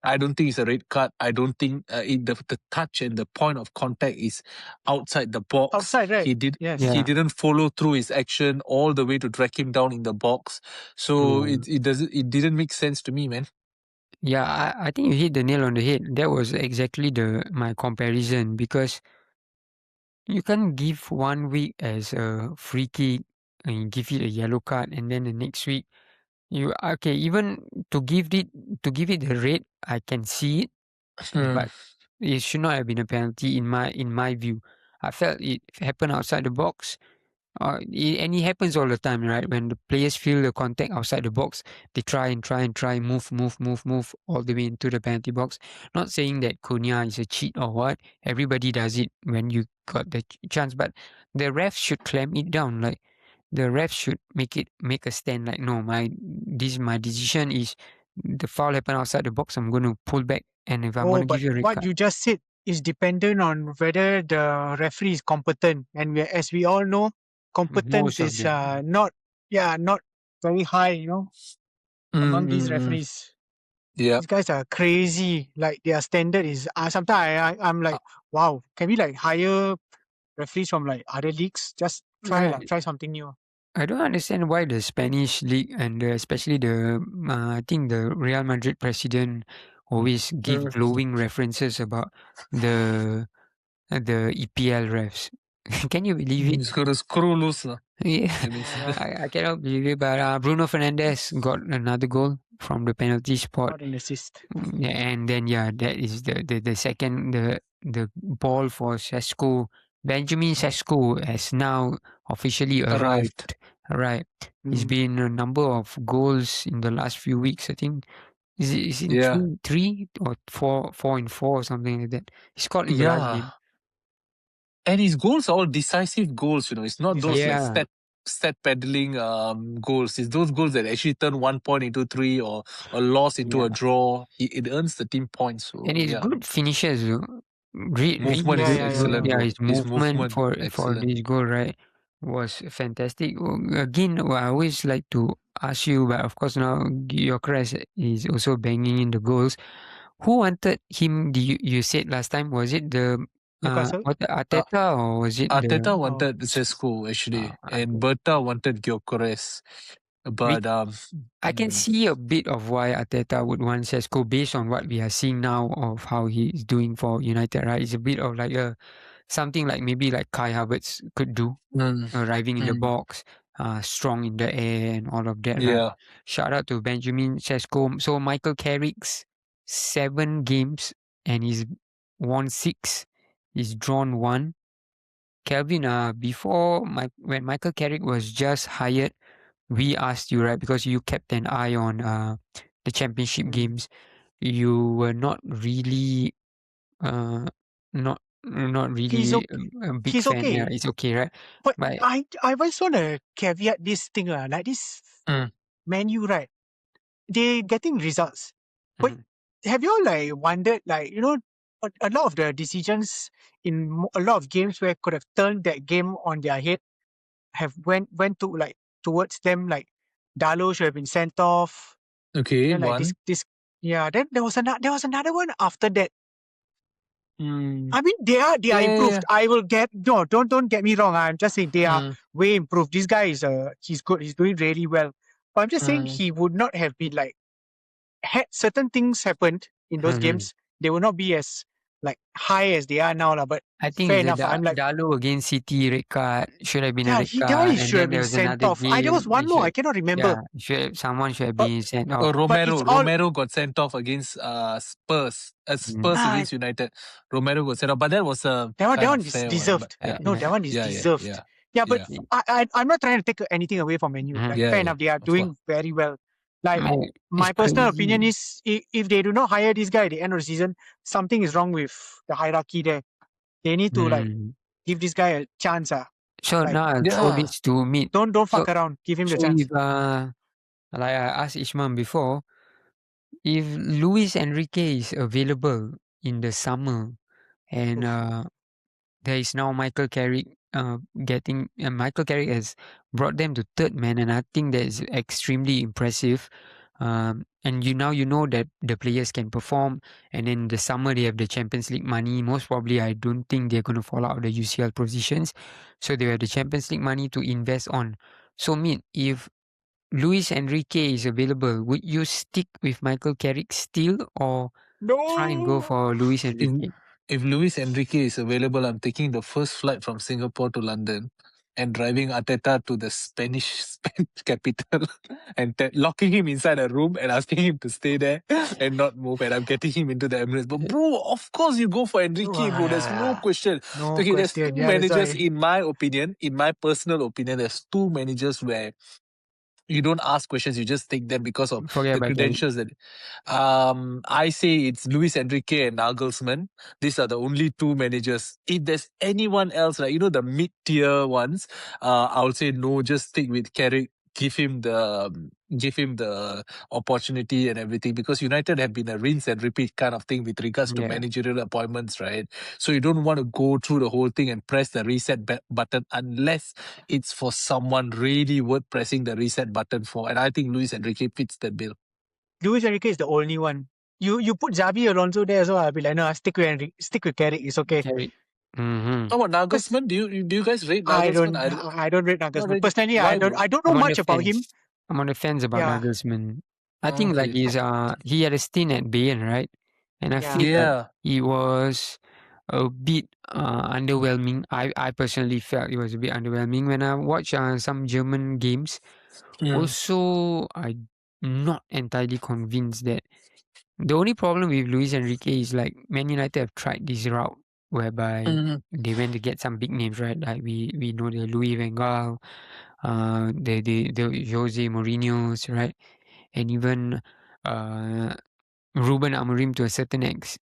[SPEAKER 3] I don't think it's a red card. I don't think the touch and the point of contact is outside the box.
[SPEAKER 2] Outside, right? Yes.
[SPEAKER 1] Yeah.
[SPEAKER 3] He didn't follow through his action all the way to drag him down in the box. So
[SPEAKER 1] True.
[SPEAKER 3] it didn't make sense to me, man.
[SPEAKER 1] Yeah, I think you hit the nail on the head. That was exactly my comparison, because you can't give 1 week as a free kick and give it a yellow card, and then the next week Even to give it the rate, I can see it, but it should not have been a penalty in my view. I felt it happened outside the box. And it happens all the time, right? When the players feel the contact outside the box, they try and move all the way into the penalty box. Not saying that Cunha is a cheat or what. Everybody does it when you got the chance, but the refs should clamp it down. Like the refs should make a stand. Like no, my decision is the foul happened outside the box. I'm going to pull back, and if I'm going to
[SPEAKER 2] But
[SPEAKER 1] give you a red
[SPEAKER 2] what
[SPEAKER 1] card,
[SPEAKER 2] you just said is dependent on whether the referee is competent, and as we all know, competence
[SPEAKER 1] most of
[SPEAKER 2] is
[SPEAKER 1] them.
[SPEAKER 2] not very high. You know, among these referees.
[SPEAKER 3] Yeah.
[SPEAKER 2] These guys are crazy. Like their standard is. Sometimes I'm like, wow, can we like hire referees from like other leagues? Just try
[SPEAKER 1] Right.
[SPEAKER 2] try something new.
[SPEAKER 1] I don't understand why the Spanish league and especially I think the Real Madrid president always give glowing references about the EPL refs. Can you believe it?
[SPEAKER 3] It's got a screw loose.
[SPEAKER 1] Yeah,
[SPEAKER 2] Yeah,
[SPEAKER 1] I cannot believe it. But Bruno Fernandes got another goal from the penalty spot.
[SPEAKER 2] not an assist.
[SPEAKER 1] And then that is the second the ball for Sesko. Benjamin Sesko has now officially arrived. Right, it's been a number of goals in the last few weeks. I think is it
[SPEAKER 3] Yeah.
[SPEAKER 1] three or four and four or something like that. He scored in the last game.
[SPEAKER 3] And his goals are all decisive goals, It's not those like
[SPEAKER 1] Yeah.
[SPEAKER 3] stat peddling goals. It's those goals that actually turn 1 point into 3 or a loss into a draw. It earns the team points. So,
[SPEAKER 1] And he's good finishes. Really
[SPEAKER 3] Movement
[SPEAKER 1] good.
[SPEAKER 3] is excellent,
[SPEAKER 1] Yeah,
[SPEAKER 3] bro.
[SPEAKER 1] his
[SPEAKER 3] His
[SPEAKER 1] movement for
[SPEAKER 3] excellent.
[SPEAKER 1] this goal, right, was fantastic. Again, I always like to ask you, but of course now Gyökeres is also banging in the goals. Who wanted him? You said last time, was it the
[SPEAKER 2] Newcastle.
[SPEAKER 1] Arteta or was it
[SPEAKER 3] Arteta
[SPEAKER 1] the
[SPEAKER 3] wanted Sesko actually,
[SPEAKER 1] I
[SPEAKER 3] and Berta wanted Gyökeres. But
[SPEAKER 1] I can see a bit of why Arteta would want Sesko based on what we are seeing now of how he is doing for United, right? It's a bit of like something like maybe like Kai Havertz could do, arriving in the box, strong in the air and all of that, right?
[SPEAKER 3] yeah,
[SPEAKER 1] Shout out to Benjamin Sesko. So Michael Carrick's 7 games and he's won 6, he's drawn 1. Kelvin, before when Michael Carrick was just hired, we asked you, right, because you kept an eye on the championship games. You were not really not
[SPEAKER 2] He's
[SPEAKER 1] really
[SPEAKER 2] okay.
[SPEAKER 1] a big
[SPEAKER 2] He's
[SPEAKER 1] fan. Yeah,
[SPEAKER 2] okay.
[SPEAKER 1] it's okay, right?
[SPEAKER 2] But
[SPEAKER 1] But
[SPEAKER 2] I just want to caveat this thing like this Man U, right? They getting results. But have you all like wondered, like, a lot of the decisions in a lot of games where could have turned that game on their head have went to like towards them, like Dalo should have been sent off.
[SPEAKER 3] okay,
[SPEAKER 2] Then like
[SPEAKER 3] one.
[SPEAKER 2] this then there was another one after that.
[SPEAKER 1] Mm.
[SPEAKER 2] I mean, they are improved. I will don't get me wrong. I'm just saying they are way improved. This guy is he's good. He's doing really well. But I'm just saying he would not have been like, had certain things happened in those games, they will not be as like high as they are now. But
[SPEAKER 1] I think
[SPEAKER 2] fair
[SPEAKER 1] it's
[SPEAKER 2] enough. I'm like,
[SPEAKER 1] Dalo against City red card should have been a red
[SPEAKER 2] that one
[SPEAKER 1] card,
[SPEAKER 2] he
[SPEAKER 1] and
[SPEAKER 2] should have
[SPEAKER 1] then there
[SPEAKER 2] been
[SPEAKER 1] was
[SPEAKER 2] sent
[SPEAKER 1] another
[SPEAKER 2] off. There was
[SPEAKER 1] game.
[SPEAKER 2] one more. I cannot remember.
[SPEAKER 1] Someone should have
[SPEAKER 2] But-
[SPEAKER 1] been sent off.
[SPEAKER 3] Romero got sent off against Spurs. Spurs
[SPEAKER 2] Ah,
[SPEAKER 3] against United. Romero got sent off, but that was a
[SPEAKER 2] that one is
[SPEAKER 3] fair
[SPEAKER 2] deserved.
[SPEAKER 3] One,
[SPEAKER 2] No, that one is deserved. Yeah, but
[SPEAKER 3] yeah.
[SPEAKER 2] I'm not trying to take anything away from menu. Like, fair enough, they are doing very well. Like, my personal opinion is, if they do not hire this guy at the end of the season, something is wrong with the hierarchy there. They need to like give this guy a chance.
[SPEAKER 1] So
[SPEAKER 2] like,
[SPEAKER 1] now I'll throw this to meet.
[SPEAKER 2] Don't fuck around. Give him the
[SPEAKER 1] So
[SPEAKER 2] chance.
[SPEAKER 1] if like I asked Ishman before, if Luis Enrique is available in the summer and there is now Michael Carrick Michael Carrick has brought them to third man, and I think that is extremely impressive. And you know that the players can perform, and in the summer they have the Champions League money. Most probably, I don't think they're going to fall out of the UCL positions, so they have the Champions League money to invest on. So, if Luis Enrique is available, would you stick with Michael Carrick still, or try and go for Luis Enrique?
[SPEAKER 3] If Luis Enrique is available, I'm taking the first flight from Singapore to London, and driving Arteta to the Spanish capital and locking him inside a room and asking him to stay there and not move. And I'm getting him into the Emirates. But bro, of course you go for Enrique, bro. There's no question.
[SPEAKER 2] No
[SPEAKER 3] Okay, there's
[SPEAKER 2] question.
[SPEAKER 3] two
[SPEAKER 2] Yeah, that's
[SPEAKER 3] managers,
[SPEAKER 2] why.
[SPEAKER 3] in my opinion, in my personal opinion, there's two managers where you don't ask questions, you just take them because of
[SPEAKER 1] Forget
[SPEAKER 3] the
[SPEAKER 1] about Carrick.
[SPEAKER 3] credentials that I say it's Luis Enrique and Nagelsmann. These are the only two managers. If there's anyone else, like the mid-tier ones, I'll say no, just stick with Carrick. Give him the opportunity and everything, because United have been a rinse and repeat kind of thing with regards to
[SPEAKER 1] Yeah.
[SPEAKER 3] managerial appointments, right? So you don't want to go through the whole thing and press the reset button unless it's for someone really worth pressing the reset button for. And I think Luis Enrique fits that bill.
[SPEAKER 2] Luis Enrique is the only one. You put Xabi Alonso there, so I'll be like, no, stick with Carrick. It's okay.
[SPEAKER 1] Carrick. Mm-hmm.
[SPEAKER 3] How about Nagelsmann? Do you guys rate Nagelsmann?
[SPEAKER 2] I don't rate Nagelsmann.
[SPEAKER 3] really.
[SPEAKER 2] Personally,
[SPEAKER 3] Why,
[SPEAKER 2] I don't know
[SPEAKER 1] I'm on
[SPEAKER 2] much
[SPEAKER 1] the
[SPEAKER 2] about
[SPEAKER 1] fence.
[SPEAKER 2] him.
[SPEAKER 1] I'm on the fence about
[SPEAKER 2] Yeah.
[SPEAKER 1] Nagelsmann. I think like
[SPEAKER 3] Okay.
[SPEAKER 1] he had a stint at Bayern, right? And I
[SPEAKER 2] Yeah.
[SPEAKER 1] feel like
[SPEAKER 3] Yeah.
[SPEAKER 1] he was a bit underwhelming. I personally felt it was a bit underwhelming when I watched some German games. Also, I'm not entirely convinced that the only problem with Luis Enrique is like Man United have tried this route whereby they went to get some big names, right? Like we know the Louis van Gaal, the Jose Mourinho's, right? And even Ruben Amorim to a certain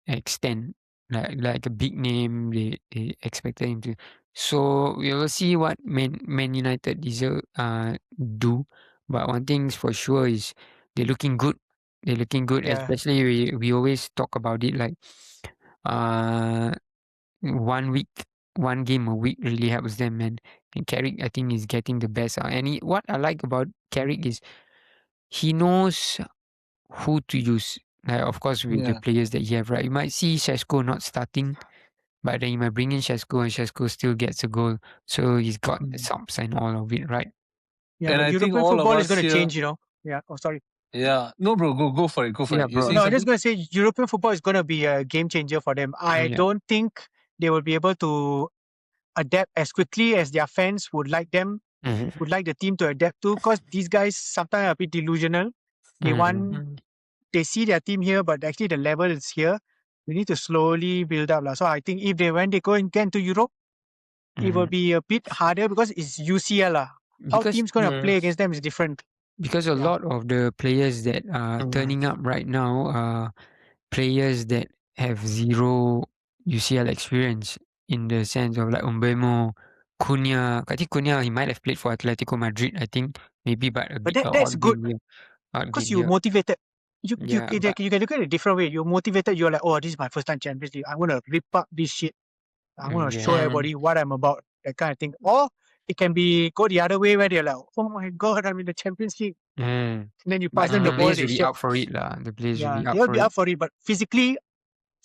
[SPEAKER 1] extent, like a big name, they expected him to. So we will see what Man United do. But one thing's for sure is they're looking good. They're looking good,
[SPEAKER 2] Yeah.
[SPEAKER 1] especially we always talk about it like 1 game a week really helps them, and Carrick I think is getting the best out. And what I like about Carrick is he knows who to use. Like, of course, with the players that you have, right? You might see Šeško not starting, but then you might bring in Šeško and Šeško still gets a goal. So he's got subs and all of it, right?
[SPEAKER 2] Yeah,
[SPEAKER 3] And
[SPEAKER 2] but
[SPEAKER 3] I think
[SPEAKER 2] European
[SPEAKER 3] all of
[SPEAKER 2] football is
[SPEAKER 3] us
[SPEAKER 2] going to
[SPEAKER 3] here-
[SPEAKER 2] change, Yeah. Oh, sorry.
[SPEAKER 3] Yeah. No, bro, go for it. Go for
[SPEAKER 1] Yeah,
[SPEAKER 3] it. You're
[SPEAKER 1] bro.
[SPEAKER 3] saying
[SPEAKER 2] No, I'm just
[SPEAKER 3] something?
[SPEAKER 2] going to say European football is going to be a game changer for them. I
[SPEAKER 1] Yeah.
[SPEAKER 2] don't think they will be able to adapt as quickly as their fans would like them,
[SPEAKER 1] Mhm.
[SPEAKER 2] would like the team to adapt to, because these guys sometimes are a bit delusional. They
[SPEAKER 1] Mhm.
[SPEAKER 2] they see their team here, but actually the level is here. We need to slowly build up. So I think when they go and get into Europe, it will
[SPEAKER 1] Mhm.
[SPEAKER 2] be a bit harder because it's UCL. How
[SPEAKER 1] Because
[SPEAKER 2] teams going to play against them is different.
[SPEAKER 1] because a
[SPEAKER 2] Yeah.
[SPEAKER 1] lot of the players that are turning up right now are players that have zero UCL experience, in the sense of like Mbeumo, Cunha. I think Cunha, he might have played for Atletico Madrid, I think, maybe, but
[SPEAKER 2] But that's
[SPEAKER 1] odd
[SPEAKER 2] good
[SPEAKER 1] game here. Odd
[SPEAKER 2] because
[SPEAKER 1] game
[SPEAKER 2] you're
[SPEAKER 1] here.
[SPEAKER 2] motivated. You
[SPEAKER 1] Yeah,
[SPEAKER 2] can
[SPEAKER 1] but
[SPEAKER 2] look at it a different way. You're motivated. You're like, oh, this is my first time Champions League. I want to rip up this shit. I want to show
[SPEAKER 1] yeah.
[SPEAKER 2] everybody what I'm about. That kind of thing. Or it can be go the other way where they're like, oh my god, I'm in the Champions League.
[SPEAKER 1] Mm.
[SPEAKER 2] And then you
[SPEAKER 1] But
[SPEAKER 2] pass them
[SPEAKER 1] the
[SPEAKER 2] the ball,
[SPEAKER 1] players
[SPEAKER 2] they
[SPEAKER 1] will be
[SPEAKER 2] shock.
[SPEAKER 1] up for it lah. The players will
[SPEAKER 2] Yeah,
[SPEAKER 1] be up
[SPEAKER 2] they'll
[SPEAKER 1] for
[SPEAKER 2] be
[SPEAKER 1] it.
[SPEAKER 2] up for it, but physically,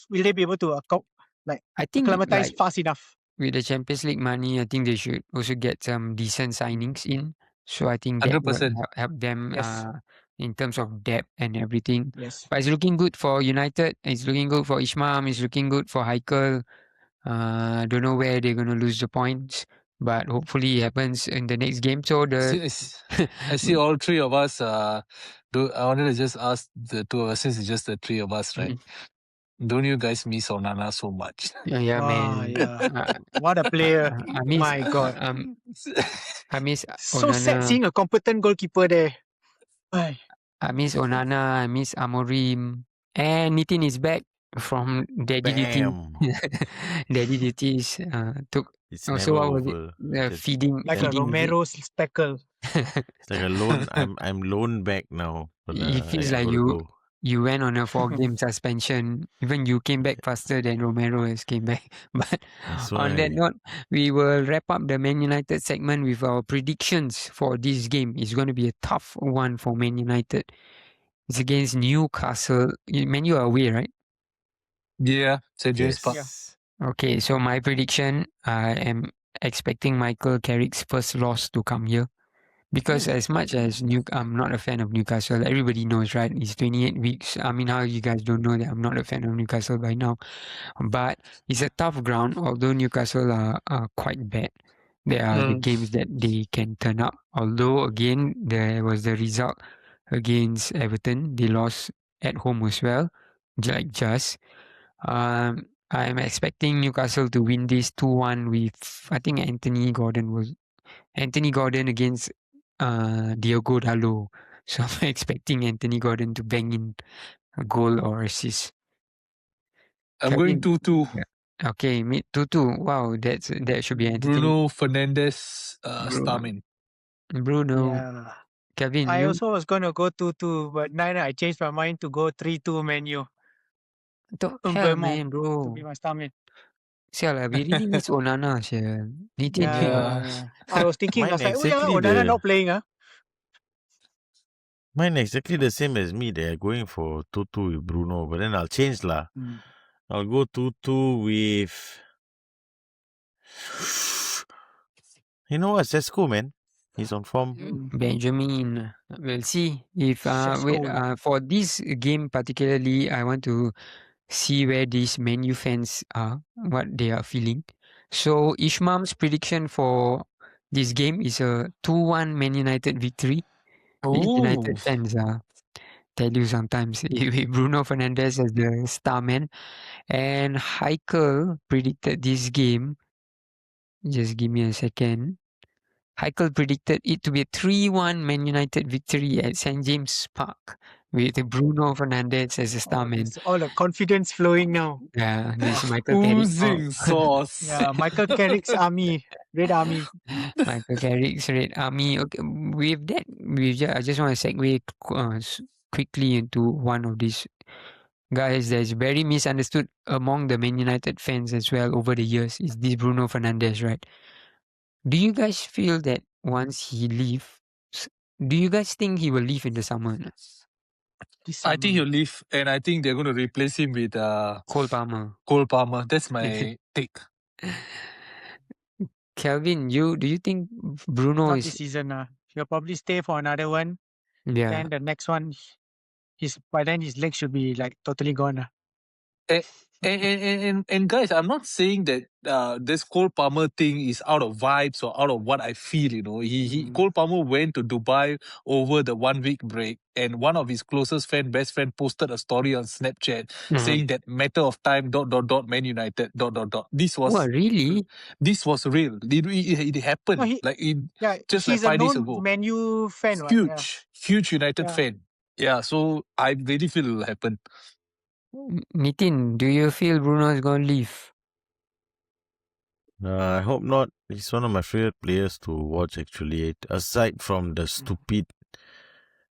[SPEAKER 2] will they be able to
[SPEAKER 1] I think
[SPEAKER 2] acclimatize
[SPEAKER 1] like
[SPEAKER 2] fast enough?
[SPEAKER 1] with the Champions League money, I think they should also get some decent signings in. So I think that would
[SPEAKER 3] 100%.
[SPEAKER 1] help them
[SPEAKER 2] Yes.
[SPEAKER 1] in terms of depth and everything.
[SPEAKER 2] Yes.
[SPEAKER 1] But it's looking good for United. It's looking good for Ishmael. It's looking good for Heikel. Don't know where they're gonna lose the points, but hopefully it happens in the next game. So
[SPEAKER 3] I see all three of us. I wanted to just ask the two of us, since it's just the three of us, right? Don't you guys miss Onana so much?
[SPEAKER 1] yeah, man.
[SPEAKER 2] Yeah. What a player.
[SPEAKER 1] I miss.
[SPEAKER 2] My God.
[SPEAKER 1] I miss
[SPEAKER 2] So sad
[SPEAKER 1] Onana.
[SPEAKER 2] seeing a competent goalkeeper there. Ay.
[SPEAKER 1] I miss Onana. I miss Amorim. And Nitin is back from daddy duty.
[SPEAKER 4] Bam!
[SPEAKER 1] Daddy duties took.
[SPEAKER 4] It's
[SPEAKER 1] So
[SPEAKER 4] never
[SPEAKER 1] what was it?
[SPEAKER 4] over.
[SPEAKER 1] Feeding.
[SPEAKER 2] Like a
[SPEAKER 1] feeding, is it?
[SPEAKER 2] Romero speckle.
[SPEAKER 4] It's like a loan. I'm loan back now.
[SPEAKER 1] It feels
[SPEAKER 4] I
[SPEAKER 1] like
[SPEAKER 4] gotta go.
[SPEAKER 1] you went on a 4-game suspension. Even you came back faster than Romero has came back. But
[SPEAKER 4] That's
[SPEAKER 1] on that
[SPEAKER 4] why.
[SPEAKER 1] note, we will wrap up the Man United segment with our predictions for this game. It's going to be a tough one for Man United. It's against Newcastle. Man, you are away, right?
[SPEAKER 3] Yeah, St. James Park.
[SPEAKER 4] Yes.
[SPEAKER 1] Okay, so my prediction, I am expecting Michael Carrick's first loss to come here. Because as much as I'm not a fan of Newcastle, everybody knows, right? It's 28 weeks. I mean, how you guys don't know that I'm not a fan of Newcastle by now? But it's a tough ground, although Newcastle are quite bad. There are the games that they can turn up. Although again, there was the result against Everton. They lost at home as well, like just. I'm expecting Newcastle to win this 2-1 with, I think Anthony Gordon against Diogo Dalot. So I'm expecting Anthony Gordon to bang in a goal or assist.
[SPEAKER 3] I'm going
[SPEAKER 1] Kevin,
[SPEAKER 3] 2-2.
[SPEAKER 1] yeah. Okay, mid 2-2. Wow, that should be entertaining.
[SPEAKER 3] Bruno Fernandes, starman.
[SPEAKER 1] Bruno.
[SPEAKER 2] Yeah.
[SPEAKER 1] Kevin,
[SPEAKER 2] I
[SPEAKER 1] you
[SPEAKER 2] also was going to go 2-2, but I changed my mind to go 3-2 menu.
[SPEAKER 1] hell
[SPEAKER 2] Umbermo
[SPEAKER 1] man,
[SPEAKER 2] to
[SPEAKER 1] bro.
[SPEAKER 2] be my stomach.
[SPEAKER 1] Sial lah, we really miss Onana, sial. Nitin,
[SPEAKER 2] Yeah. I was thinking, I
[SPEAKER 4] Mine
[SPEAKER 2] was like, oh yeah,
[SPEAKER 4] exactly
[SPEAKER 2] Onana
[SPEAKER 4] the
[SPEAKER 2] not playing, huh?
[SPEAKER 4] mine exactly the same as me. They're going for 2-2 with Bruno, but then I'll change lah. I'll go 2-2 with. You know what, Sesko, man? He's on form.
[SPEAKER 1] Benjamin. We'll see if
[SPEAKER 2] Sesko.
[SPEAKER 1] for this game particularly, I want to see where these Man U fans are, what they are feeling. So Ishmam's prediction for this game is a 2-1 Man United victory. Leeds United fans tell you sometimes with Bruno Fernandes as the star man. And Heikel predicted this game. Just give me a second. Heikel predicted it to be a 3-1 Man United victory at St. James Park with Bruno Fernandes as the star man.
[SPEAKER 2] It's all the confidence flowing now.
[SPEAKER 1] Yeah, this Michael Carrick.
[SPEAKER 3] Oozing sauce.
[SPEAKER 2] Yeah, Michael Carrick's army, Red Army.
[SPEAKER 1] Michael Carrick's Red Army. Okay, with that, I just want to segue quickly into one of these guys that's very misunderstood among the Man United fans as well over the years is this Bruno Fernandes, right? Do you guys feel that once he leaves, do you guys think he will leave in the summer?
[SPEAKER 3] I think he'll leave, and I think they're going to replace him with
[SPEAKER 1] Cole Palmer.
[SPEAKER 3] Cole Palmer. That's my take.
[SPEAKER 1] Kelvin, do you think Bruno
[SPEAKER 2] Not
[SPEAKER 1] is
[SPEAKER 2] this season. He'll probably stay for another one.
[SPEAKER 1] yeah?
[SPEAKER 2] Then the next one, by then his legs should be like totally gone.
[SPEAKER 3] And guys, I'm not saying that this Cole Palmer thing is out of vibes or out of what I feel. You know, Cole Palmer went to Dubai over the 1 week break, and one of his closest best friend, posted a story on Snapchat saying that matter of time. ... Man United ... This was
[SPEAKER 1] really?
[SPEAKER 3] This was real. It happened.
[SPEAKER 2] No,
[SPEAKER 3] just
[SPEAKER 2] he's
[SPEAKER 3] like 5
[SPEAKER 2] a
[SPEAKER 3] days
[SPEAKER 2] known
[SPEAKER 3] ago.
[SPEAKER 2] Man U fan.
[SPEAKER 3] Huge United fan. Yeah, so I really feel it will happen.
[SPEAKER 1] Nitin, do you feel Bruno is going to leave?
[SPEAKER 4] I hope not. He's one of my favorite players to watch, actually. Aside from the stupid,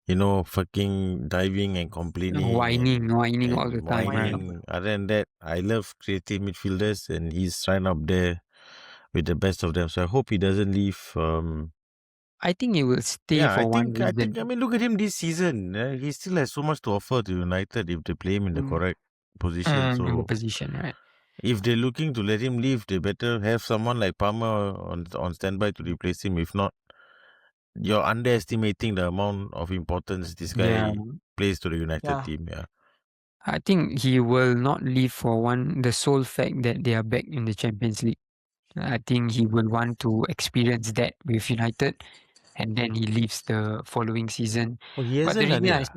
[SPEAKER 4] fucking diving and complaining.
[SPEAKER 1] Whining all the time.
[SPEAKER 4] Whining.
[SPEAKER 1] Right?
[SPEAKER 4] Other than that, I love creative midfielders, and he's right up there with the best of them. So I hope he doesn't leave.
[SPEAKER 1] I think he will stay for one reason.
[SPEAKER 4] I mean, look at him this season. He still has so much to offer to United if they play him in the correct position.
[SPEAKER 1] In the
[SPEAKER 4] So
[SPEAKER 1] position, right?
[SPEAKER 4] if they're looking to let him leave, they better have someone like Palmer on standby to replace him. If not, you're underestimating the amount of importance this guy plays to the United team. Yeah.
[SPEAKER 1] I think he will not leave for the sole fact that they are back in the Champions League. I think he will want to experience that with United, and then he leaves the following season.
[SPEAKER 4] Oh, he hasn't done it.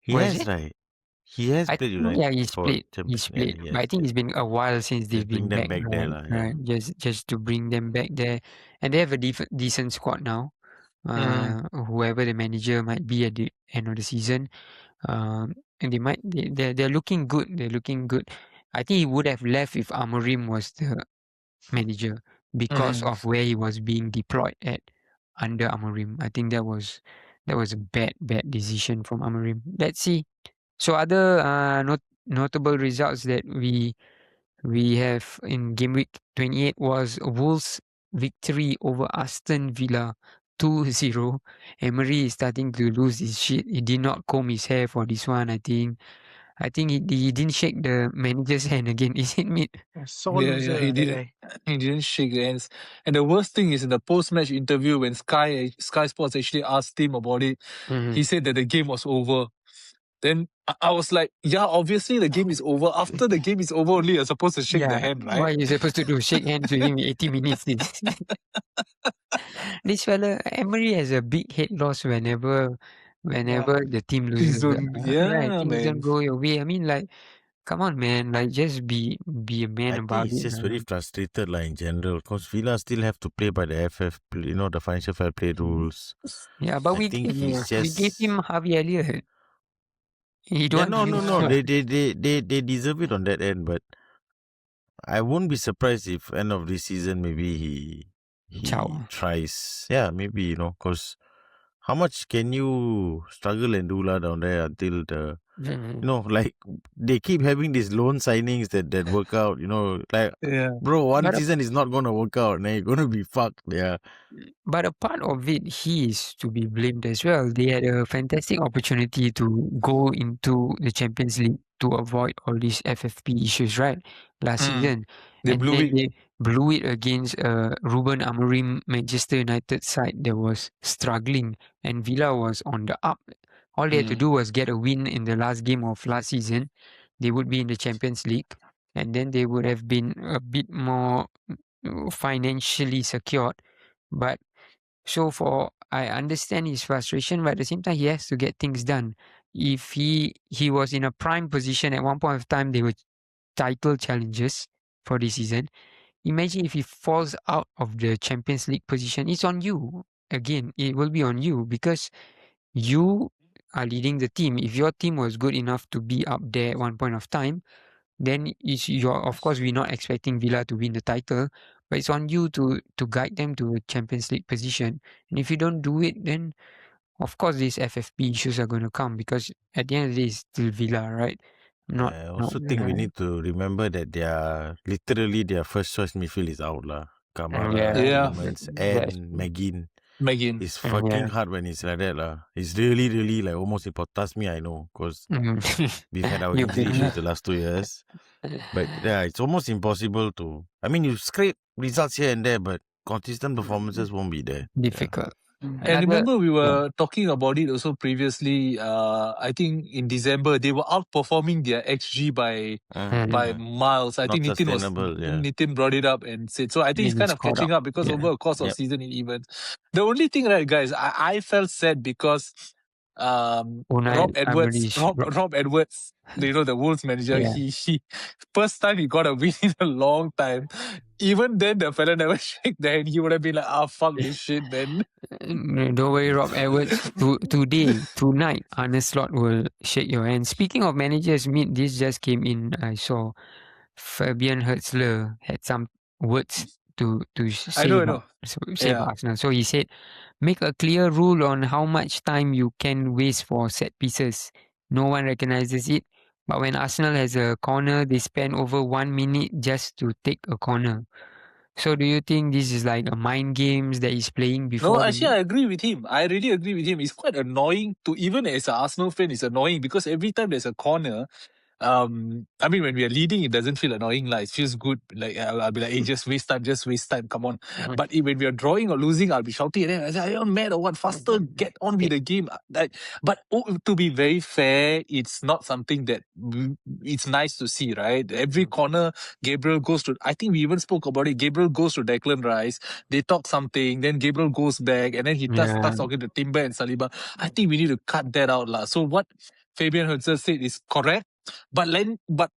[SPEAKER 4] He has, right? He has played United.
[SPEAKER 1] Yeah, he's played. But I think it's been a while since they've been back there. Right? Just to bring them back there, and they have a decent squad now. Whoever the manager might be at the end of the season, and they're looking good. They're looking good. I think he would have left if Amorim was the manager because of where he was being deployed at under Amorim. I think that was a bad decision from Amorim. Let's see. So other notable results that we have in game week 28 was Wolves' victory over Aston Villa 2-0. Emery is starting to lose his shit. He did not comb his hair for this one, I think. I think he didn't shake the manager's hand again. Is it mid?
[SPEAKER 3] Yeah, he didn't. He didn't shake the hands. And the worst thing is in the post-match interview when Sky Sports actually asked him about it, he said that the game was over. Then I was like, yeah, obviously the game is over. After the game is over, only you're supposed to shake the
[SPEAKER 1] Yeah,
[SPEAKER 3] hand,
[SPEAKER 1] what
[SPEAKER 3] right?
[SPEAKER 1] are you supposed to do? Shake hands with him 80 minutes. This fella, Emery has a big head loss whenever the team
[SPEAKER 3] Things
[SPEAKER 1] loses.
[SPEAKER 3] don't,
[SPEAKER 1] Right,
[SPEAKER 3] yeah,
[SPEAKER 1] things don't
[SPEAKER 3] man.
[SPEAKER 1] go your way. I mean, like, come on, man. Like, just be a man
[SPEAKER 4] I
[SPEAKER 1] about
[SPEAKER 4] think he's
[SPEAKER 1] it.
[SPEAKER 4] just very frustrated like in general because Villa still have to play by the the financial fair play rules.
[SPEAKER 1] Yeah, but
[SPEAKER 4] I think he's
[SPEAKER 1] we gave
[SPEAKER 4] just
[SPEAKER 1] him Harvey Elliott. He don't
[SPEAKER 4] yeah,
[SPEAKER 1] want to
[SPEAKER 4] no.
[SPEAKER 1] use
[SPEAKER 4] They deserve it on that end, but I won't be surprised if end of this season maybe he
[SPEAKER 1] Chow.
[SPEAKER 4] tries. Yeah, maybe because how much can you struggle and do lah down there until the like they keep having these loan signings that work out. Like
[SPEAKER 3] Yeah.
[SPEAKER 4] bro, one
[SPEAKER 1] But
[SPEAKER 4] season is not gonna work out. And you're gonna be fucked. Yeah.
[SPEAKER 1] But a part of it, he is to be blamed as well. They had a fantastic opportunity to go into the Champions League to avoid all these FFP issues, right? Last season.
[SPEAKER 3] They
[SPEAKER 1] And
[SPEAKER 3] blew
[SPEAKER 1] then
[SPEAKER 3] it.
[SPEAKER 1] they blew it against Ruben Amorim Manchester United side that was struggling, and Villa was on the up. All they had to do was get a win in the last game of last season. They would be in the Champions League, and then they would have been a bit more financially secured. But I understand his frustration, but at the same time, he has to get things done. If he was in a prime position at one point of time, they were title challengers for this season. Imagine if he falls out of the Champions League position, it's on you. Again, it will be on you because you are leading the team. If your team was good enough to be up there at one point of time, then of course we're not expecting Villa to win the title, but it's on you to guide them to a Champions League position. And if you don't do it, then of course these FFP issues are going to come because at the end of the day it's still Villa, right?
[SPEAKER 4] I also think we need to remember that their first choice midfield is out lah. Kamara,
[SPEAKER 3] Yeah.
[SPEAKER 4] Tielemans, and McGinn.
[SPEAKER 3] Megan.
[SPEAKER 4] It's fucking hard when it's like that lah. It's really, really like almost impossible. Trust me, I know, because we've had our
[SPEAKER 1] You've
[SPEAKER 4] injury
[SPEAKER 1] been-
[SPEAKER 4] issues the last 2 years. But yeah, it's almost impossible to. I mean, you scrape results here and there, but consistent performances won't be there.
[SPEAKER 1] difficult.
[SPEAKER 3] And remember, we were talking about it also previously. I think in December they were outperforming their XG by miles. I
[SPEAKER 4] Not
[SPEAKER 3] think
[SPEAKER 4] sustainable, yeah.
[SPEAKER 3] Nitin brought it up and said so. I think it's
[SPEAKER 1] Maybe
[SPEAKER 3] kind of
[SPEAKER 1] scored
[SPEAKER 3] catching up because
[SPEAKER 1] Yeah.
[SPEAKER 3] over a course of
[SPEAKER 4] Yep.
[SPEAKER 3] season it evens. The only thing, right, guys, I felt sad because
[SPEAKER 1] Unai
[SPEAKER 3] Rob Edwards,
[SPEAKER 1] Emery's-
[SPEAKER 3] Rob Edwards, the Wolves manager,
[SPEAKER 1] Yeah.
[SPEAKER 3] he first time he got a win in a long time. Even then, the fella never shake the hand. He would have been like, "Ah, fuck this shit, man."
[SPEAKER 1] Don't worry, Rob Edwards. Tonight, Arne Slot will shake your hand. Speaking of managers, this just came in. I saw Fabian Hertzler had some words to say
[SPEAKER 3] I know.
[SPEAKER 1] about
[SPEAKER 3] Yeah.
[SPEAKER 1] Arsenal. So he said, make a clear rule on how much time you can waste for set pieces. No one recognizes it. But when Arsenal has a corner, they spend over 1 minute just to take a corner. So do you think this is like a mind games that he's playing before?
[SPEAKER 3] No, actually, I agree with him. I really agree with him. It's quite annoying to, even as an Arsenal fan, it's annoying because every time there's a corner, I mean, when we are leading, it doesn't feel annoying. Like, it feels good. Like, I'll be like, hey, just waste time, come on. But when we are drawing or losing, I'll be shouting at them. I say, are you mad or what? Faster, get on with the game. But to be very fair, it's not something that it's nice to see, right? Every corner, Gabriel goes to, I think we even spoke about it. Gabriel goes to Declan Rice. They talk something, then Gabriel goes back, and then he starts talking to Timber and Saliba. I think we need to cut that out, lah. So what Fabian Hertzler said is correct. But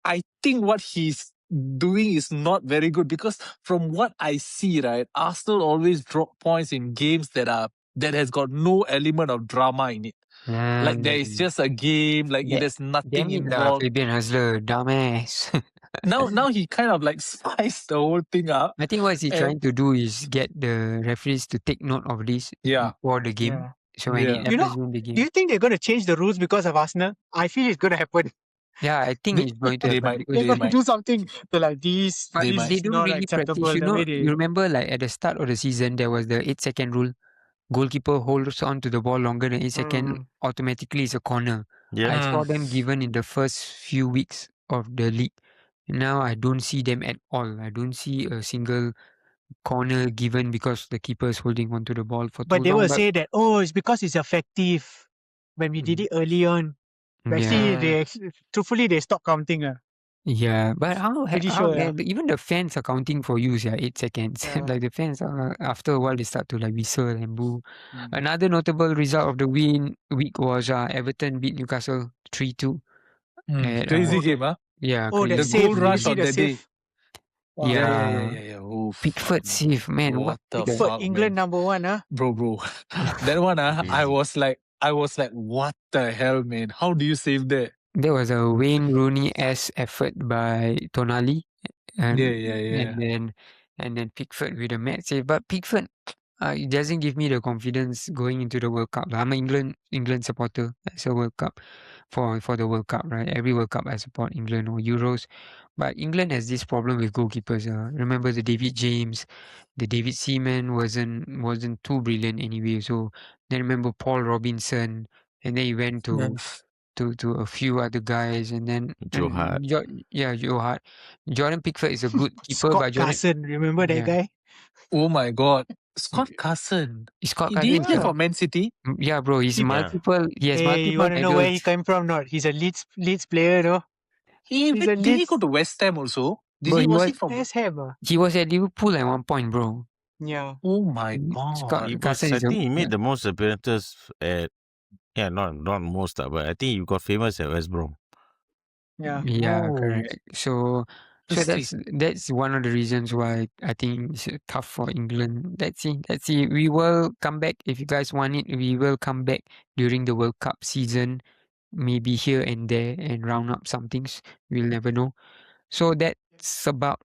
[SPEAKER 3] I think what he's doing is not very good because from what I see, right, Arsenal always drop points in games that has got no element of drama in it. Like there is just a game, like there's nothing involved.
[SPEAKER 1] Fabian Hasler, dumbass.
[SPEAKER 3] Now he kind of like spiced the whole thing up.
[SPEAKER 1] I think what he's trying to do is get the referees to take note of this before the game.
[SPEAKER 2] Yeah.
[SPEAKER 1] So when it happens in the game.
[SPEAKER 2] Do you think they're going to change the rules because of Arsenal? I feel it's going to happen.
[SPEAKER 1] Yeah, I think it's going to happen.
[SPEAKER 2] They're going to do something to like these.
[SPEAKER 1] But they don't
[SPEAKER 2] not
[SPEAKER 1] really
[SPEAKER 2] acceptable.
[SPEAKER 1] practice. You remember like at the start of the season, there was the 8-second rule. Goalkeeper holds on to the ball longer than 8 seconds, automatically it's a corner.
[SPEAKER 4] Yeah.
[SPEAKER 1] I saw them given in the first few weeks of the league. Now I don't see them at all. I don't see a single corner given because the keeper is holding onto the ball for too long.
[SPEAKER 2] But they will say that, it's because it's effective when we did it early on. But actually,
[SPEAKER 1] Yeah.
[SPEAKER 2] truthfully, they stopped counting.
[SPEAKER 1] Yeah, but
[SPEAKER 2] Pretty sure, yeah.
[SPEAKER 1] even the fans are counting for you, yeah, 8 seconds.
[SPEAKER 2] Yeah.
[SPEAKER 1] Like the fans are, after a while they start to like whistle and boo.
[SPEAKER 2] Mm.
[SPEAKER 1] Another notable result of the week was Everton beat Newcastle 3-2. At,
[SPEAKER 3] Crazy
[SPEAKER 2] Oh,
[SPEAKER 3] game, huh?
[SPEAKER 1] yeah,
[SPEAKER 2] Oh, the
[SPEAKER 3] The
[SPEAKER 1] crazy.
[SPEAKER 3] goal
[SPEAKER 2] save. Did you
[SPEAKER 3] rush
[SPEAKER 2] see
[SPEAKER 3] on
[SPEAKER 2] the
[SPEAKER 3] that day.
[SPEAKER 2] save? Wow.
[SPEAKER 1] Yeah,
[SPEAKER 3] Oof.
[SPEAKER 1] Pickford save, man.
[SPEAKER 3] What the
[SPEAKER 2] Pickford,
[SPEAKER 3] fuck,
[SPEAKER 2] England
[SPEAKER 3] man?
[SPEAKER 2] #1, huh?
[SPEAKER 3] Bro. That one, I
[SPEAKER 4] Crazy.
[SPEAKER 3] was like, what the hell, man? How do you save that?
[SPEAKER 1] There was a Wayne Rooney-esque effort by Tonali, and
[SPEAKER 3] Yeah.
[SPEAKER 1] and then Pickford with a mad save. But Pickford, it doesn't give me the confidence going into the World Cup. I'm an England supporter. That's a World Cup for the World Cup, right? Every World Cup I support England or Euros. But England has this problem with goalkeepers. Remember the David James, the David Seaman wasn't too brilliant anyway. So then remember Paul Robinson, and then he went to a few other guys, and then
[SPEAKER 4] Joe Hart.
[SPEAKER 1] Joe Hart. Jordan Pickford is a good keeper,
[SPEAKER 2] Scott
[SPEAKER 1] but Jordan,
[SPEAKER 2] Carson, remember that
[SPEAKER 1] yeah,
[SPEAKER 2] guy?
[SPEAKER 3] Oh my god. Scott Carson.
[SPEAKER 1] Scott
[SPEAKER 3] Did he
[SPEAKER 1] Carson is
[SPEAKER 3] play
[SPEAKER 1] a,
[SPEAKER 3] for Man City?
[SPEAKER 1] yeah, bro. He has
[SPEAKER 2] He- Hey, you
[SPEAKER 1] multiple
[SPEAKER 2] want to know where he
[SPEAKER 1] medals.
[SPEAKER 2] came from? Not, he's a Leeds player, no? He's a
[SPEAKER 3] Did he go
[SPEAKER 2] Leeds
[SPEAKER 3] to West Ham also?
[SPEAKER 1] Bro,
[SPEAKER 3] Was he from?
[SPEAKER 2] West Ham.
[SPEAKER 1] he was at Liverpool at one point, bro.
[SPEAKER 2] Yeah.
[SPEAKER 3] Oh my
[SPEAKER 1] Scott
[SPEAKER 4] He
[SPEAKER 3] god.
[SPEAKER 4] was,
[SPEAKER 1] Carson
[SPEAKER 4] I
[SPEAKER 1] is a,
[SPEAKER 4] think he
[SPEAKER 1] yeah.
[SPEAKER 4] made the most appearances at, not most, but I think he got famous at West Brom.
[SPEAKER 2] Yeah.
[SPEAKER 1] Yeah,
[SPEAKER 3] Oh,
[SPEAKER 1] correct. So
[SPEAKER 3] interesting.
[SPEAKER 1] that's one of the reasons why I think it's tough for England. Let's see. Let's see. We will come back if you guys want it. We will come back during the World Cup season, maybe here and there, and round up some things. We'll never know. So that's about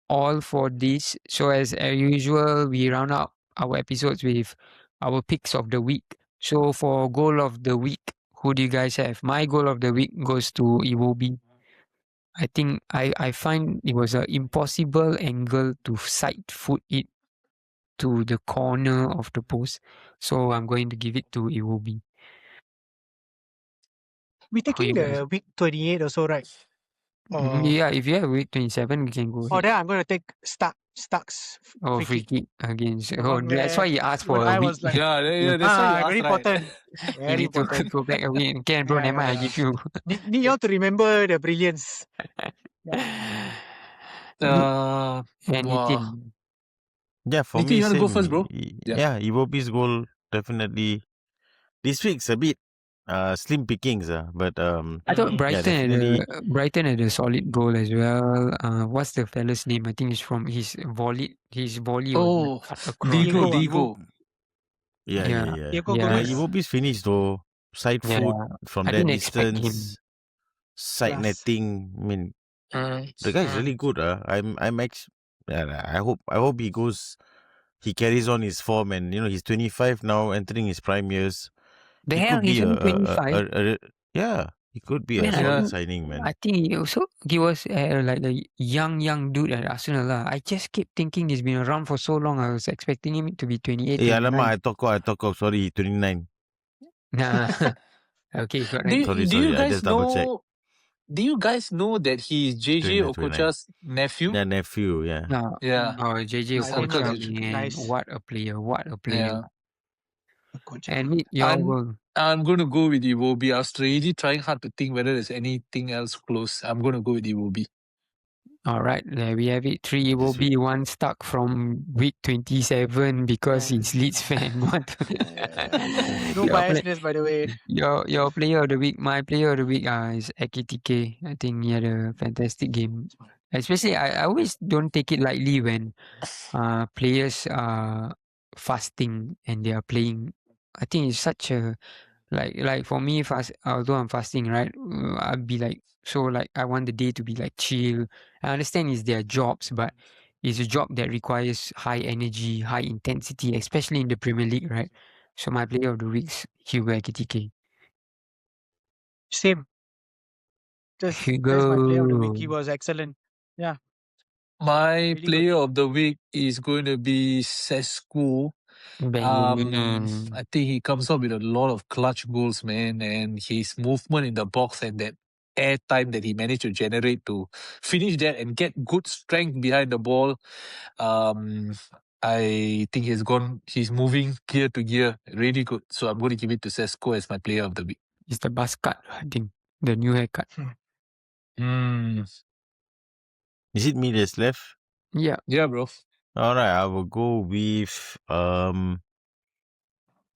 [SPEAKER 1] all for this. So as usual, we round up our episodes with our picks of the week. So for goal of the week, who do you guys have? My goal of the week goes to Iwobi. I think I find it was an impossible angle to side foot it to the corner of the post. So I'm going to give it to Iwobi.
[SPEAKER 2] We're
[SPEAKER 1] How
[SPEAKER 2] taking
[SPEAKER 1] you guys?
[SPEAKER 2] the week 28 or so, right?
[SPEAKER 1] Yeah, if you have week 27, we can go ahead.
[SPEAKER 2] Then I'm going to take Stark's
[SPEAKER 1] Oh,
[SPEAKER 2] free
[SPEAKER 1] free
[SPEAKER 2] kick.
[SPEAKER 1] kick against.
[SPEAKER 2] The
[SPEAKER 1] Oh,
[SPEAKER 2] one
[SPEAKER 1] that's why
[SPEAKER 2] where
[SPEAKER 1] you asked
[SPEAKER 2] when
[SPEAKER 1] for a
[SPEAKER 2] I
[SPEAKER 1] week.
[SPEAKER 2] was like,
[SPEAKER 3] Yeah, that's why you asked,
[SPEAKER 2] very
[SPEAKER 3] right?
[SPEAKER 2] important.
[SPEAKER 1] You
[SPEAKER 2] Very
[SPEAKER 1] need to
[SPEAKER 2] important.
[SPEAKER 1] go back a week. Okay, bro, never mind, I give you.
[SPEAKER 2] Need y'all to remember the brilliance.
[SPEAKER 3] Wow.
[SPEAKER 1] Anything.
[SPEAKER 4] Yeah, for
[SPEAKER 3] Nitin,
[SPEAKER 4] me,
[SPEAKER 3] you want to go
[SPEAKER 4] same.
[SPEAKER 3] first, bro? Yeah.
[SPEAKER 4] Iwobi's goal definitely. This week's a bit slim pickings, but
[SPEAKER 1] I thought
[SPEAKER 4] definitely.
[SPEAKER 1] Brighton had a solid goal as well. What's the fella's name? I think it's from his volley. His volley was
[SPEAKER 3] Oh,
[SPEAKER 1] cut across.
[SPEAKER 2] Diego,
[SPEAKER 1] Right?
[SPEAKER 3] Diego.
[SPEAKER 1] Yeah,
[SPEAKER 2] Diego
[SPEAKER 1] yeah,
[SPEAKER 2] Gomez.
[SPEAKER 4] Iwobi's finished though. Side
[SPEAKER 1] yeah.
[SPEAKER 4] foot from
[SPEAKER 1] I
[SPEAKER 4] that
[SPEAKER 1] didn't expect him.
[SPEAKER 4] distance. Side
[SPEAKER 2] Class.
[SPEAKER 4] netting. I mean, the guy's really good. I hope he goes. He carries on his form, and he's 25 now, entering his prime years.
[SPEAKER 1] The
[SPEAKER 4] He
[SPEAKER 1] hell,
[SPEAKER 4] could be
[SPEAKER 1] he's only 25.
[SPEAKER 4] he could be a
[SPEAKER 1] Man,
[SPEAKER 4] solid signing, man.
[SPEAKER 1] I think he was like a young dude at Arsenal lah. I just kept thinking he's been around for so long. I was expecting him to be 28,
[SPEAKER 4] Eh,
[SPEAKER 1] 29.
[SPEAKER 4] alamak, I talk of. Sorry, 29.
[SPEAKER 1] Nah. Okay, correct.
[SPEAKER 3] Do
[SPEAKER 4] Sorry,
[SPEAKER 3] you
[SPEAKER 4] I
[SPEAKER 3] guys
[SPEAKER 4] just double check.
[SPEAKER 3] know? Do you guys know that he's JJ
[SPEAKER 4] 29.
[SPEAKER 3] Okocha's nephew?
[SPEAKER 4] Yeah, nephew, yeah.
[SPEAKER 1] No,
[SPEAKER 3] Yeah.
[SPEAKER 1] oh, JJ
[SPEAKER 3] His uncle
[SPEAKER 1] Okocha,
[SPEAKER 3] is
[SPEAKER 1] man,
[SPEAKER 2] nice.
[SPEAKER 1] what a player, what a player.
[SPEAKER 3] Yeah.
[SPEAKER 1] And meet your goal.
[SPEAKER 3] I'm going to go with Iwobi. I was really trying hard to think whether there's anything else close. I'm going to go with Iwobi.
[SPEAKER 1] All right, there we have it. 3 will be one stuck from week 27 because he's Leeds fan. What?
[SPEAKER 2] No biasness, by the way.
[SPEAKER 1] Your player of the week, my player of the week is Ekitike. I think he had a fantastic game. Especially, I always don't take it lightly when players are fasting and they are playing. I think it's such a like for me although I'm fasting, right, I'd be like, so like I want the day to be like chill. I understand it's their jobs, but it's a job that requires high energy, high intensity, especially in the Premier League, right? So my player of the week's Hugo Ekitike.
[SPEAKER 2] Same. That's my player of the week. He was excellent. Yeah.
[SPEAKER 3] My
[SPEAKER 2] Really
[SPEAKER 3] player of the week is going to be Sesko. I think he comes up with a lot of clutch goals, man, and his movement in the box and that air time that he managed to generate to finish that and get good strength behind the ball. I think he's moving gear to gear really good. So I'm going to give it to Sesko as my player of the week.
[SPEAKER 1] It's the bus cut, I think. The new haircut.
[SPEAKER 3] Mm.
[SPEAKER 4] Is it me that's left?
[SPEAKER 1] Yeah.
[SPEAKER 3] Yeah, bro.
[SPEAKER 4] All right, I will go with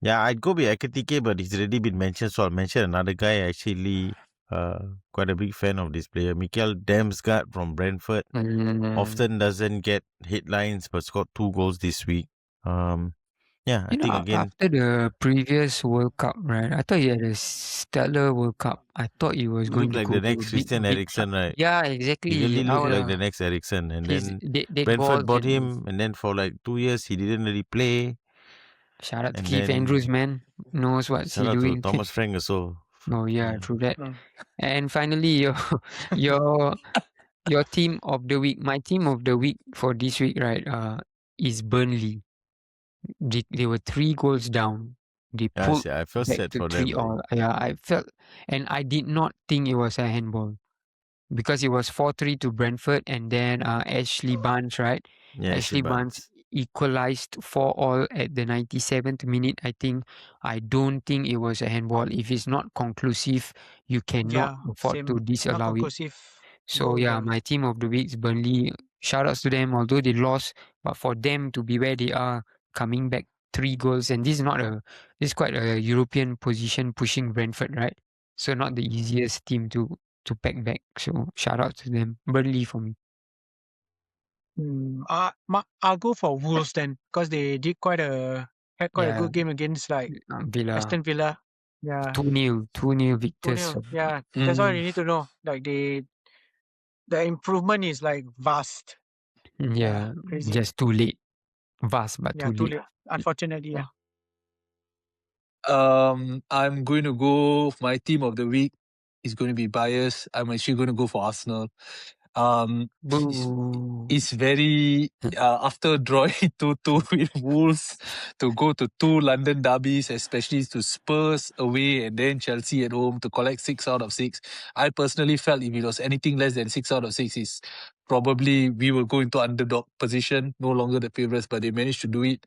[SPEAKER 4] yeah, I'd go with Ekatike, but he's already been mentioned, so I'll mention another guy. Actually, quite a big fan of this player, Mikel Damsgaard from Brentford. Often doesn't get headlines, but scored 2 goals this week. Yeah, I think again.
[SPEAKER 1] After the previous World Cup, right? I thought he had a stellar World Cup. I thought he was going
[SPEAKER 4] Look
[SPEAKER 1] to
[SPEAKER 4] like
[SPEAKER 1] go
[SPEAKER 4] the
[SPEAKER 1] to a
[SPEAKER 4] next Christian
[SPEAKER 1] big
[SPEAKER 4] Eriksen, right?
[SPEAKER 1] Yeah, exactly.
[SPEAKER 4] He really looked like the
[SPEAKER 1] Our
[SPEAKER 4] next Eriksen, and
[SPEAKER 1] his
[SPEAKER 4] then
[SPEAKER 1] dead balls
[SPEAKER 4] Brentford bought
[SPEAKER 1] and
[SPEAKER 4] him, and then for like 2 years he didn't really play.
[SPEAKER 1] shout out to
[SPEAKER 4] And
[SPEAKER 1] Keith
[SPEAKER 4] then
[SPEAKER 1] Andrews, man. Knows what's
[SPEAKER 4] shout
[SPEAKER 1] he
[SPEAKER 4] out to
[SPEAKER 1] doing.
[SPEAKER 4] Thomas Frank also.
[SPEAKER 1] Oh yeah, true that.
[SPEAKER 2] Mm.
[SPEAKER 1] And finally, your team of the week. My team of the week for this week, right? Is Burnley. They were 3 goals down. They
[SPEAKER 4] Yeah,
[SPEAKER 1] pulled
[SPEAKER 4] I felt
[SPEAKER 1] back
[SPEAKER 4] sad
[SPEAKER 1] to
[SPEAKER 4] for
[SPEAKER 1] 3
[SPEAKER 4] them.
[SPEAKER 1] all. Yeah, I felt, and I did not think it was a handball because it was 4-3 to Brentford, and then Ashley Barnes, right?
[SPEAKER 4] Yeah,
[SPEAKER 1] Ashley Barnes equalized 4 all at the 97th minute. I don't think it was a handball. If it's not conclusive, you cannot
[SPEAKER 2] Yeah,
[SPEAKER 1] afford
[SPEAKER 2] same.
[SPEAKER 1] to
[SPEAKER 2] Not
[SPEAKER 1] disallow it.
[SPEAKER 2] conclusive.
[SPEAKER 1] So
[SPEAKER 2] goal,
[SPEAKER 1] yeah,
[SPEAKER 2] yeah.
[SPEAKER 1] my team of the week is Burnley. Shout outs to them, although they lost, but for them to be where they are, coming back 3 goals, and this is quite a European position pushing Brentford, right? So not the easiest team to pack back. So shout out to them. Burnley for me.
[SPEAKER 2] I'll go for Wolves then, because they had quite a good game against like
[SPEAKER 1] Villa.
[SPEAKER 2] Aston Villa. Yeah,
[SPEAKER 1] 2-0 victors.
[SPEAKER 2] 2-0. Yeah, that's all you need to know. Like the improvement is like vast.
[SPEAKER 1] Yeah,
[SPEAKER 2] crazy.
[SPEAKER 1] just too late. Vast, but
[SPEAKER 2] Yeah,
[SPEAKER 1] too late.
[SPEAKER 2] Unfortunately, yeah.
[SPEAKER 3] I'm going to go. My team of the week is going to be biased. I'm actually going to go for Arsenal. It's very after drawing 2-2 with Wolves to go to 2 London derbies, especially to Spurs away and then Chelsea at home to collect 6 out of 6. I personally felt if it was anything less than 6 out of 6, is probably we will go into underdog position, no longer the favourites, but they managed to do it.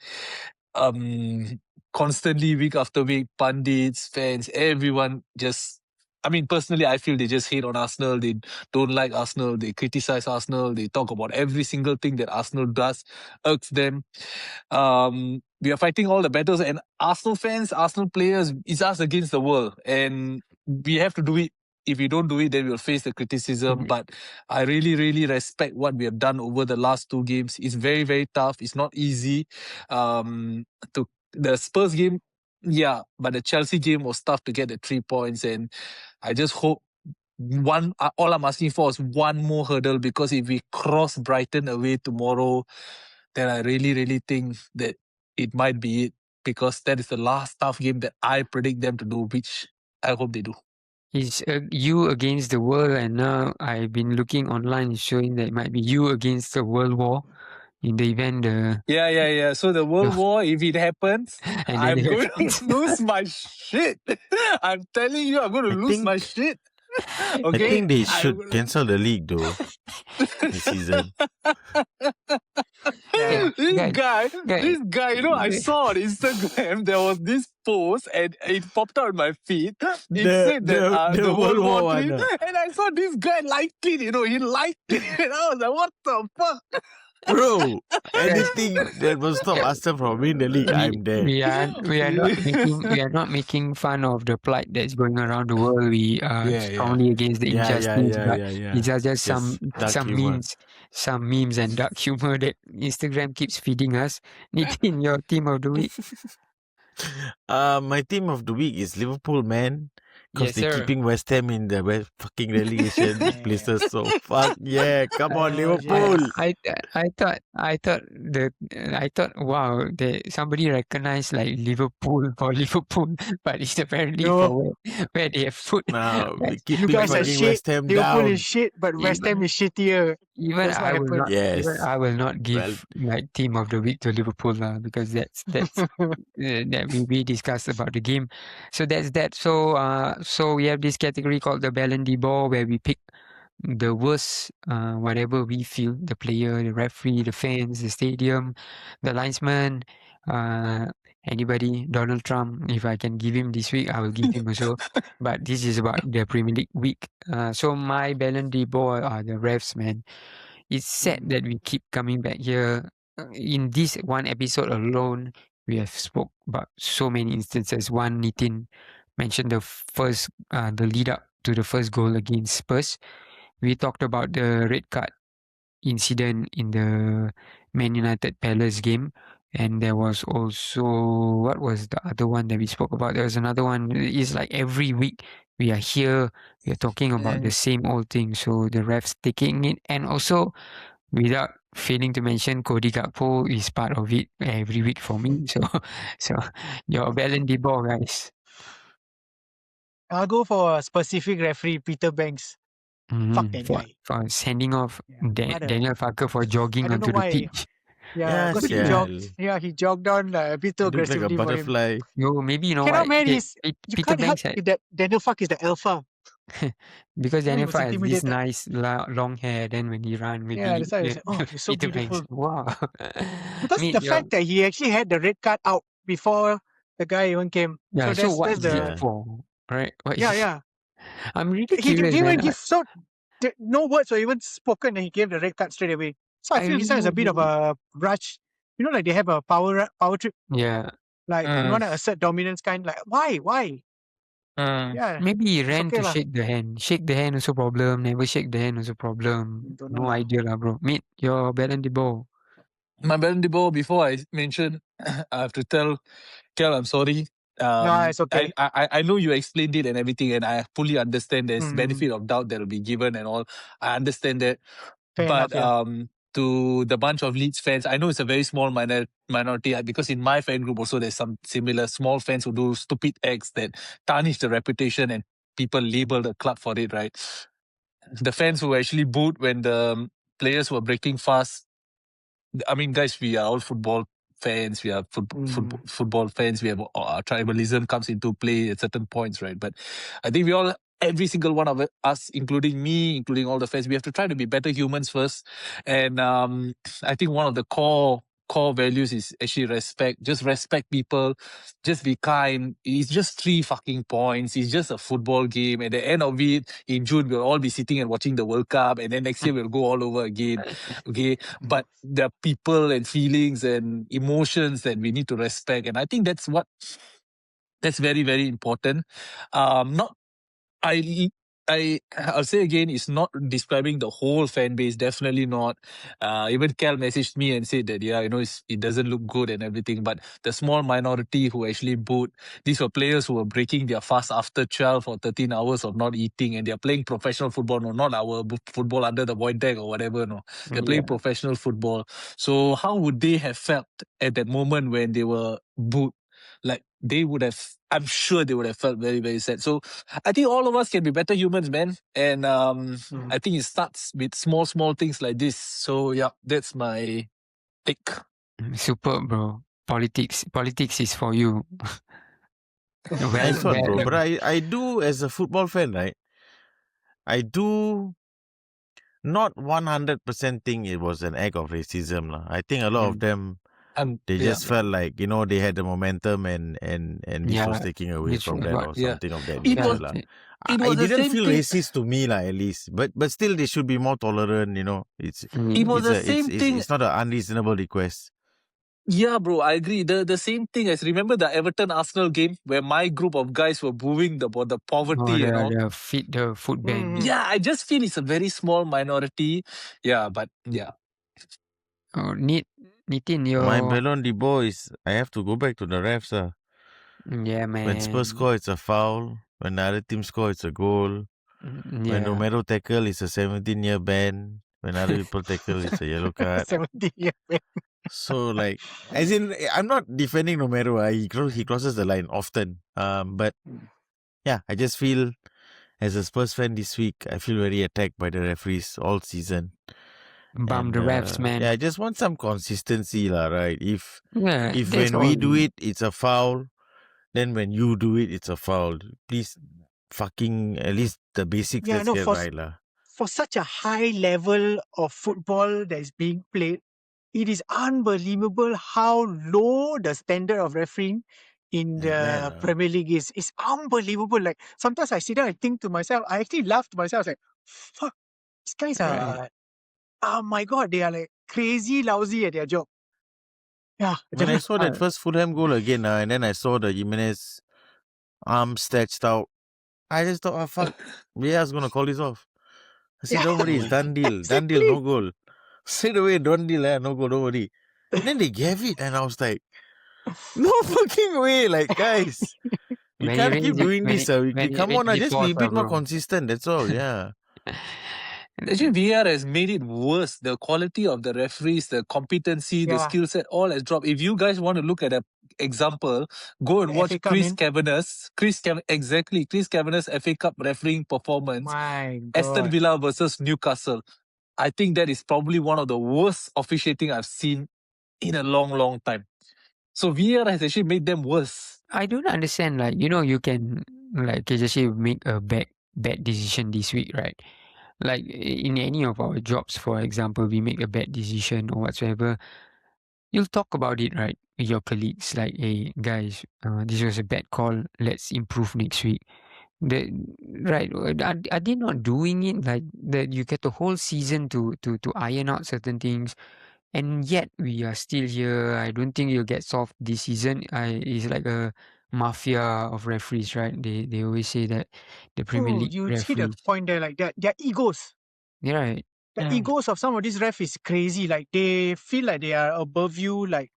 [SPEAKER 3] Constantly week after week, pundits, fans, everyone just, I mean, personally, I feel they just hate on Arsenal. They don't like Arsenal. They criticize Arsenal. They talk about every single thing that Arsenal does, irks them. We are fighting all the battles, and Arsenal fans, Arsenal players, it's us against the world. And we have to do it. If we don't do it, then we'll face the criticism. But I really, really respect what we have done over the last 2 games. It's very, very tough. It's not easy. The Spurs game, yeah, but the Chelsea game was tough to get the 3 points. And I just hope all I'm asking for is one more hurdle, because if we cross Brighton away tomorrow, then I really, really think that it might be it, because that is the last tough game that I predict them to do, which I hope they do.
[SPEAKER 1] It's you against the world, and now I've been looking online, showing that it might be you against the world war in the event
[SPEAKER 3] Yeah. So the world war, if it happens,
[SPEAKER 1] and
[SPEAKER 3] I'm going to lose my shit. I'm telling you, I'm going to lose my shit. Okay?
[SPEAKER 4] I think they should cancel the league though. This season.
[SPEAKER 3] This guy, I saw on Instagram there was this post and it popped out on my feed. It said that the World War III, and I saw this guy liked it, he liked it, and I was like, what the fuck?
[SPEAKER 4] Bro, anything that will stop Arsenal from winning the league, I'm there.
[SPEAKER 1] We are not making fun of the plight that's going around the world. We are strongly against the injustice, but these are just some memes and dark humor that Instagram keeps feeding us. Nitin, your team of the week?
[SPEAKER 4] My team of the week is Liverpool, man. Because they're keeping West Ham in the fucking relegation places. So fuck yeah, come on Liverpool.
[SPEAKER 1] I thought wow, somebody recognized like Liverpool for Liverpool, but it's apparently for where they have put.
[SPEAKER 4] No, they keep
[SPEAKER 2] fucking
[SPEAKER 4] West Ham
[SPEAKER 2] Liverpool
[SPEAKER 4] down.
[SPEAKER 2] is shit, but West Ham is shittier.
[SPEAKER 1] Even I will not give like team of the week to Liverpool because that's that we discussed about the game. So that's that. So we have this category called the Ballon d'Or, where we pick the worst, whatever we feel, the player, the referee, the fans, the stadium, the linesman, Anybody? Donald Trump, if I can give him this week, I will give him also. But this is about the Premier League week. So my Ballon d'Or are the refs, man. It's sad that we keep coming back here. In this one episode alone, we have spoke about so many instances. One, Nitin mentioned the lead up to the first goal against Spurs. We talked about the red card incident in the Man United Palace game. And there was also, what was the other one that we spoke about? There was another one. It's like every week we are here, we are talking about the same old thing. So the refs taking it. And also, without failing to mention, Cody Gakpo is part of it every week for me. So your Ballon d'Or, guys.
[SPEAKER 2] I'll go for a specific referee, Peter Banks. Fuck that guy.
[SPEAKER 1] For sending off
[SPEAKER 2] what a-
[SPEAKER 1] Daniel Farker for jogging
[SPEAKER 2] I don't
[SPEAKER 1] onto
[SPEAKER 2] know
[SPEAKER 1] the
[SPEAKER 2] why.
[SPEAKER 1] pitch.
[SPEAKER 2] Yeah, because
[SPEAKER 4] yeah.
[SPEAKER 2] he jogged. Yeah, he jogged on a bit too
[SPEAKER 4] It looked like a
[SPEAKER 2] aggressively for him.
[SPEAKER 4] butterfly.
[SPEAKER 1] No, maybe you know
[SPEAKER 2] Cannot,
[SPEAKER 1] why.
[SPEAKER 2] man. You
[SPEAKER 1] Peter
[SPEAKER 2] can't help
[SPEAKER 1] Banks had,
[SPEAKER 2] that Daniel Fuck is the alpha.
[SPEAKER 1] because
[SPEAKER 2] So he
[SPEAKER 1] Daniel
[SPEAKER 2] was
[SPEAKER 1] Farker has this
[SPEAKER 2] intimidated.
[SPEAKER 1] nice long hair. Then when he run, maybe
[SPEAKER 2] Yeah, that's why I was like, oh, you're so
[SPEAKER 1] Peter
[SPEAKER 2] beautiful.
[SPEAKER 1] Banks. Wow.
[SPEAKER 2] Because
[SPEAKER 1] Mate,
[SPEAKER 2] the fact that he actually had the red card out before the guy even came.
[SPEAKER 1] yeah. So what
[SPEAKER 2] that's
[SPEAKER 1] is
[SPEAKER 2] the
[SPEAKER 1] it for? Right? What
[SPEAKER 2] yeah,
[SPEAKER 1] is-
[SPEAKER 2] yeah.
[SPEAKER 1] I'm really
[SPEAKER 2] He
[SPEAKER 1] curious,
[SPEAKER 2] didn't even
[SPEAKER 1] man.
[SPEAKER 2] give no words were even spoken, and he gave the red card straight away. So I
[SPEAKER 1] I
[SPEAKER 2] feel this one is a
[SPEAKER 1] really
[SPEAKER 2] bit of a rush. You know, like they have a power trip,
[SPEAKER 1] Yeah.
[SPEAKER 2] like you want to assert dominance kind. Like why? Yeah,
[SPEAKER 1] Maybe he
[SPEAKER 2] it's
[SPEAKER 1] ran
[SPEAKER 2] okay
[SPEAKER 1] to
[SPEAKER 2] lah.
[SPEAKER 1] shake the hand. Shake the hand also problem. Never shake the hand also problem.
[SPEAKER 2] Don't know
[SPEAKER 1] No
[SPEAKER 2] lah.
[SPEAKER 1] idea lah, bro. Meet your Ballon d'Or.
[SPEAKER 3] My Ballon d'Or, before I mention, I have to tell Kel, I'm sorry.
[SPEAKER 2] No, it's okay.
[SPEAKER 3] I know you explained it and everything, and I fully understand there's
[SPEAKER 2] Mm.
[SPEAKER 3] benefit of doubt that will be given and all. I understand that.
[SPEAKER 2] Fair
[SPEAKER 3] But
[SPEAKER 2] enough, yeah.
[SPEAKER 3] to the bunch of Leeds fans, I know it's a very small minority because in my fan group also there's some similar small fans who do stupid acts that tarnish the reputation and people label the club for it, right? The fans who actually booed when the players were breaking fast. I mean, guys, we are all football fans. We are football fans. We have tribalism comes into play at certain points, right? But I think we all, every single one of us, including me, including all the fans, we have to try to be better humans first. And I think one of the core values is actually respect. Just respect people. Just be kind. It's just 3 fucking points. It's just a football game. At the end of it, in June, we'll all be sitting and watching the World Cup. And then next year, we'll go all over again. Okay. But there are people and feelings and emotions that we need to respect. And I think that's very, very important. I'll say again, it's not describing the whole fan base. Definitely not. Even Cal messaged me and said that, it doesn't look good and everything. But the small minority who actually booed, these were players who were breaking their fast after 12 or 13 hours of not eating, and they're playing professional football. No, not our football under the void deck or whatever. No, they're playing professional football. So how would they have felt at that moment when they were booed? Like they would have, I'm sure they would have felt very, very sad. So I think all of us can be better humans, man. And I think it starts with small things like this. So yeah, that's my take.
[SPEAKER 1] Super, bro. Politics is for you.
[SPEAKER 4] Nice one, bro. But I do, as a football fan, right? I do not 100% think it was an act of racism. I think a lot of them, they just felt like, they had the momentum and this was taking away from them or something of that nature. It didn't feel racist to me, at least. But still, they should be more tolerant, It's not an unreasonable request.
[SPEAKER 3] Yeah, bro, I agree. The same thing as remember the Everton Arsenal game where my group of guys were booing the poverty and all.
[SPEAKER 1] The food bank.
[SPEAKER 3] Yeah, I just feel it's a very small minority. Yeah, but yeah.
[SPEAKER 1] Oh, Nitin, your...
[SPEAKER 4] My Ballon d'Or is, I have to go back to the refs.
[SPEAKER 1] Yeah, man.
[SPEAKER 4] When Spurs score, it's a foul. When the other team score, it's a goal. When Romero tackle, it's a 17-year ban. When other people tackle, it's a yellow card.
[SPEAKER 2] 17-year ban.
[SPEAKER 4] So, as in, I'm not defending Romero. He crosses the line often. But, yeah, I just feel, as a Spurs fan this week, I feel very attacked by the referees all season.
[SPEAKER 1] Bum the refs, man.
[SPEAKER 4] Yeah, I just want some consistency, right? If when
[SPEAKER 1] we
[SPEAKER 4] do it, it's a foul, then when you do it, it's a foul. Please, fucking, at least the basics, let's get right.
[SPEAKER 2] For such a high level of football that is being played, it is unbelievable how low the standard of refereeing in
[SPEAKER 4] Like that,
[SPEAKER 2] the Premier League is. It's unbelievable. Like sometimes I sit down and think to myself, I actually laugh to myself. I was like, fuck, these guys are, oh my God, they are like crazy lousy at their job. Yeah.
[SPEAKER 4] When I saw that first Fulham goal again, and then I saw the Jimenez arm stretched out, I just thought, oh fuck, VAR's gonna call this off. I said,
[SPEAKER 2] Yeah.
[SPEAKER 4] don't worry, it's done deal. Done deal,
[SPEAKER 2] Exactly.
[SPEAKER 4] no goal. Straight away, done deal, no goal, don't worry. And then they gave it, and I was like, no fucking way, like guys. We
[SPEAKER 1] When
[SPEAKER 4] can't
[SPEAKER 1] you
[SPEAKER 4] keep
[SPEAKER 1] raise it-
[SPEAKER 4] doing
[SPEAKER 1] when
[SPEAKER 4] this.
[SPEAKER 1] it-
[SPEAKER 4] We
[SPEAKER 1] when you
[SPEAKER 4] come
[SPEAKER 1] raise
[SPEAKER 4] on,
[SPEAKER 1] the
[SPEAKER 4] just be a
[SPEAKER 1] pause,
[SPEAKER 4] bit more
[SPEAKER 1] bro.
[SPEAKER 4] consistent. That's all. Yeah.
[SPEAKER 3] Actually, VAR has made it worse. The quality of the referees, the competency, the
[SPEAKER 2] Yeah.
[SPEAKER 3] skill set, all has dropped. If you guys want to look at an example, go and
[SPEAKER 2] The
[SPEAKER 3] watch
[SPEAKER 2] FA Cup,
[SPEAKER 3] Chris
[SPEAKER 2] man.
[SPEAKER 3] Kavanagh's. Exactly. Chris Kavanagh's FA Cup refereeing performance.
[SPEAKER 2] My
[SPEAKER 3] Aston
[SPEAKER 2] God.
[SPEAKER 3] Villa versus Newcastle. I think that is probably one of the worst officiating I've seen in a long, long time. So VAR has actually made them worse.
[SPEAKER 1] I don't understand. Like, you can just say make a bad decision this week, right? Like in any of our jobs, for example, we make a bad decision or whatsoever. You'll talk about it, right, with your colleagues. Like, hey guys, this was a bad call. Let's improve next week. Right? Are they not doing it like that? You get the whole season to iron out certain things. And yet we are still here. I don't think you'll get solved this season. It's like a mafia of referees, right? They always say that the Premier League
[SPEAKER 2] You hit a
[SPEAKER 1] referees.
[SPEAKER 2] point there like that. Their egos.
[SPEAKER 1] Yeah, right.
[SPEAKER 2] The egos of some of these refs is crazy. Like they feel like they are above you. Like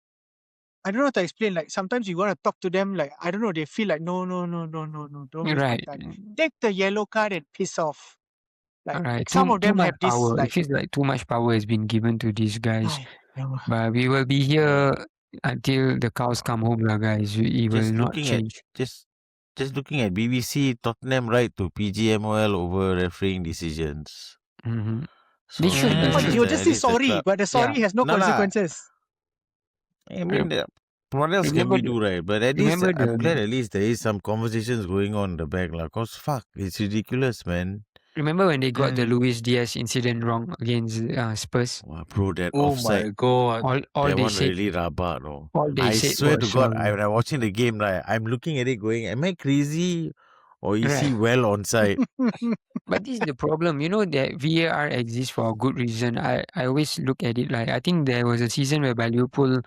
[SPEAKER 2] I don't know how to explain. Like sometimes you want to talk to them. Like I don't know. They feel like no. Don't waste
[SPEAKER 1] Right.
[SPEAKER 2] my time. Take the yellow card and piss off. Like
[SPEAKER 1] Right.
[SPEAKER 2] some of
[SPEAKER 1] Too
[SPEAKER 2] them
[SPEAKER 1] much
[SPEAKER 2] have this.
[SPEAKER 1] power. It
[SPEAKER 2] Like
[SPEAKER 1] feels like too much power has been given to these guys.
[SPEAKER 2] yeah.
[SPEAKER 1] But we will be here until the cows come home, lah, guys. It will
[SPEAKER 4] Just
[SPEAKER 1] not
[SPEAKER 4] looking
[SPEAKER 1] change.
[SPEAKER 4] just looking at BBC, Tottenham right to PGMOL over refereeing decisions.
[SPEAKER 1] Mm-hmm.
[SPEAKER 4] So
[SPEAKER 1] They should,
[SPEAKER 4] that
[SPEAKER 1] they
[SPEAKER 2] But
[SPEAKER 1] should.
[SPEAKER 4] shows
[SPEAKER 2] you'll
[SPEAKER 4] that
[SPEAKER 2] just
[SPEAKER 4] at
[SPEAKER 2] say
[SPEAKER 4] least the
[SPEAKER 2] sorry,
[SPEAKER 4] club.
[SPEAKER 2] but the sorry has no
[SPEAKER 4] No lah.
[SPEAKER 2] consequences.
[SPEAKER 4] I mean, what else can
[SPEAKER 1] Remember
[SPEAKER 4] we
[SPEAKER 1] the-
[SPEAKER 4] do, right? But at least
[SPEAKER 1] remember
[SPEAKER 4] I'm
[SPEAKER 1] the-
[SPEAKER 4] glad at least there is some conversations going on in the back, lah. Cause fuck, it's ridiculous, man.
[SPEAKER 1] Remember when they got the Luis Diaz incident wrong against Spurs?
[SPEAKER 4] Wow, bro, that
[SPEAKER 3] Oh
[SPEAKER 4] offside,
[SPEAKER 3] my God.
[SPEAKER 1] All
[SPEAKER 4] that
[SPEAKER 1] they
[SPEAKER 4] one
[SPEAKER 1] said,
[SPEAKER 4] really rabak, no.
[SPEAKER 1] all they
[SPEAKER 4] I
[SPEAKER 1] said
[SPEAKER 4] swear to
[SPEAKER 1] was,
[SPEAKER 4] God, when I'm watching the game, right, I'm looking at it going, am I crazy? Or is he
[SPEAKER 1] Right.
[SPEAKER 4] well on side?
[SPEAKER 1] But this is the problem, that VAR exists for a good reason. I always look at it like, I think there was a season whereby Liverpool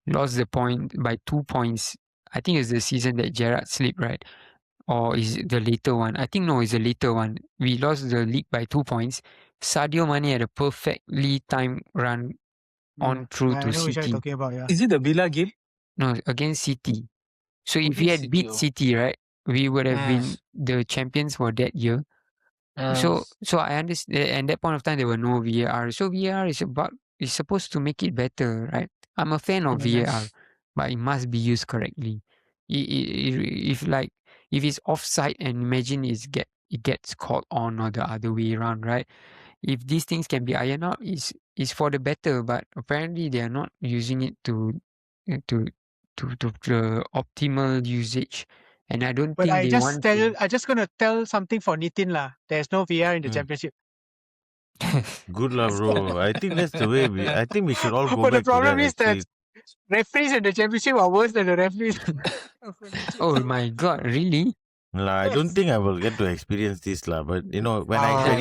[SPEAKER 1] lost the point by 2 points. I think it's the season that Gerrard slipped, right? Or is it the later one? I think no, it's the later one. We lost the league by 2 points. Sadio Mane had a perfectly timed run on through
[SPEAKER 2] I
[SPEAKER 1] to
[SPEAKER 2] know which one you're
[SPEAKER 1] City.
[SPEAKER 2] talking about. Yeah.
[SPEAKER 3] Is it the Villa game?
[SPEAKER 1] No, against City. So if we
[SPEAKER 3] Against
[SPEAKER 1] had beat
[SPEAKER 3] City,
[SPEAKER 1] City, right, we would have
[SPEAKER 3] Mm.
[SPEAKER 1] been the champions for that year. So I understand. And that point of time, there were no VAR. So VAR is supposed to make it better, right? I'm a fan of VAR, but it must be used correctly. If it's offside, and imagine it gets called on or the other way around, right? If these things can be ironed out, is for the better. But apparently, they are not using it to the optimal usage. And I don't
[SPEAKER 2] But
[SPEAKER 1] think
[SPEAKER 2] I
[SPEAKER 1] they
[SPEAKER 2] just
[SPEAKER 1] want to.
[SPEAKER 2] I just gonna tell something for Nitin lah. There's no VR in the championship.
[SPEAKER 4] Good lah, bro. I think that's the way I think we should all go
[SPEAKER 2] But the
[SPEAKER 4] back to
[SPEAKER 2] problem
[SPEAKER 4] that,
[SPEAKER 2] is that
[SPEAKER 4] actually.
[SPEAKER 2] referees in the championship are worse than the referees.
[SPEAKER 1] Oh my God, really?
[SPEAKER 4] I don't think I will get to experience this lah. But when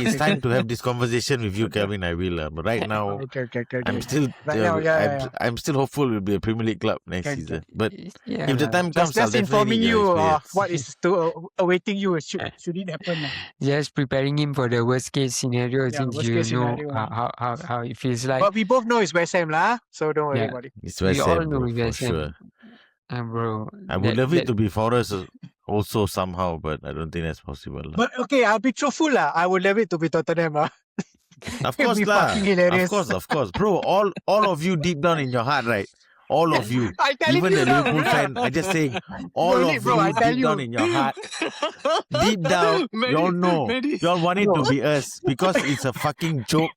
[SPEAKER 4] it's time to have this conversation with you, Kevin, I will. But right now,
[SPEAKER 2] Okay.
[SPEAKER 4] I'm still
[SPEAKER 2] Right now,
[SPEAKER 4] I'm still hopeful we'll be a Premier League club next
[SPEAKER 2] Can.
[SPEAKER 4] season. But
[SPEAKER 1] Yeah,
[SPEAKER 4] if the time comes, I'll
[SPEAKER 2] Just informing
[SPEAKER 4] definitely
[SPEAKER 2] you of
[SPEAKER 4] experience.
[SPEAKER 2] what is awaiting you should it happen.
[SPEAKER 1] just preparing him for the worst case scenario,
[SPEAKER 2] Yeah,
[SPEAKER 1] since
[SPEAKER 2] worst
[SPEAKER 1] you
[SPEAKER 2] case
[SPEAKER 1] know
[SPEAKER 2] scenario,
[SPEAKER 1] how it feels like.
[SPEAKER 2] But we both know it's West Ham lah, so don't worry
[SPEAKER 1] Yeah.
[SPEAKER 2] about it.
[SPEAKER 4] It's
[SPEAKER 1] We
[SPEAKER 4] West
[SPEAKER 1] all
[SPEAKER 4] Ham,
[SPEAKER 1] know
[SPEAKER 4] bro,
[SPEAKER 1] it's
[SPEAKER 4] for
[SPEAKER 1] West Ham.
[SPEAKER 4] sure.
[SPEAKER 1] Bro,
[SPEAKER 4] I would love it to be for us also somehow, but I don't think that's possible. lah.
[SPEAKER 2] But okay, I'll be truthful lah. I would love it to be Tottenham lah.
[SPEAKER 4] Of
[SPEAKER 2] It'll
[SPEAKER 4] course,
[SPEAKER 2] be
[SPEAKER 4] lah.
[SPEAKER 2] fucking hilarious.
[SPEAKER 4] Of course, bro. All of you deep down in your heart, right? All of you,
[SPEAKER 2] I tell
[SPEAKER 4] even
[SPEAKER 2] you
[SPEAKER 4] the
[SPEAKER 2] now,
[SPEAKER 4] Liverpool
[SPEAKER 2] bro.
[SPEAKER 4] fan. I just say, all
[SPEAKER 2] Really,
[SPEAKER 4] of
[SPEAKER 2] bro, I
[SPEAKER 4] you
[SPEAKER 2] tell
[SPEAKER 4] deep down
[SPEAKER 2] you.
[SPEAKER 4] in your heart, deep down, y'all know, y'all want it to be us because it's a fucking joke,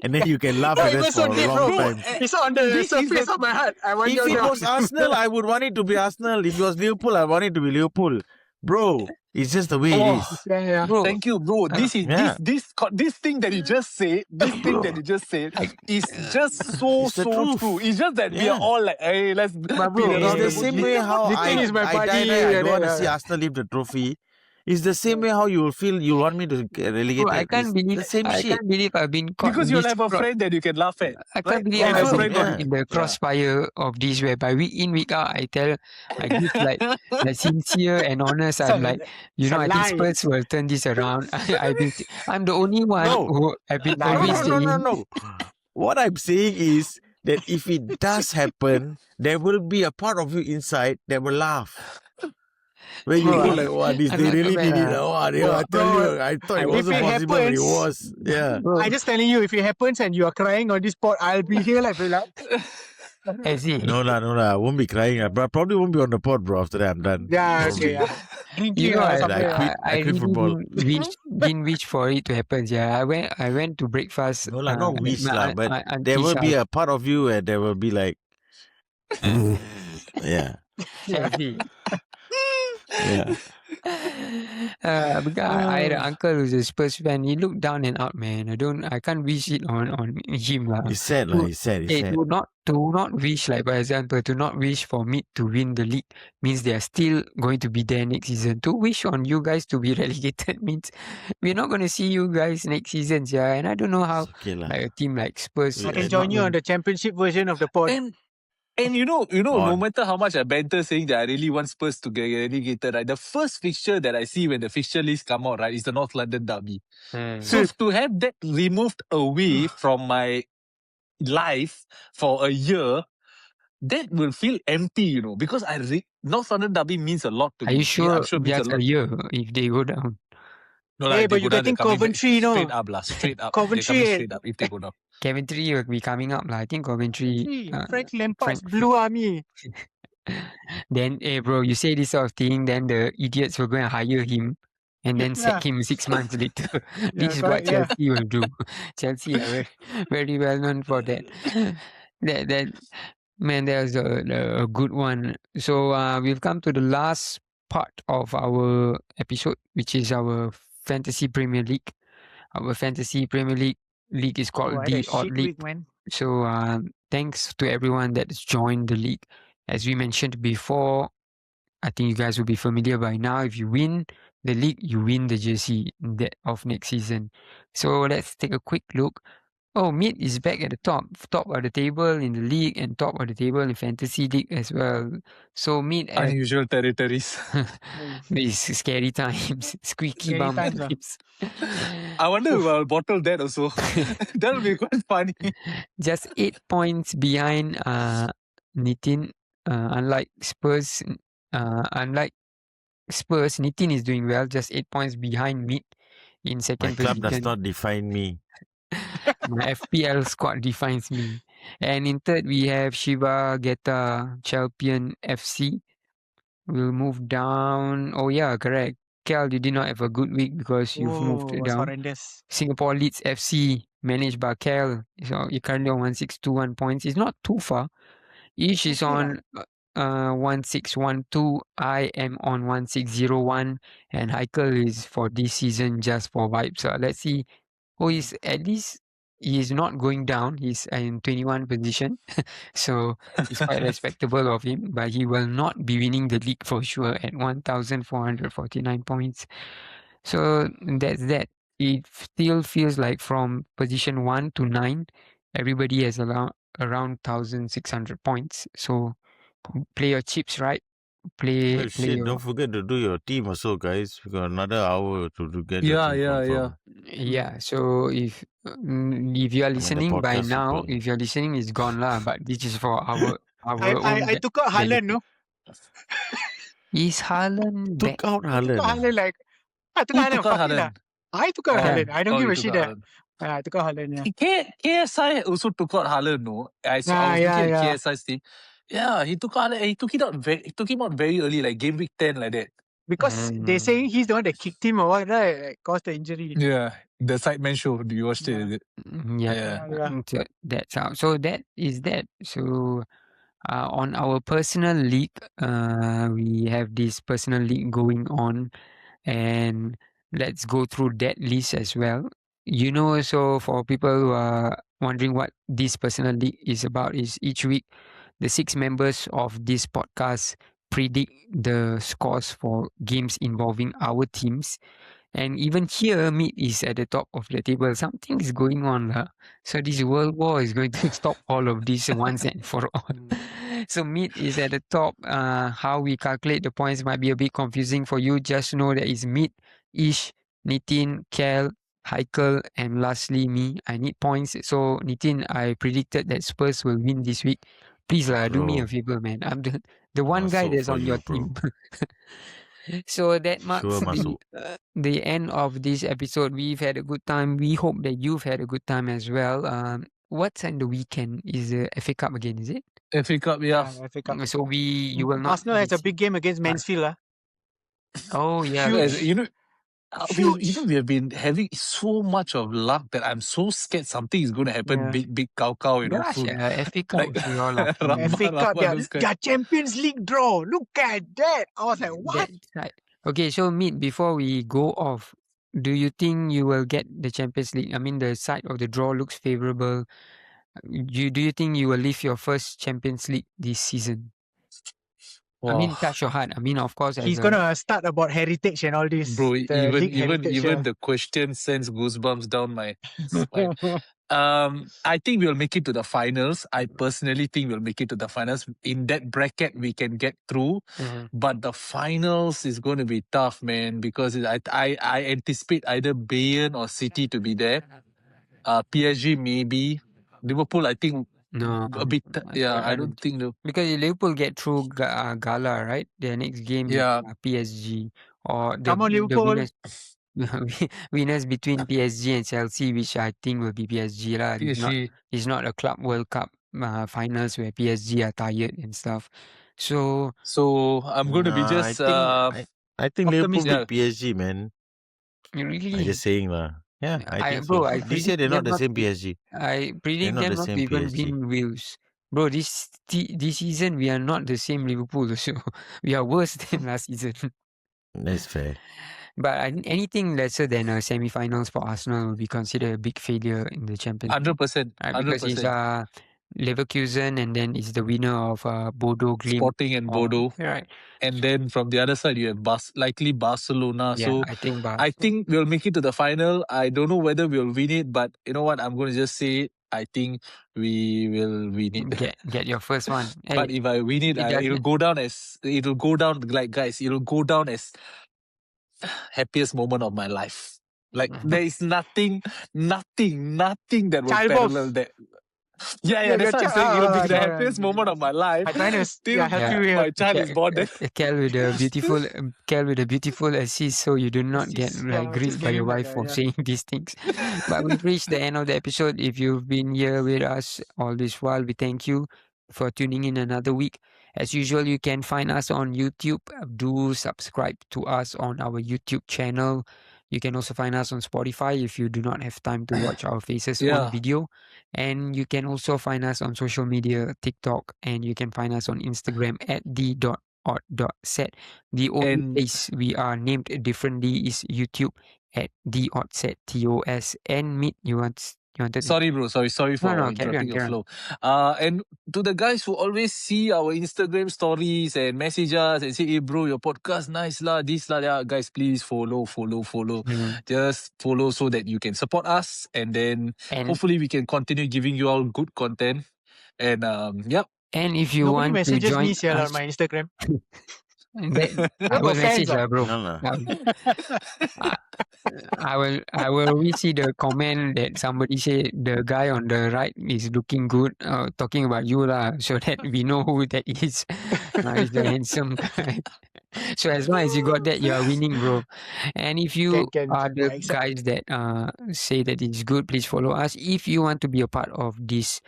[SPEAKER 4] and then you can laugh at us for a long time.
[SPEAKER 2] It's on the
[SPEAKER 3] This is
[SPEAKER 2] surface
[SPEAKER 3] the-
[SPEAKER 2] of my heart. I want
[SPEAKER 4] If
[SPEAKER 2] you
[SPEAKER 4] it
[SPEAKER 2] to know.
[SPEAKER 4] was Arsenal, I would want it to be Arsenal. If it was Liverpool, I want it to be Liverpool. Bro, It's just the way it is.
[SPEAKER 2] Yeah.
[SPEAKER 1] Bro,
[SPEAKER 3] Thank you, bro. This is
[SPEAKER 4] Yeah.
[SPEAKER 3] this thing that you just said. This thing that you just said is just so
[SPEAKER 4] It's the truth.
[SPEAKER 3] true. It's just that we
[SPEAKER 4] Yeah.
[SPEAKER 3] are all like, hey, let's
[SPEAKER 1] But
[SPEAKER 3] be
[SPEAKER 1] bro,
[SPEAKER 3] the
[SPEAKER 4] It's
[SPEAKER 3] one
[SPEAKER 4] the
[SPEAKER 3] to
[SPEAKER 4] same
[SPEAKER 3] vote.
[SPEAKER 4] way how
[SPEAKER 2] Nitin is my
[SPEAKER 4] I
[SPEAKER 2] buddy,
[SPEAKER 4] I don't want to
[SPEAKER 2] yeah.
[SPEAKER 4] see Arsenal lift the trophy. It's the same way how you will feel you want me to get relegated.
[SPEAKER 1] bro, I can't
[SPEAKER 4] It's
[SPEAKER 1] believe
[SPEAKER 4] the same shit.
[SPEAKER 1] can't believe I've been caught
[SPEAKER 3] Because
[SPEAKER 1] in
[SPEAKER 3] you'll
[SPEAKER 1] this.
[SPEAKER 3] have a friend that you can laugh at.
[SPEAKER 1] I
[SPEAKER 3] right?
[SPEAKER 1] can't believe
[SPEAKER 3] Confirm,
[SPEAKER 1] I've
[SPEAKER 3] right,
[SPEAKER 1] been
[SPEAKER 3] buddy?
[SPEAKER 1] in the crossfire of this, whereby week in week out I give like sincere and honest. I'm like,
[SPEAKER 2] It's a
[SPEAKER 1] I think
[SPEAKER 2] lie.
[SPEAKER 1] Spurs will turn this around. I'm the only one
[SPEAKER 4] No.
[SPEAKER 1] who have been
[SPEAKER 2] Lie.
[SPEAKER 1] always saying.
[SPEAKER 4] No. What I'm saying is that if it does happen, there will be a part of you inside that will laugh. Where you
[SPEAKER 1] Bro,
[SPEAKER 4] go like, wow, this,
[SPEAKER 1] I'm
[SPEAKER 4] they
[SPEAKER 1] not
[SPEAKER 4] really
[SPEAKER 1] bad,
[SPEAKER 4] did it.
[SPEAKER 1] ah.
[SPEAKER 4] Oh, I
[SPEAKER 2] Bro,
[SPEAKER 4] tell you, I thought it
[SPEAKER 2] if
[SPEAKER 4] wasn't
[SPEAKER 2] it
[SPEAKER 4] possible, but it
[SPEAKER 2] happens-
[SPEAKER 4] was. Yeah.
[SPEAKER 1] Bro,
[SPEAKER 2] I'm just telling you, if it happens and you are crying on this spot, I'll be here like,
[SPEAKER 1] as in,
[SPEAKER 4] No lah. I won't be crying. I probably won't be on the pod, bro. After that, I'm done.
[SPEAKER 2] yeah,
[SPEAKER 4] Probably.
[SPEAKER 2] okay.
[SPEAKER 1] you know,
[SPEAKER 2] something.
[SPEAKER 4] I quit
[SPEAKER 1] really
[SPEAKER 4] football.
[SPEAKER 1] didn't wish for it to happen. Yeah, I went to breakfast.
[SPEAKER 4] No lah, not wish lah, but
[SPEAKER 1] Auntie
[SPEAKER 4] there will be
[SPEAKER 1] Shah.
[SPEAKER 4] a part of you where there will be like, yeah.
[SPEAKER 1] As in.
[SPEAKER 4] Yeah.
[SPEAKER 1] Because I had an uncle who's a Spurs fan. He looked down and out, man. I can't wish it on him lah.
[SPEAKER 4] It's sad lah. It's sad. It's sad.
[SPEAKER 1] To not wish, like for example, to not wish for Mid to win the league means they are still going to be there next season. To wish on you guys to be relegated means we're not going to see you guys next season, yeah. And I don't know how
[SPEAKER 4] It's okay lah.
[SPEAKER 1] like a team like Spurs.
[SPEAKER 2] I
[SPEAKER 4] Yeah,
[SPEAKER 2] can
[SPEAKER 1] is
[SPEAKER 2] join
[SPEAKER 1] not
[SPEAKER 2] you on
[SPEAKER 1] going-
[SPEAKER 2] the championship version of the pod.
[SPEAKER 3] And you know, no
[SPEAKER 4] On.
[SPEAKER 3] matter how much I banter saying that I really want Spurs to get relegated, right? The first fixture that I see when the fixture list come out, right, is the North London derby. So to have that removed away from my life for a year, that will feel empty, because North London derby means a lot to
[SPEAKER 1] Are
[SPEAKER 3] me.
[SPEAKER 1] you sure
[SPEAKER 3] I'm sure it means
[SPEAKER 1] just
[SPEAKER 3] a lot.
[SPEAKER 1] a year if they go down?
[SPEAKER 3] No, lah,
[SPEAKER 2] Hey,
[SPEAKER 3] if
[SPEAKER 2] but
[SPEAKER 3] they
[SPEAKER 2] you're
[SPEAKER 3] go down,
[SPEAKER 2] getting
[SPEAKER 3] they're coming back
[SPEAKER 2] Coventry, you know.
[SPEAKER 3] straight up, lah, straight up.
[SPEAKER 2] Coventry
[SPEAKER 3] They're coming
[SPEAKER 2] and-
[SPEAKER 3] straight up if they go down.
[SPEAKER 1] Coventry will be coming up, lah. I think Coventry.
[SPEAKER 2] Frank Lampard's
[SPEAKER 1] Frank-
[SPEAKER 2] Blue Army.
[SPEAKER 1] Then, bro, you say this sort of thing, then the idiots will go and hire him and then sack him 6 months later. This is what
[SPEAKER 2] correct, yeah.
[SPEAKER 1] Chelsea will do. Chelsea are very, very well known for that. that man, that was a good one. So we've come to the last part of our episode, which is our Fantasy Premier League. Our Fantasy Premier League is called
[SPEAKER 2] Oh, I had
[SPEAKER 1] the
[SPEAKER 2] a
[SPEAKER 1] Odd
[SPEAKER 2] shit
[SPEAKER 1] League.
[SPEAKER 2] week, man.
[SPEAKER 1] So thanks to everyone that's joined the league. As we mentioned before, I think you guys will be familiar by now. If you win the league, you win the jersey of next season. So let's take a quick look. Oh, Mid is back at the top of the table in the league and top of the table in Fantasy League as well. So Mid at
[SPEAKER 3] Unusual territories.
[SPEAKER 1] these scary times, squeaky
[SPEAKER 2] Scary
[SPEAKER 1] bum
[SPEAKER 2] times,
[SPEAKER 1] times.
[SPEAKER 3] I wonder if I'll bottle that also. That'll be quite funny.
[SPEAKER 1] Just 8 points behind Nitin. Unlike Spurs, Nitin is doing well, just 8 points behind Mid in
[SPEAKER 4] My
[SPEAKER 1] second
[SPEAKER 4] club does
[SPEAKER 1] position.
[SPEAKER 4] not define me.
[SPEAKER 1] My FPL squad defines me. And in third, we have Shiva Geta Champion FC. We'll move down. Oh yeah, correct. Kel, you did not have a good week because you've moved
[SPEAKER 2] was
[SPEAKER 1] down.
[SPEAKER 2] horrendous.
[SPEAKER 1] Singapore Leeds FC, managed by Kel. So you're currently on 1621 points. It's not too far. Ish is
[SPEAKER 2] Okay
[SPEAKER 1] on 1612. I am on 1601. And Heikel is for this season just for vibes. So let's see. Oh, he's at least he is not going down. He's in 21 position. So it's quite respectable of him. But he will not be winning the league for sure at 1449 points. So that's that. It still feels like from position 1 to 9, everybody has around 1600 points. So play your chips, right? Play
[SPEAKER 4] Oh, shit,
[SPEAKER 1] your,
[SPEAKER 4] don't forget to do your team also, guys. We got another hour to get
[SPEAKER 3] Yeah,
[SPEAKER 4] your team
[SPEAKER 3] yeah,
[SPEAKER 4] confirmed.
[SPEAKER 1] yeah. So if you are listening by
[SPEAKER 4] podcast will
[SPEAKER 1] now,
[SPEAKER 4] play.
[SPEAKER 1] if you're listening, it's gone lah. But this is for our
[SPEAKER 2] I
[SPEAKER 1] own.
[SPEAKER 2] took out Haaland, no?
[SPEAKER 1] Is Haaland back?
[SPEAKER 4] Took out
[SPEAKER 2] I took
[SPEAKER 4] Haaland.
[SPEAKER 2] out Haaland like I took
[SPEAKER 3] Who
[SPEAKER 2] out Haaland.
[SPEAKER 3] took out
[SPEAKER 2] Fuck it lah.
[SPEAKER 3] Haaland?
[SPEAKER 2] I took out
[SPEAKER 1] Oh.
[SPEAKER 2] Haaland. I don't
[SPEAKER 3] Oh,
[SPEAKER 2] give
[SPEAKER 3] you
[SPEAKER 2] a
[SPEAKER 3] took
[SPEAKER 2] shit.
[SPEAKER 3] out
[SPEAKER 2] Yeah.
[SPEAKER 3] Haaland.
[SPEAKER 2] I took out Haaland. Yeah.
[SPEAKER 3] KSI also took out Haaland, no? I was looking at KSI's team. Yeah, he took out. He took him out very early, like game week 10, like that.
[SPEAKER 2] Because they saying he's the one that kicked him or what, right? Like, caused the injury.
[SPEAKER 3] Yeah, the Sidemen show. Do you watch it? Is it?
[SPEAKER 1] Yeah.
[SPEAKER 2] Yeah.
[SPEAKER 1] So that's how. So that is that. So on our personal league, we have this personal league going on. and let's go through that list as well. So for people who are wondering what this personal league is about, is each week the 6 members of this podcast predict the scores for games involving our teams. And even here, Meat is at the top of the table. Something is going on. So this world war is going to stop all of this once and for all. So Meat is at the top. How we calculate the points might be a bit confusing for you. Just know that it's Meat, Ish, Nitin, Kel, Heikel, and lastly me. I need points. So Nitin, I predicted that Spurs will win this week. Please do me a
[SPEAKER 4] Bro,
[SPEAKER 1] favor, man. I'm the one guy
[SPEAKER 4] masuk
[SPEAKER 1] that's
[SPEAKER 4] for
[SPEAKER 1] on your
[SPEAKER 4] you, bro.
[SPEAKER 1] team. So that marks
[SPEAKER 4] Sure masuk.
[SPEAKER 1] the end of this episode. We've had a good time. We hope that you've had a good time as well. What's on the weekend? Is the FA Cup again, is it?
[SPEAKER 3] FA Cup, yeah.
[SPEAKER 2] FA Cup.
[SPEAKER 1] So you will not
[SPEAKER 2] Arsenal has a
[SPEAKER 1] be
[SPEAKER 2] big game against Mansfield.
[SPEAKER 1] Oh yeah.
[SPEAKER 2] Huge.
[SPEAKER 3] You know,
[SPEAKER 2] Huge.
[SPEAKER 3] we have been having so much of luck that I'm so scared something is going to happen.
[SPEAKER 2] Yeah.
[SPEAKER 3] Big cow,
[SPEAKER 1] Gosh,
[SPEAKER 3] soon.
[SPEAKER 1] FA Cup
[SPEAKER 3] Like
[SPEAKER 1] we all are
[SPEAKER 2] FA Cup,
[SPEAKER 3] those guys.
[SPEAKER 2] their Champions League draw. Look at that. I was like, what?
[SPEAKER 1] That's right. Okay, so Meet, before we go off, do you think you will get the Champions League? I mean, the side of the draw looks favorable. Do you think you will lift your first Champions League this season? I mean,
[SPEAKER 3] Wow.
[SPEAKER 1] touch your heart. I mean, of course,
[SPEAKER 2] He's gonna start about heritage and all this.
[SPEAKER 3] Bro,
[SPEAKER 2] the league heritage,
[SPEAKER 3] even the question sends goosebumps down my spine. I think we'll make it to the finals. I personally think we'll make it to the finals. In that bracket, we can get through. But the finals is going to be tough, man, because I anticipate either Bayern or City to be there. PSG maybe. Liverpool, I think
[SPEAKER 1] No,
[SPEAKER 3] a bit. I don't think though.
[SPEAKER 1] because Liverpool get through Gala, right? Their next game
[SPEAKER 3] Yeah.
[SPEAKER 1] is PSG, or
[SPEAKER 2] Come on,
[SPEAKER 1] the
[SPEAKER 2] Liverpool.
[SPEAKER 1] winners. Winners between PSG and Chelsea, which I think will be PSG lah.
[SPEAKER 3] PSG.
[SPEAKER 1] It's not a Club World Cup finals where PSG are tired and stuff. So
[SPEAKER 3] I'm going to be just.
[SPEAKER 4] I think Liverpool
[SPEAKER 3] optimistic.
[SPEAKER 4] beat PSG, man.
[SPEAKER 1] really,
[SPEAKER 4] I just saying lah. Yeah, I think
[SPEAKER 1] bro,
[SPEAKER 4] so.
[SPEAKER 1] I
[SPEAKER 4] This year
[SPEAKER 1] predict
[SPEAKER 4] they're not
[SPEAKER 1] them
[SPEAKER 4] the same
[SPEAKER 1] to-
[SPEAKER 4] PSG.
[SPEAKER 1] I predict
[SPEAKER 4] not
[SPEAKER 1] them
[SPEAKER 4] the
[SPEAKER 1] not
[SPEAKER 4] same
[SPEAKER 1] to even
[SPEAKER 4] PSG.
[SPEAKER 1] win Wales. Bro, this season we are not the same Liverpool. So we are worse than last season.
[SPEAKER 4] That's fair.
[SPEAKER 1] But anything lesser than semi-finals for Arsenal will be considered a big failure in the Champions League.
[SPEAKER 3] 100%.
[SPEAKER 1] Right? Because it's
[SPEAKER 3] 100%.
[SPEAKER 1] Leverkusen and then it's the winner of Bodo Glimt.
[SPEAKER 3] Sporting and Bodo.
[SPEAKER 1] Right.
[SPEAKER 3] And then from the other side, you have likely Barcelona.
[SPEAKER 1] Yeah,
[SPEAKER 3] So
[SPEAKER 1] I
[SPEAKER 3] think we'll make it to the final. I don't know whether we'll win it, but you know what? I'm going to just say it. I think we will win it.
[SPEAKER 1] Get your first one.
[SPEAKER 3] But if I win it, it'll go down as happiest moment of my life. Like there is nothing that will
[SPEAKER 2] Child
[SPEAKER 3] parallel
[SPEAKER 2] birth.
[SPEAKER 3] that. Yeah, that's what I'm saying. It'll be the happiest moment of my life.
[SPEAKER 2] I trying to
[SPEAKER 3] Till
[SPEAKER 2] help you
[SPEAKER 3] my
[SPEAKER 2] here.
[SPEAKER 3] child is born.
[SPEAKER 1] Kel with a beautiful assist, so you do not get
[SPEAKER 2] Assist,
[SPEAKER 1] grieved by your
[SPEAKER 2] just
[SPEAKER 1] wife
[SPEAKER 2] giving
[SPEAKER 1] for
[SPEAKER 2] back,
[SPEAKER 1] saying these things. But we've reached the end of the episode. If you've been here with us all this while, we thank you for tuning in another week. As usual, you can find us on YouTube. Do subscribe to us on our YouTube channel. You can also find us on Spotify if you do not have time to watch our faces on video. And you can also find us on social media, TikTok, and you can find us on Instagram at the.odd.set. The only place we are named differently is YouTube at the.odd.set, TOS. And Meet, you wanted
[SPEAKER 3] Sorry, bro. Sorry for interrupting your flow. And to the guys who always see our Instagram stories and message us and say, "Hey, bro, your podcast nice lah, this lah, yeah." Guys, please follow. Just follow so that you can support us, and then hopefully we can continue giving you all good content. And yep.
[SPEAKER 1] And if you
[SPEAKER 2] Nobody
[SPEAKER 1] want to
[SPEAKER 2] messages
[SPEAKER 1] join
[SPEAKER 2] me here
[SPEAKER 1] us
[SPEAKER 2] on my Instagram.
[SPEAKER 1] I will message bro.
[SPEAKER 4] No.
[SPEAKER 1] I will always see the comment that somebody say the guy on the right is looking good, talking about you lah, so that we know who that is. He's the handsome guy. So as long as you got that, you are winning, bro. And if you are the guys that say that it's good, please follow us. If you want to be a part of this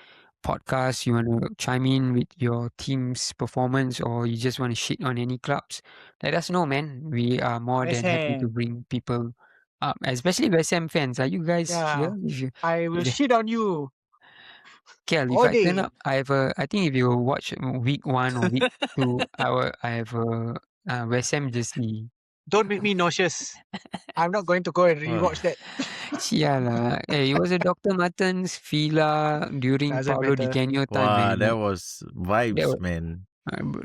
[SPEAKER 1] podcast, you want to chime in with your team's performance, or you just want to shit on any clubs, let us know, man. We are more than happy to bring people up, especially West Ham fans. Are you guys here?
[SPEAKER 2] I will shit on you.
[SPEAKER 1] Kel, if I turn up, I think if you watch week 1 or week 2, I have a West Ham jersey.
[SPEAKER 2] Don't make me nauseous. I'm not going to go and rewatch that.
[SPEAKER 1] Sial lah. It was a Dr. Martens Fila during
[SPEAKER 2] Doesn't
[SPEAKER 1] Paulo Di
[SPEAKER 2] matter.
[SPEAKER 1] Canio time.
[SPEAKER 4] Wow,
[SPEAKER 1] Man.
[SPEAKER 4] that
[SPEAKER 1] Like,
[SPEAKER 4] was vibes,
[SPEAKER 1] was-
[SPEAKER 4] man.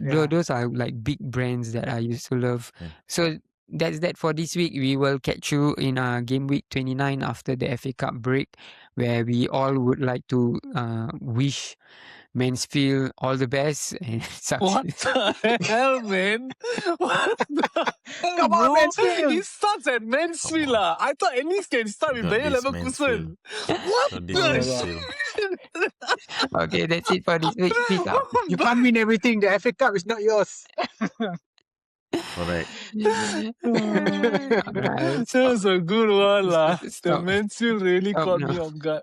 [SPEAKER 2] Yeah.
[SPEAKER 1] those are like big brands that I used to love.
[SPEAKER 4] Yeah.
[SPEAKER 1] So that's that for this week. We will catch you in game week 29 after the FA Cup break, where we all would like to wish Mansfield all the best and
[SPEAKER 3] What
[SPEAKER 1] success.
[SPEAKER 3] the hell, man? What the hell,
[SPEAKER 2] Come on,
[SPEAKER 3] bro?
[SPEAKER 2] Mansfield!
[SPEAKER 3] It starts at Mansfield. lah. I thought at least can start with
[SPEAKER 4] Got
[SPEAKER 3] Bayer
[SPEAKER 4] this
[SPEAKER 3] Leverkusen.
[SPEAKER 4] Mansfield.
[SPEAKER 3] What
[SPEAKER 4] Got this
[SPEAKER 3] the
[SPEAKER 4] Mansfield.
[SPEAKER 3] shit?
[SPEAKER 1] Okay, that's it for this week. Peace out.
[SPEAKER 2] You can't win everything. The FA Cup is not yours.
[SPEAKER 4] Correct.
[SPEAKER 1] Alright,
[SPEAKER 3] That was a good one, lah. The
[SPEAKER 1] Stop.
[SPEAKER 3] Mansfield really
[SPEAKER 1] Stop
[SPEAKER 3] caught
[SPEAKER 1] now.
[SPEAKER 3] me off guard.